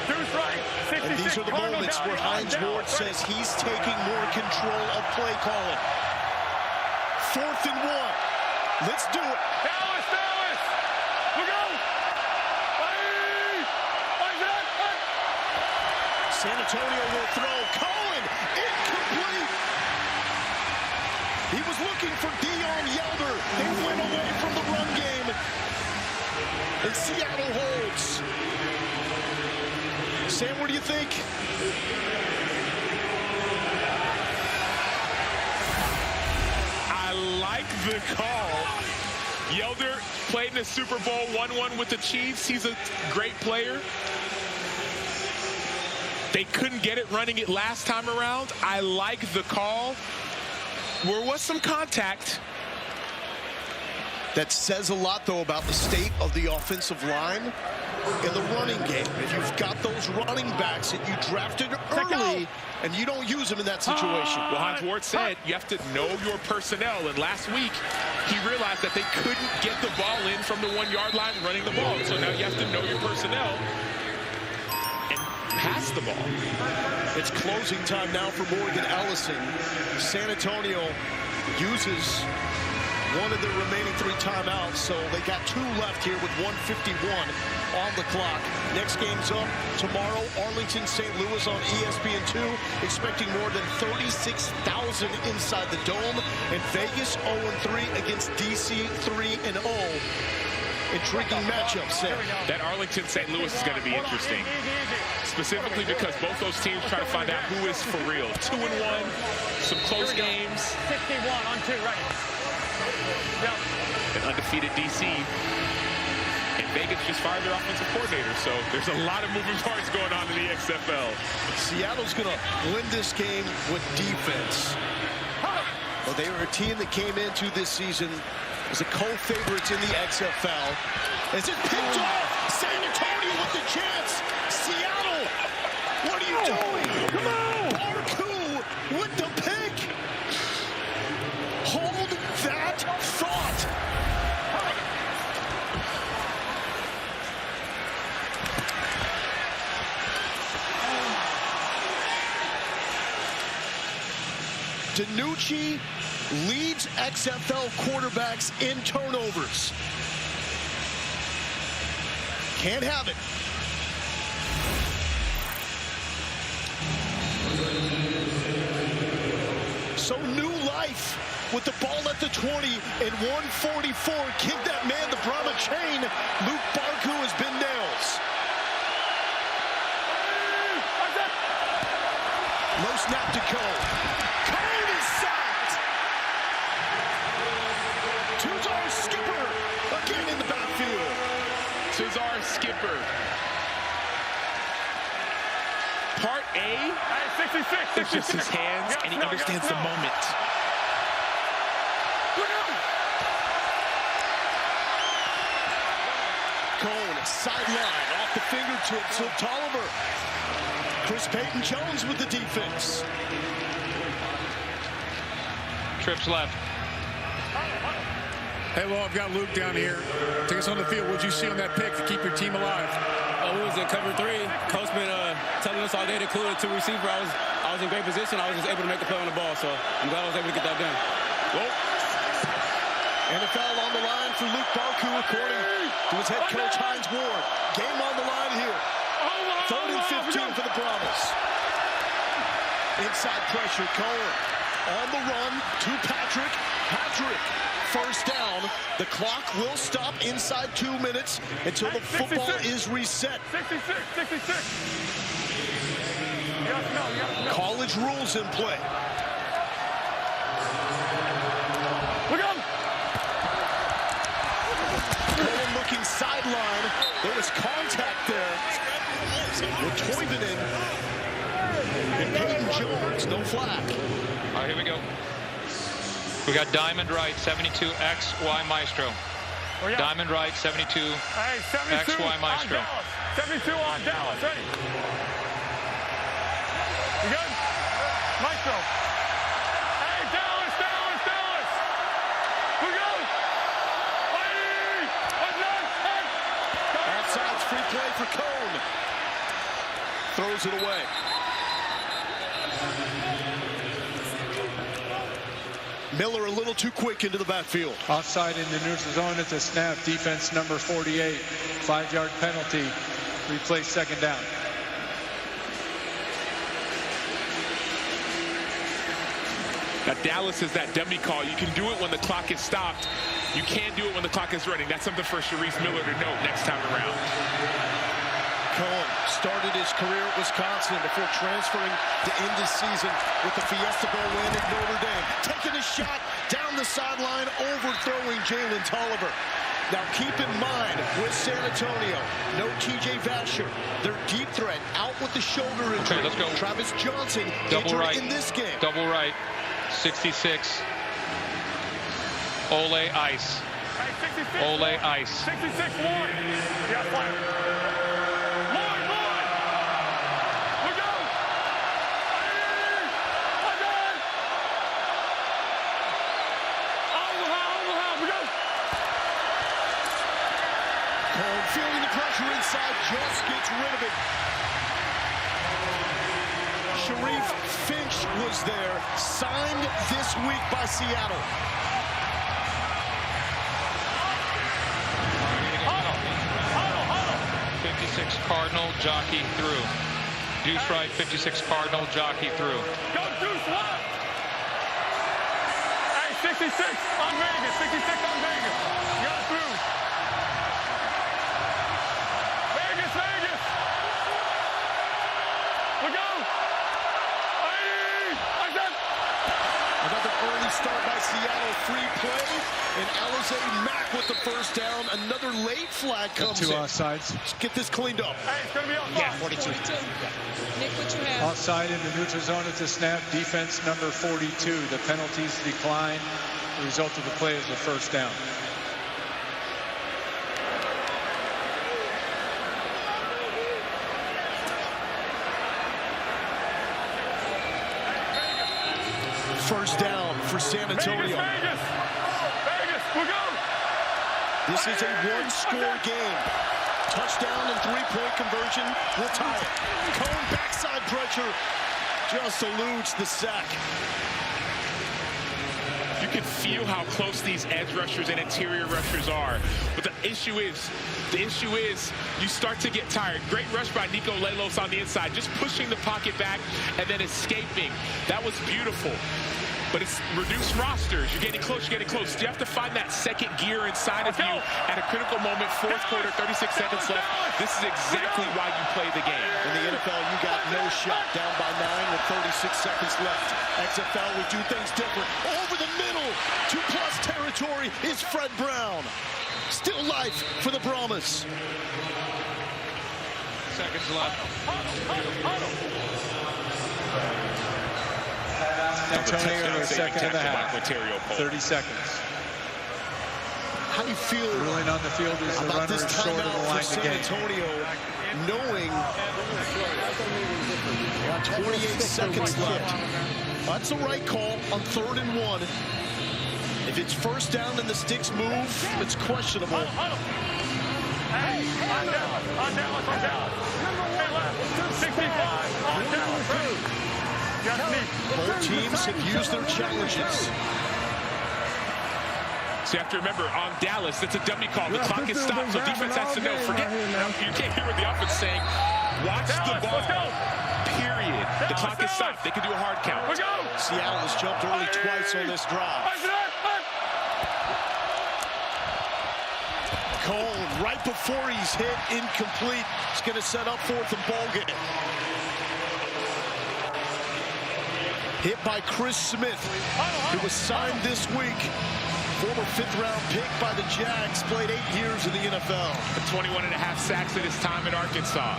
Deuce right. And these are the moments where Hines Ward says he's taking more control of play calling. 4th and 1. Let's do it. Dallas. We go. San Antonio will throw. Cohen, incomplete. He was looking for Dion Yelder. They went away from the run game. And Seattle holds. Sam, what do you think? I like the call. Yelder played in the Super Bowl, 1-1 with the Chiefs. He's a great player. They couldn't get it running it last time around. I like the call. There was some contact. That says a lot, though, about the state of the offensive line in the running game. If you've got those running backs that you drafted early and you don't use them in that situation. Well, Hines Ward said you have to know your personnel. And last week, he realized that they couldn't get the ball in from the 1-yard line running the ball. So now you have to know your personnel and pass the ball. It's closing time now for Morgan Ellison. San Antonio uses one of their remaining 3 timeouts, so they got 2 left here with 1:51 on the clock. Next game's up tomorrow, Arlington, St. Louis on ESPN2, expecting more than 36,000 inside the Dome, and Vegas 0-3 against DC 3-0. Intriguing matchup, Sam. That Arlington, St. Louis is going to be interesting, specifically because both those teams try to find out who is for real. 2-1, some close games. 61 on 2, ready. An undefeated DC. And Vegas just fired their offensive coordinator, so there's a lot of moving parts going on in the XFL. Seattle's going to win this game with defense. Well, they were a team that came into this season as a co-favorites in the XFL. As it picked off, San Antonio with the chance. Seattle, what are you doing? Come on! Barku with the pick. Hold that thought. DiNucci leads XFL quarterbacks in turnovers. Can't have it. So new life with the ball at the 20 and 144. Give that man the Brahma chain. Luke Barku has been nails. Low snap to Cole. Cole is sacked. Tuzar Skipper again in the backfield. Tuzar Skipper. Part A, 66. it's just his hands, and he understands the moment. Cone, sideline, off the fingertips of Tolliver. Chris Payton-Jones with the defense. Trips left. Hey, well, I've got Luke down here. Take us on the field. What did you see on that pick to keep your team alive? We was in cover 3. Coach been telling us all day to include a 2 receiver. I was in great position. I was just able to make a play on the ball, so I'm glad I was able to get that done. Well, NFL on the line for Luke Barku, according to his head coach, Hines Ward. Game on the line here. 3rd and 15 for the Brahmas. Inside pressure, Cohen on the run to Patrick. Patrick, first down. The clock will stop inside 2 minutes until the football is reset. 66. College rules in play. Look up. Cohen looking sideline. There was contact there with Toivonen and Peyton Jones. No flag. All right, here we go. We got Diamond Right, 72 XY Maestro. Diamond Right, 72 XY Maestro. 72 on Dallas. Ready? You good? Maestro. Hey, Dallas. We go. Outside's free play for Cone. Throws it away. Miller a little too quick into the backfield. Offside in the neutral zone at the snap. Defense number 48. 5-yard penalty. Replay 2nd down. Now, Dallas is that dummy call. You can do it when the clock is stopped. You can't do it when the clock is running. That's something for Sharice Miller to note next time around. Cohen started his career at Wisconsin before transferring to end this season with the Fiesta Bowl win at Notre Dame. Taking a shot down the sideline, overthrowing Jalen Tolliver. Now keep in mind, with San Antonio, no TJ Vasher. Their deep threat out with the shoulder injury. Okay, let's go. Travis Johnson Double right in this game. Double right. 66. Ole Ice. Ole Ice. 66 Lloyd. Yeah, fire. Lloyd. We go. We go. Cohen feeling the pressure inside, just gets rid of it. Sharif Finch was there, signed this week by Seattle. Huddle. 56 Cardinal, jockey through. Deuce right, 56 Cardinal, jockey through. Go Deuce left. Hey, 66 on Vegas. 66 on Vegas. Got through. Vegas. We go. Another early start by Seattle, free play, and Alizé Mack with the first down. Another late flag comes in. 2 offsides. Let's get this cleaned up. Hey, it's going to be on. Yeah, 42. Nick, what you have? Offside in the neutral zone at the snap. Defense number 42. The penalties decline. The result of the play is the first down. First down for San Antonio. Vegas, we'll go. This is a one-score game. Touchdown and 3-point conversion will tie it. Cone backside pressure just eludes the sack. You can feel how close these edge rushers and interior rushers are. But the issue is you start to get tired. Great rush by Nico Lelos on the inside, just pushing the pocket back and then escaping. That was beautiful. But it's reduced rosters. You're getting close. You have to find that second gear inside of you at a critical moment. 4th quarter, 36 seconds left. This is exactly why you play the game. In the NFL, you got no shot. Down by 9 with 36 seconds left. XFL, we do things different. Over the middle to plus territory is Fred Brown. Still life for the Brahmas. Seconds left. Antonio, the second and a half. 30 seconds. How do you feel ruling on the field is the runner is short of the line to San gain. Antonio, knowing 28 seconds left. That's the right call on 3rd and 1. If it's first down and the sticks move, it's questionable. Hey, on Dallas. Hey, left. 65, on Dallas. Both teams have used their challenges. So you have to remember, on Dallas, it's a dummy call. The clock is stopped, so defense has to know. Forget, you can't hear what the offense is saying. Watch the ball, period. The clock is stopped. They can do a hard count. Seattle has jumped early twice on this drive. Cole, right before he's hit, incomplete. It's going to set up 4th and ball game. Hit by Chris Smith, who was signed this week. Former 5th-round pick by the Jags, played 8 years in the NFL. 21.5 sacks in his time at Arkansas.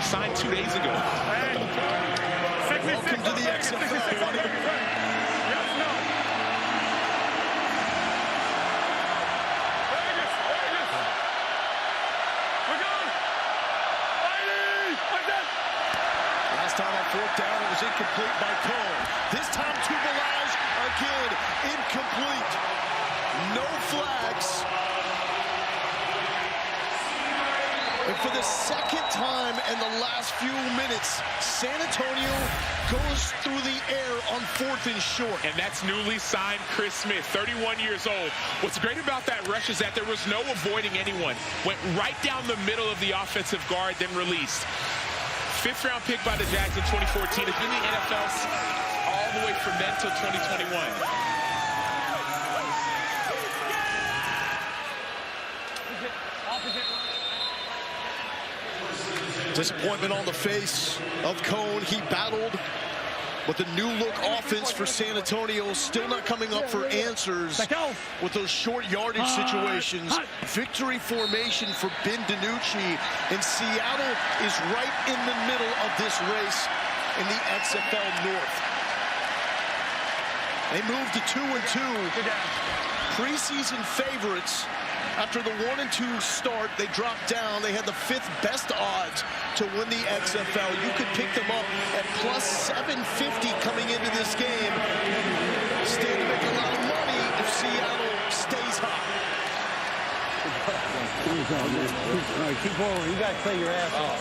Signed 2 days ago. Welcome to the XFL. Last time on 4th down, it was incomplete by Cole. This time to Balaj, again, incomplete. No flags. And for the second time in the last few minutes, San Antonio goes through the air on 4th and short. And that's newly signed Chris Smith, 31 years old. What's great about that rush is that there was no avoiding anyone. Went right down the middle of the offensive guard, then released. 5th-round pick by the Jags in 2014. Has been in the NFL all the way from then till 2021. Disappointment on the face of Cone. He battled, but the new look offense for San Antonio still not coming up for answers with those short yardage situations. Victory formation for Ben DiNucci, and Seattle is right in the middle of this race in the XFL North. They moved to 2-2. Preseason favorites. After the 1-2 start, they dropped down. They had the 5th best odds to win the XFL. You could pick them up at plus 750 coming into this game. Stand to make a lot of money if Seattle stays hot. All right, keep forward. You got to play your ass off.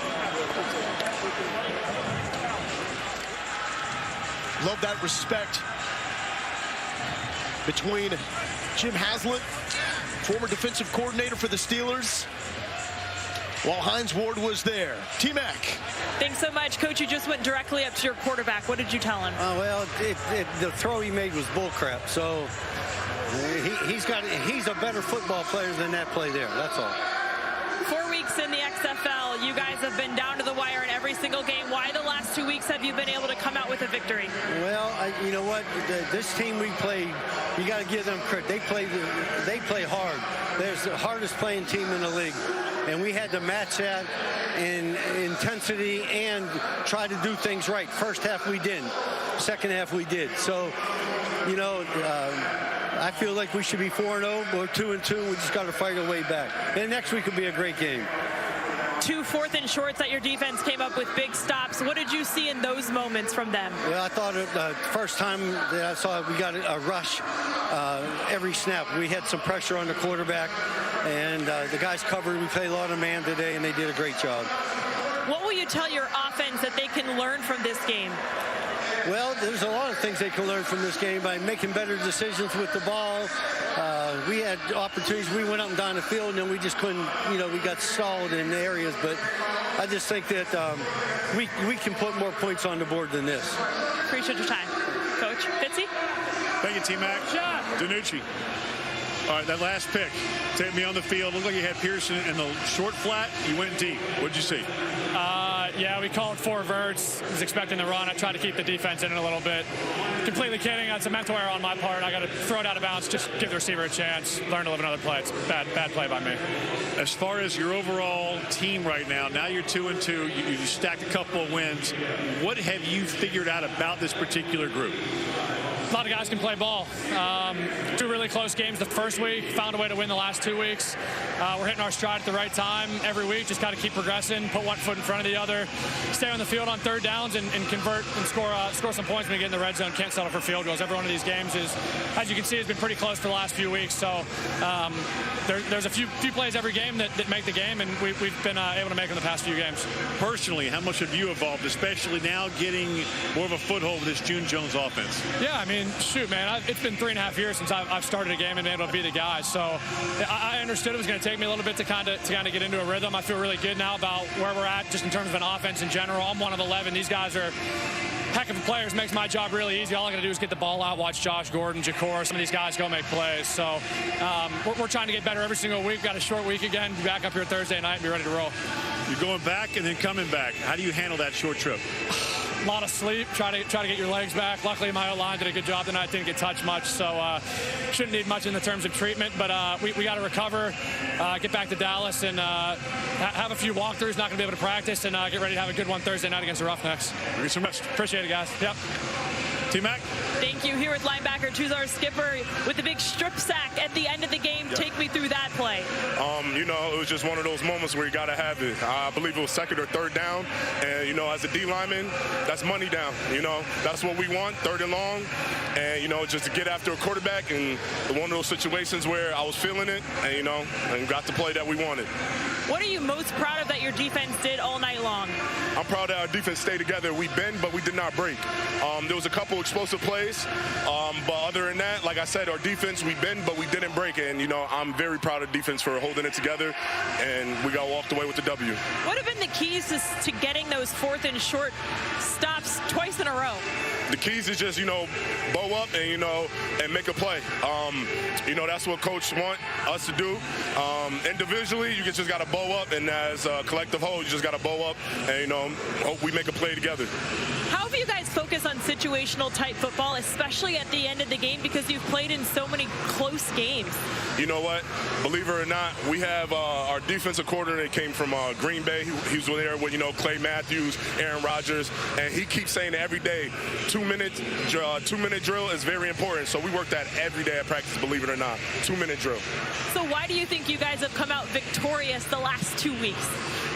Love that respect between Jim Haslett, former defensive coordinator for the Steelers, while Hines Ward was there. T-Mac. Thanks so much. Coach, you just went directly up to your quarterback. What did you tell him? Well, the throw he made was bullcrap. So he's a better football player than that play there. That's all. 4 weeks in the XFL, you guys have been down to the wire in every single game. Why the last 2 weeks have you been able to come out with a victory? Well, you know what? This team we played, you got to give them credit. They play hard. They're the hardest playing team in the league. And we had to match that in intensity and try to do things right. First half we didn't. Second half we did. So, you know, I feel like we should be 4-0. We're 2-2. We just got to fight our way back. And next week will be a great game. 2 4th and shorts that your defense came up with big stops. What did you see in those moments from them? Well, I thought the first time that I saw it, we got a rush every snap. We had some pressure on the quarterback, and the guys covered. We played a lot of man today, and they did a great job. What will you tell your offense that they can learn from this game? Well, there's a lot of things they can learn from this game by making better decisions with the ball. We had opportunities. We went up and down the field, and then we just couldn't, you know, we got stalled in areas. But I just think that we can put more points on the board than this. Appreciate your time. Coach Fitzy? Thank you, T-Mac. DiNucci. All right, that last pick. Take me on the field. Looked like you had Pearson in the short flat. You went deep. What'd you see? Yeah, we called 4 verts. Was expecting the run. I tried to keep the defense in it a little bit. Completely kidding. That's a mental error on my part. I got to throw it out of bounds. Just give the receiver a chance. Learn to live another play. It's bad play by me. As far as your overall team right now you're 2-2. You stacked a couple of wins. What have you figured out about this particular group? A lot of guys can play ball. Do really really close games the first week, found a way to win the last 2 weeks. We're hitting our stride at the right time every week. Just got to keep progressing, put one foot in front of the other, stay on the field on third downs, and convert and score some points when we get in the red zone. Can't settle for field goals. Every one of these games is, as you can see, has been pretty close for the last few weeks. So there's a few plays every game that make the game, and we've been able to make them the past few games. Personally, how much have you evolved, especially now getting more of a foothold with this June Jones offense? Yeah, I mean, shoot, man, it's been 3.5 years since I've started a game and been able to be the guy. So I understood it was going to take me a little bit to kind of get into a rhythm. I feel really good now about where we're at, just in terms of an offense in general. I'm one of 11. These guys are heck of players. Makes my job really easy. All I got to do is get the ball out, watch Josh Gordon, Jakor, some of these guys go make plays. So we're trying to get better every single week. Got a short week again. Be back up here Thursday night and be ready to roll. You're going back and then coming back. How do you handle that short trip? A lot of sleep, try to get your legs back. Luckily, my O-line did a good job tonight. Didn't get touched much, so shouldn't need much in the terms of treatment. But we got to recover, get back to Dallas, and have a few walkthroughs. Not going to be able to practice, and get ready to have a good one Thursday night against the Roughnecks. Thank you so much. Appreciate it, guys. Yep. T-Mac. Thank you. Here with linebacker Tuzar Skipper with the big strip sack at the end of the game. Yep. Take me through that play. You know, it was just one of those moments where you got to have it. I believe it was second or third down. And, you know, as a D lineman, that's money down. You know, that's what we want, third and long. And, you know, just to get after a quarterback in one of those situations where I was feeling it and, you know, and got the play that we wanted. What are you most proud of that your defense did all night long? I'm proud that our defense stayed together. We bend, but we did not break. There was a couple explosive plays, but other than that, like I said, our defense, we bend, but we didn't break. And, you know, I'm very proud of defense for holding it together, and we got walked away with the W. What have been the keys to getting those fourth and short stops twice in a row? The keys is just, you know, bow up and, you know, and make a play. You know, that's what coach want us to do. Individually, you just got to bow up, and as a collective whole, you just got to bow up and, you know, hope we make a play together. How have you guys focused on situational type football, especially at the end of the game, because you've played in so many close games? You know what? Believe it or not, we have our defensive coordinator came from Green Bay. He was there with, you know, Clay Matthews, Aaron Rodgers, and he keeps saying every day, 2-minute drill is very important. So we work that every day at practice, believe it or not, 2-minute drill. So why do you think you guys have come out victorious the last 2 weeks?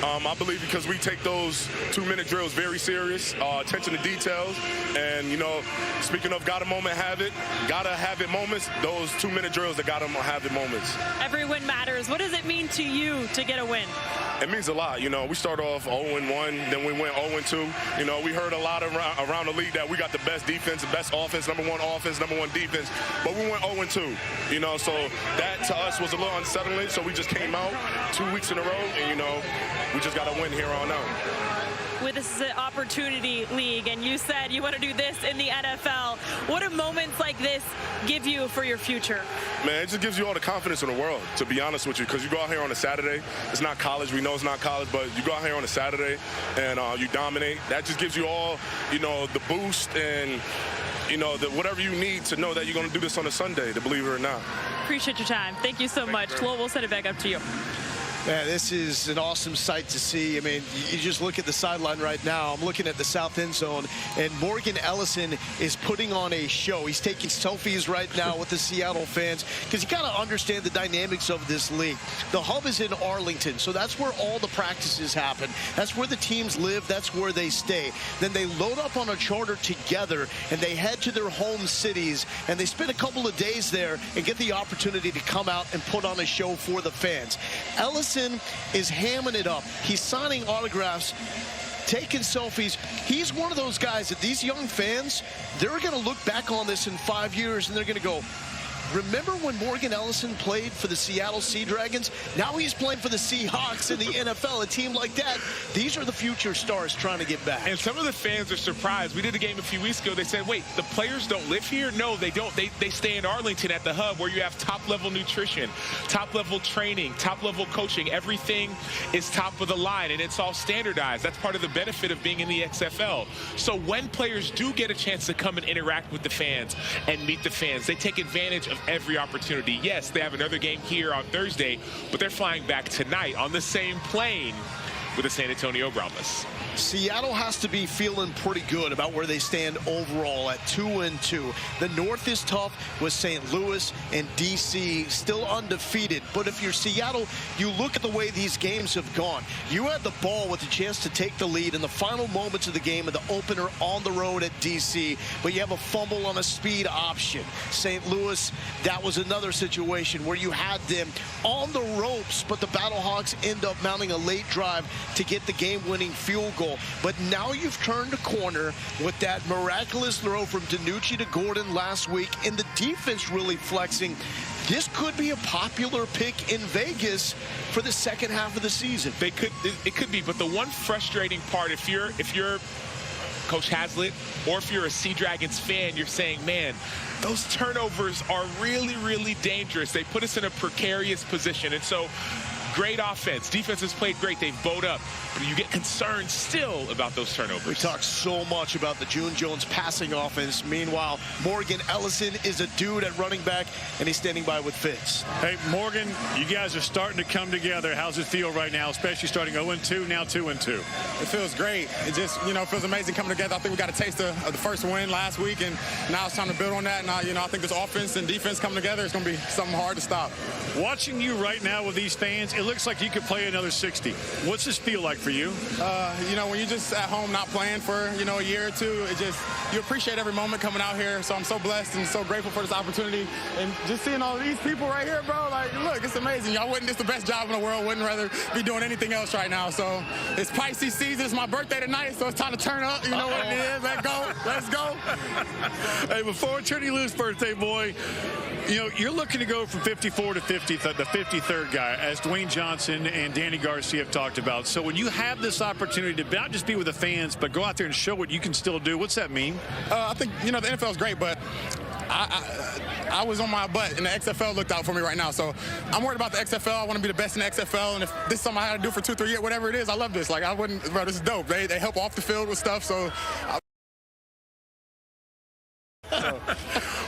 I believe because we take those 2-minute drills very serious, attention to details, and, you know, speaking of gotta have it moments, those 2-minute drills that gotta have it moments. Every win matters. What does it mean to you to get a win? It means a lot. You know, we start off 0-1, then we went 0-2. You know, we heard a lot around the league that we got the best defense, the best offense, number one defense, but we went 0-2. You know, so that to us was a little unsettling, so we just came out 2 weeks in a row, and, you know, we just got to win here on out. Well, this is an opportunity league, and you said you want to do this in the NFL. What do moments like this give you for your future? Man, it just gives you all the confidence in the world, to be honest with you, because you go out here on a Saturday. It's not college. We know it's not college, but you go out here on a Saturday and you dominate. That just gives you all, you know, the boost and, you know, whatever you need to know that you're going to do this on a Sunday, to believe it or not. Appreciate your time. Thank you so much. Flo, we'll send it back up to you. Man, this is an awesome sight to see. I mean, you just look at the sideline right now. I'm looking at the south end zone, and Morgan Ellison is putting on a show. He's taking selfies right now with the Seattle fans because you got to understand the dynamics of this league. The hub is in Arlington, so that's where all the practices happen. That's where the teams live. That's where they stay. Then they load up on a charter together, and they head to their home cities, and they spend a couple of days there and get the opportunity to come out and put on a show for the fans. Ellison is hamming it up. He's signing autographs, taking selfies. He's one of those guys that these young fans, they're going to look back on this in 5 years and they're going to go, remember when Morgan Ellison played for the Seattle Sea Dragons? Now he's playing for the Seahawks in the NFL. A team like that, these are the future stars trying to get back. And some of the fans are surprised. We did a game a few weeks ago. They said, wait, the players don't live here? No, they don't. They stay in Arlington at the hub where you have top-level nutrition, top-level training, top-level coaching. Everything is top of the line, and it's all standardized. That's part of the benefit of being in the XFL. So when players do get a chance to come and interact with the fans and meet the fans, they take advantage of every opportunity. Yes, they have another game here on Thursday, but they're flying back tonight on the same plane with the San Antonio Brahmas. Seattle has to be feeling pretty good about where they stand overall at 2-2. The North is tough with St. Louis and D.C. still undefeated. But if you're Seattle, you look at the way these games have gone. You had the ball with a chance to take the lead in the final moments of the game in the opener on the road at D.C., but you have a fumble on a speed option. St. Louis, that was another situation where you had them on the ropes, but the Battlehawks end up mounting a late drive to get the game-winning field goal. But now you've turned a corner with that miraculous throw from DiNucci to Gordon last week, and the defense really flexing. This could be a popular pick in Vegas for the second half of the season. It could be, but the one frustrating part, if you're Coach Hazlitt, or if you're a Sea Dragons fan, you're saying, man, those turnovers are really, really dangerous. They put us in a precarious position. And so, great offense. Defense has played great. They've bowed up. But you get concerned still about those turnovers. We talk so much about the June Jones passing offense. Meanwhile, Morgan Ellison is a dude at running back, and he's standing by with Fitz. Hey, Morgan, you guys are starting to come together. How's it feel right now, especially starting 0-2, now 2-2? It feels great. It just, feels amazing coming together. I think we got a taste of the first win last week, and now it's time to build on that. And, I think this offense and defense coming together is going to be something hard to stop. Watching you right now with these fans, it looks like you could play another 60. What's this feel like for you? When you're just at home not playing for, a year or two, you appreciate every moment coming out here. So I'm so blessed and so grateful for this opportunity. And just seeing all these people right here, bro, look, it's amazing. Y'all wouldn't, it's the best job in the world. Wouldn't rather be doing anything else right now. So it's Pisces season. It's my birthday tonight, so it's time to turn up. You know what it is. Let's go. Let's go. Hey, before turning you loose, birthday boy, you're looking to go from 54 to 50, the 53rd guy, as Dwayne Johnson and Danny Garcia have talked about. So when you have this opportunity to not just be with the fans, but go out there and show what you can still do, what's that mean? I think, the NFL is great, but I was on my butt, and the XFL looked out for me right now. So I'm worried about the XFL. I want to be the best in the XFL, and if this is something I had to do for 2-3 years, whatever it is, I love this. Bro, this is dope. They help off the field with stuff, so...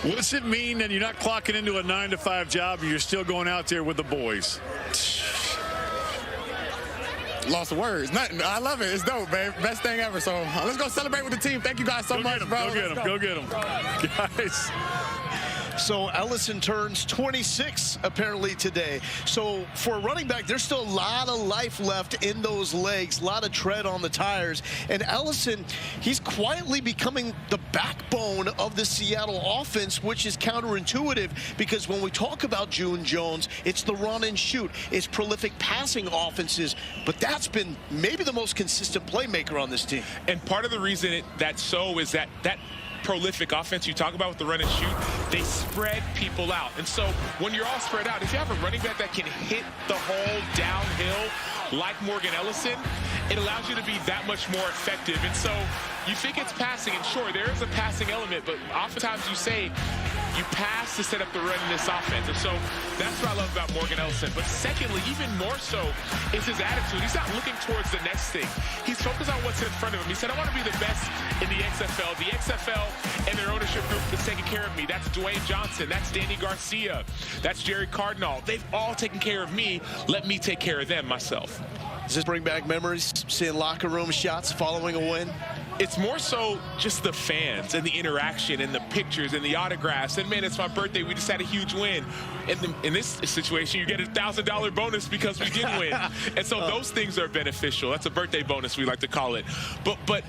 What's it mean that you're not clocking into a 9-to-5 job and you're still going out there with the boys? Lost of words. Nothing. I love it. It's dope, babe. Best thing ever. So let's go celebrate with the team. Thank you guys so much, bro. Go get them. Guys. So Ellison turns 26 apparently today. So for a running back, there's still a lot of life left in those legs, a lot of tread on the tires. And Ellison, he's quietly becoming the backbone of the Seattle offense, which is counterintuitive because when we talk about June Jones, it's the run and shoot. It's prolific passing offenses, but that's been maybe the most consistent playmaker on this team. And part of the reason that's so is that prolific offense you talk about with the run and shoot, they spread people out. And so when you're all spread out, if you have a running back that can hit the hole downhill like Morgan Ellison, it allows you to be that much more effective. And so you think it's passing, and sure, there is a passing element, but oftentimes you say you pass to set up the run in this offense. And so that's what I love about Morgan Ellison. But secondly, even more so, is his attitude. He's not looking towards the next thing. He's focused on what's in front of him. He said, I want to be the best in the XFL. The XFL and their ownership group is taking care of me. That's Dwayne Johnson. That's Danny Garcia. That's Jerry Cardinal. They've all taken care of me. Let me take care of them myself. Does this bring back memories, seeing locker room shots following a win? It's more so just the fans and the interaction and the pictures and the autographs. And, man, it's my birthday. We just had a huge win. And in this situation, you get a $1,000 bonus because we did win. And so those things are beneficial. That's a birthday bonus, we like to call it. But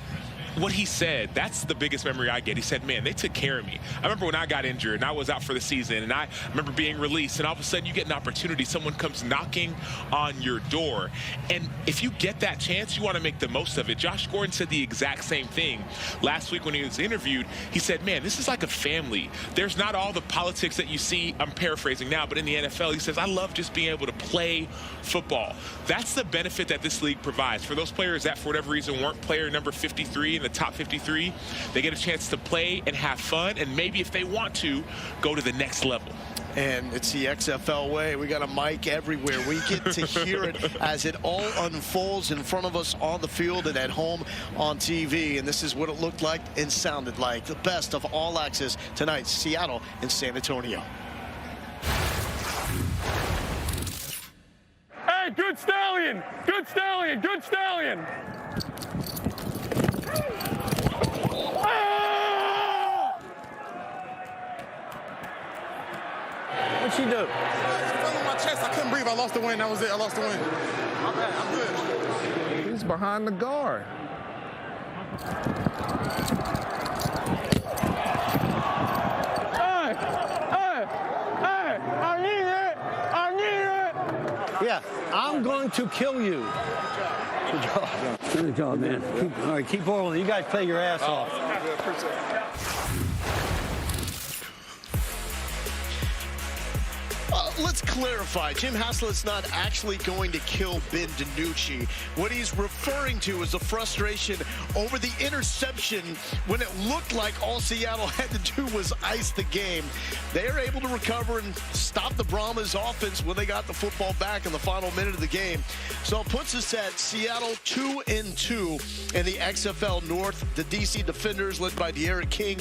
what he said, that's the biggest memory I get. He said, man, they took care of me. I remember when I got injured and I was out for the season, and I remember being released, and all of a sudden you get an opportunity. Someone comes knocking on your door. And if you get that chance, you want to make the most of it. Josh Gordon said the exact same thing last week when he was interviewed. He said, man, this is like a family. There's not all the politics that you see, I'm paraphrasing now, but in the NFL, he says, I love just being able to play football. That's the benefit that this league provides. For those players that, for whatever reason, weren't player number 53 in the top 53, they get a chance to play and have fun, and maybe if they want to, go to the next level. And it's the XFL way. We got a mic everywhere. We get to hear it as it all unfolds in front of us on the field and at home on TV. And this is what it looked like and sounded like. The best of All Access tonight, Seattle and San Antonio. Hey, good stallion! Good stallion! Good stallion! What'd she do? She fell on my chest. I couldn't breathe. I lost the win. That was it. I lost the win. I'm bad. I'm good. He's behind the guard. Yeah, I'm going to kill you. Good job. Good job, man. All right, keep rolling. You guys play your ass off. Let's clarify. Jim Haslett's not actually going to kill Ben DiNucci. What he's referring to is the frustration over the interception when it looked like all Seattle had to do was ice the game. They are able to recover and stop the Brahmas offense when they got the football back in the final minute of the game. So it puts us at Seattle 2-2 in the XFL North. The DC Defenders, led by De'Aaron King,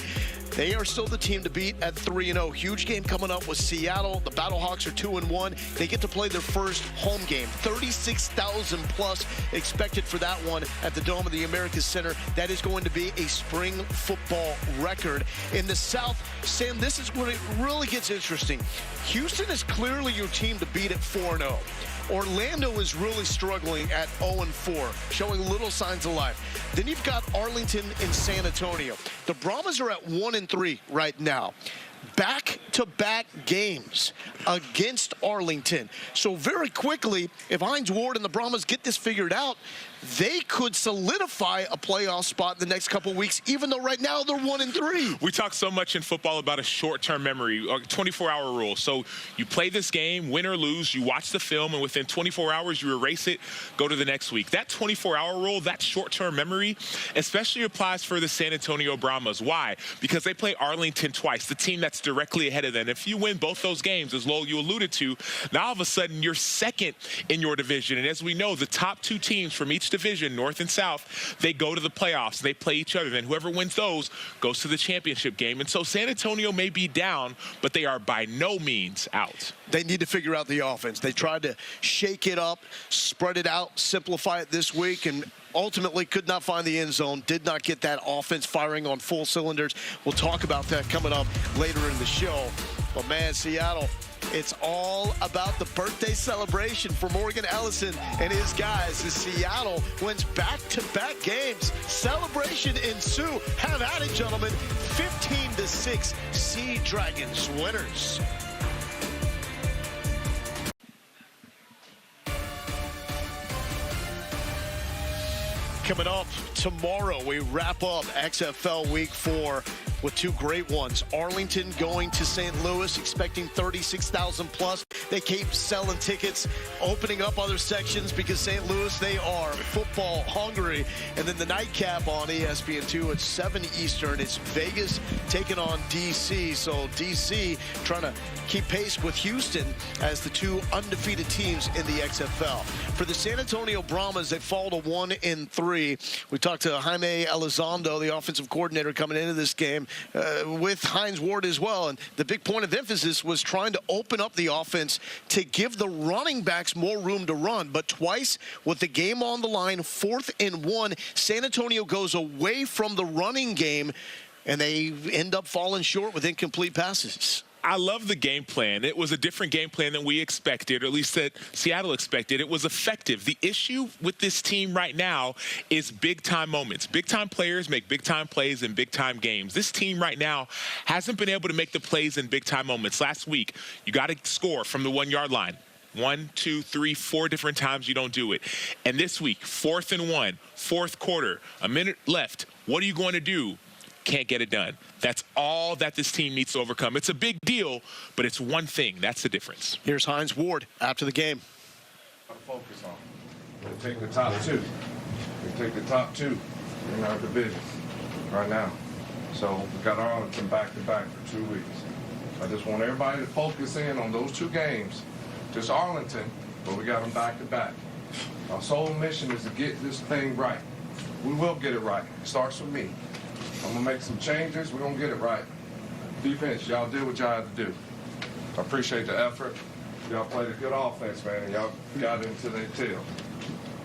they are still the team to beat at 3-0. Huge game coming up with Seattle. The Battlehawks are 2-1. They get to play their first home game. 36,000 plus expected for that one at the Dome of the Americas Center. That is going to be a spring football record. In the South, Sam, this is where it really gets interesting. Houston is clearly your team to beat at 4-0. Orlando is really struggling at 0-4, showing little signs of life. Then you've got Arlington and San Antonio. The Brahmas are at 1-3 right now. Back-to-back games against Arlington. So very quickly, if Hines Ward and the Brahmas get this figured out, they could solidify a playoff spot in the next couple of weeks, even though right now they're 1-3. We talk so much in football about a short-term memory, or 24-hour rule. So you play this game, win or lose, you watch the film, and within 24 hours you erase it, go to the next week. That 24-hour rule, that short-term memory, especially applies for the San Antonio Brahmas. Why? Because they play Arlington twice, the team that's directly ahead of them. If you win both those games, as Lowell, you alluded to, now all of a sudden you're second in your division. And as we know, the top two teams from each division, North and South, they go to the playoffs. They play each other. Then whoever wins those goes to the championship game. And so San Antonio may be down, but they are by no means out. They need to figure out the offense. They tried to shake it up, spread it out, simplify it this week, and ultimately could not find the end zone, did not get that offense firing on full cylinders. We'll talk about that coming up later in the show. But man, Seattle, it's all about the birthday celebration for Morgan Ellison and his guys as Seattle wins back-to-back games. Celebration ensue. Have at it, gentlemen. 15-6, Sea Dragons winners. Coming up tomorrow, we wrap up XFL Week 4 with two great ones. Arlington going to St. Louis, expecting 36,000 plus. They keep selling tickets, opening up other sections because St. Louis, they are football hungry. And then the nightcap on ESPN2 at 7 Eastern. It's Vegas taking on DC. So DC trying to keep pace with Houston as the two undefeated teams in the XFL. For the San Antonio Brahmas, they fall to 1-3. We talked to Jaime Elizondo, the offensive coordinator, coming into this game with Hines Ward as well. And the big point of emphasis was trying to open up the offense to give the running backs more room to run. But twice with the game on the line, 4th and 1, San Antonio goes away from the running game, and they end up falling short with incomplete passes. I love the game plan. It was a different game plan than we expected, or at least that Seattle expected. It was effective. The issue with this team right now is big-time moments. Big-time players make big-time plays in big-time games. This team right now hasn't been able to make the plays in big-time moments. Last week, you got to score from the 1-yard line. 1, 2, 3, 4 different times you don't do it. And this week, 4th and 1, 4th quarter, a minute left. What are you going to do? Can't get it done. That's all that this team needs to overcome. It's a big deal, but it's one thing. That's the difference. Here's Hines Ward after the game. Focus on. We take the top two. We take the top two in our division right now. So we got Arlington back-to-back for 2 weeks. I just want everybody to focus in on those two games. Just Arlington, but we got them back-to-back. Our sole mission is to get this thing right. We will get it right. It starts with me. I'm going to make some changes. We're going to get it right. Defense, y'all did what y'all had to do. I appreciate the effort. Y'all played a good offense, man, and y'all got into their tail.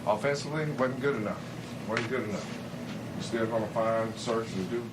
Offensively, wasn't good enough. Wasn't good enough. We're still going to find, search, and do.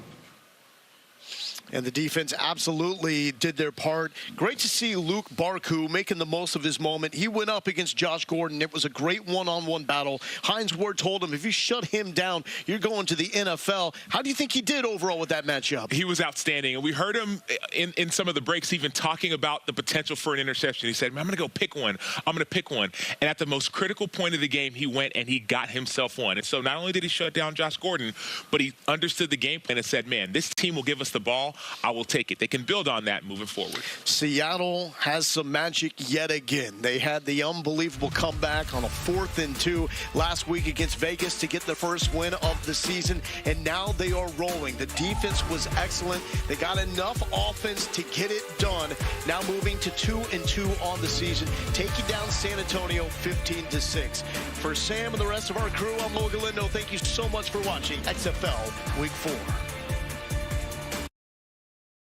And the defense absolutely did their part. Great to see Luke Barku making the most of his moment. He went up against Josh Gordon. It was a great one-on-one battle. Hines Ward told him, if you shut him down, you're going to the NFL. How do you think he did overall with that matchup? He was outstanding. And we heard him in some of the breaks even talking about the potential for an interception. He said, I'm going to go pick one. I'm going to pick one. And at the most critical point of the game, he went and he got himself one. And so not only did he shut down Josh Gordon, but he understood the game plan and said, man, this team will give us the ball. I will take it. They can build on that moving forward. Seattle has some magic yet again. They had the unbelievable comeback on a 4th and 2 last week against Vegas to get the first win of the season, and now they are rolling. The defense was excellent. They got enough offense to get it done. Now moving to 2-2 on the season, taking down San Antonio 15-6. For Sam and the rest of our crew, I'm Logan Lindo. Thank you so much for watching XFL Week 4.